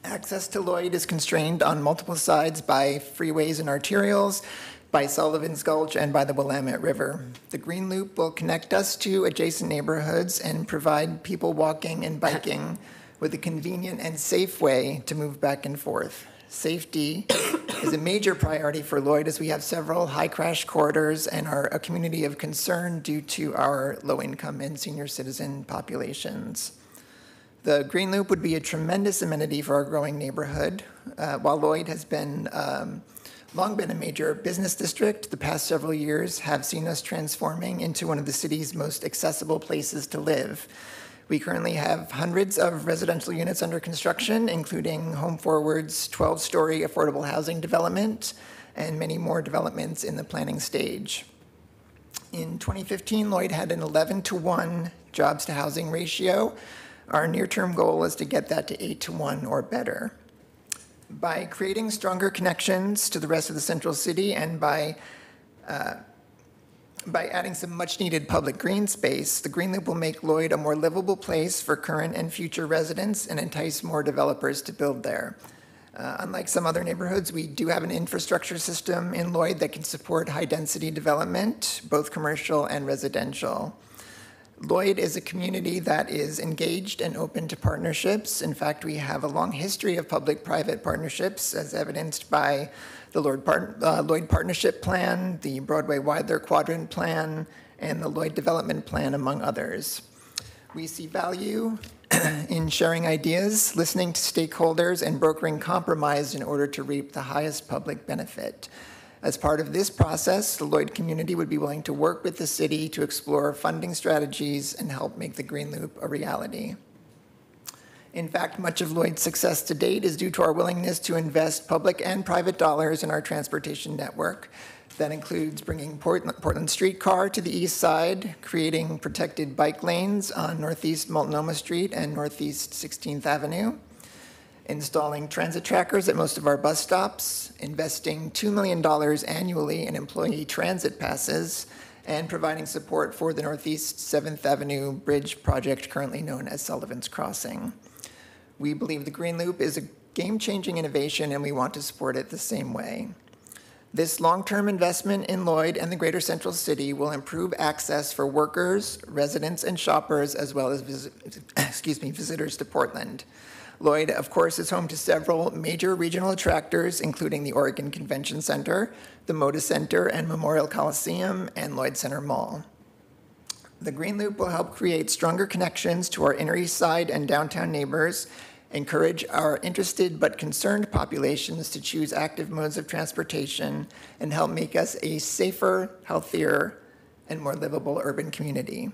Access to Lloyd is constrained on multiple sides by freeways and arterials, by Sullivan's Gulch, and by the Willamette River. The Green Loop will connect us to adjacent neighborhoods and provide people walking and biking with a convenient and safe way to move back and forth. Safety is a major priority for Lloyd, as we have several high crash corridors and are a community of concern due to our low income and senior citizen populations. The Green Loop would be a tremendous amenity for our growing neighborhood. While Lloyd has long been a major business district, the past several years have seen us transforming into one of the city's most accessible places to live. We currently have hundreds of residential units under construction, including Home Forward's 12-story affordable housing development and many more developments in the planning stage. In 2015, Lloyd had an 11-to-1 jobs to housing ratio. Our near-term goal is to get that to 8-to-1 or better. By creating stronger connections to the rest of the Central City and by adding some much-needed public green space, the Green Loop will make Lloyd a more livable place for current and future residents and entice more developers to build there. Unlike some other neighborhoods, we do have an infrastructure system in Lloyd that can support high-density development, both commercial and residential. Lloyd is a community that is engaged and open to partnerships. In fact, we have a long history of public-private partnerships, as evidenced by the Lloyd Partnership Plan, the Broadway-Wilder Quadrant Plan, and the Lloyd Development Plan, among others. We see value in sharing ideas, listening to stakeholders, and brokering compromise in order to reap the highest public benefit. As part of this process, the Lloyd community would be willing to work with the city to explore funding strategies and help make the Green Loop a reality. In fact, much of Lloyd's success to date is due to our willingness to invest public and private dollars in our transportation network. That includes bringing Portland Streetcar to the east side, creating protected bike lanes on Northeast Multnomah Street and Northeast 16th Avenue, installing transit trackers at most of our bus stops, investing $2 million annually in employee transit passes, and providing support for the Northeast 7th Avenue Bridge project currently known as Sullivan's Crossing. We believe the Green Loop is a game-changing innovation, and we want to support it the same way. This long-term investment in Lloyd and the Greater Central City will improve access for workers, residents, and shoppers, as well as visitors to Portland. Lloyd, of course, is home to several major regional attractors, including the Oregon Convention Center, the Moda Center and Memorial Coliseum, and Lloyd Center Mall. The Green Loop will help create stronger connections to our Inner East Side and downtown neighbors, encourage our interested but concerned populations to choose active modes of transportation, and help make us a safer, healthier, and more livable urban community.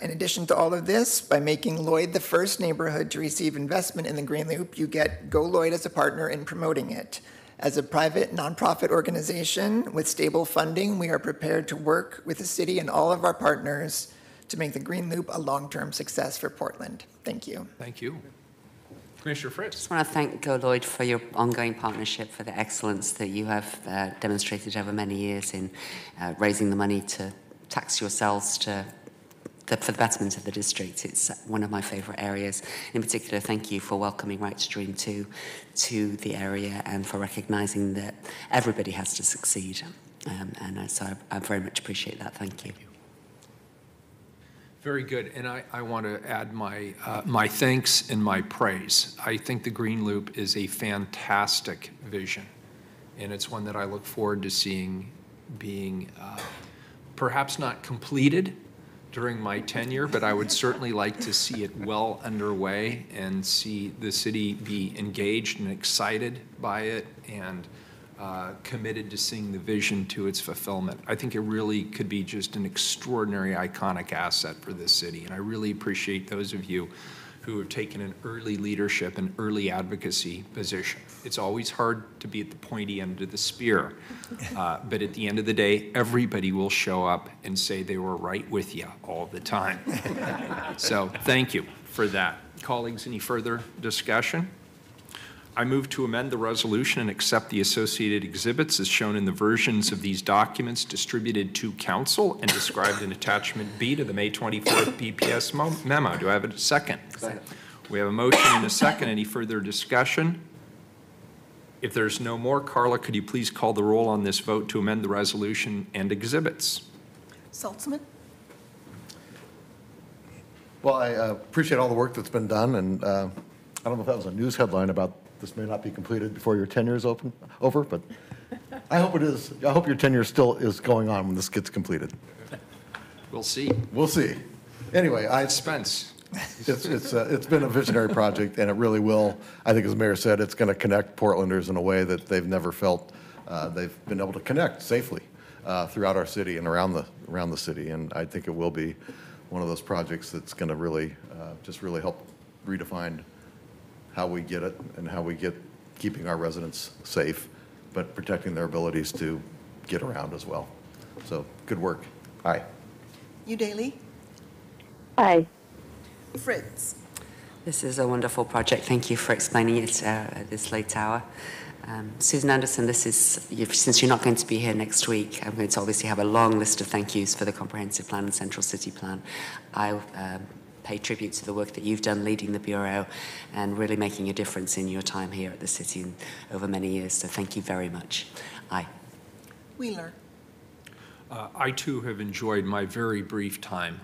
In addition to all of this, by making Lloyd the first neighborhood to receive investment in the Green Loop, you get Go Lloyd as a partner in promoting it. As a private nonprofit organization with stable funding, we are prepared to work with the city and all of our partners to make the Green Loop a long-term success for Portland. Thank you. Thank you. Commissioner Fritz. I just want to thank Go Lloyd for your ongoing partnership, for the excellence that you have demonstrated over many years in raising the money to tax yourselves for the betterment of the district. It's one of my favourite areas. In particular, thank you for welcoming Right to Dream 2 to the area and for recognising that everybody has to succeed. So I very much appreciate that. Thank you. Very good, and I want to add my thanks and my praise. I think the Green Loop is a fantastic vision, and it's one that I look forward to seeing being perhaps not completed during my tenure, but I would certainly like to see it well underway and see the city be engaged and excited by it and committed to seeing the vision to its fulfillment. I think it really could be just an extraordinary, iconic asset for this city, and I really appreciate those of you who have taken an early leadership and early advocacy position. It's always hard to be at the pointy end of the spear, but at the end of the day, everybody will show up and say they were right with you all the time. So thank you for that. Colleagues, any further discussion? I move to amend the resolution and accept the associated exhibits as shown in the versions of these documents distributed to council and described in attachment B to the May 24th BPS memo. Do I have a second? Second. We have a motion and a second. Any further discussion? If there's no more, Carla, could you please call the roll on this vote to amend the resolution and exhibits? Saltzman? Well, I appreciate all the work that's been done, and I don't know if that was a news headline about this may not be completed before your tenure is over, but I hope it is. I hope your tenure still is going on when this gets completed. We'll see. We'll see. Anyway, Spence. It's been a visionary project, and it really will. I think, as the mayor said, it's going to connect Portlanders in a way that they've never felt they've been able to connect safely throughout our city and around the city. And I think it will be one of those projects that's going to really just really help redefine how we get it and how we get keeping our residents safe, but protecting their abilities to get around as well. So good work. Aye. Udaley? Aye. Fritz? This is a wonderful project. Thank you for explaining it at this late hour. Susan Anderson, since you're not going to be here next week, I'm going to obviously have a long list of thank yous for the comprehensive plan and central city plan. I pay tribute to the work that you've done leading the Bureau and really making a difference in your time here at the city over many years. So thank you very much. Aye. Wheeler? I too have enjoyed my very brief time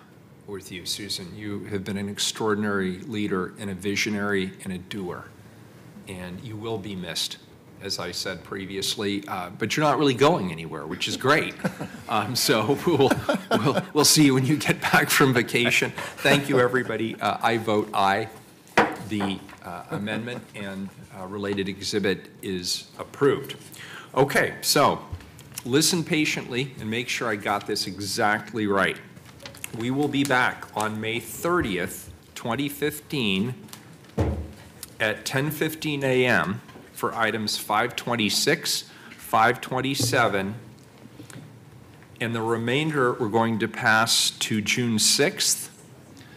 with you, Susan. You have been an extraordinary leader and a visionary and a doer, and you will be missed, as I said previously, but you're not really going anywhere, which is great. So we'll see you when you get back from vacation. Thank you, everybody. I vote aye. The amendment and related exhibit is approved. Okay, so listen patiently and make sure I got this exactly right. We will be back on May 30th, 2015 at 10:15 a.m. for items 526, 527, And the remainder, we're going to pass to June 6th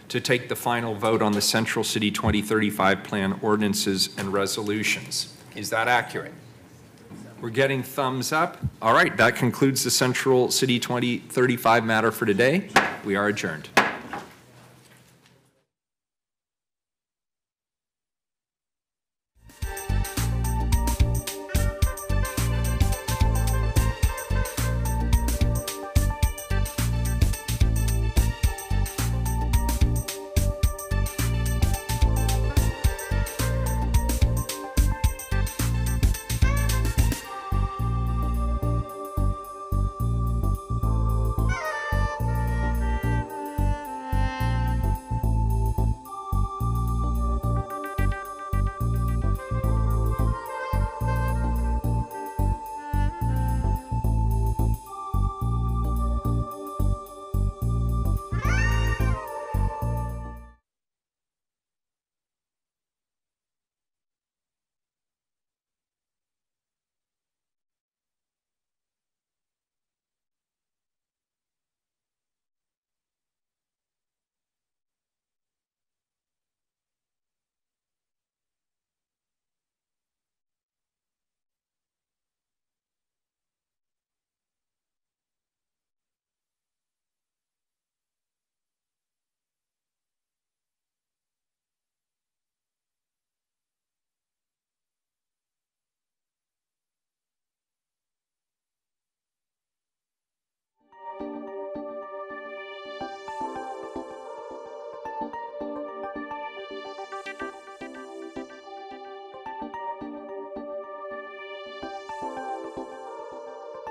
to take the final vote on the Central City 2035 Plan ordinances and resolutions. Is that accurate? We're getting thumbs up. All right, that concludes the Central City 2035 matter for today. We are adjourned.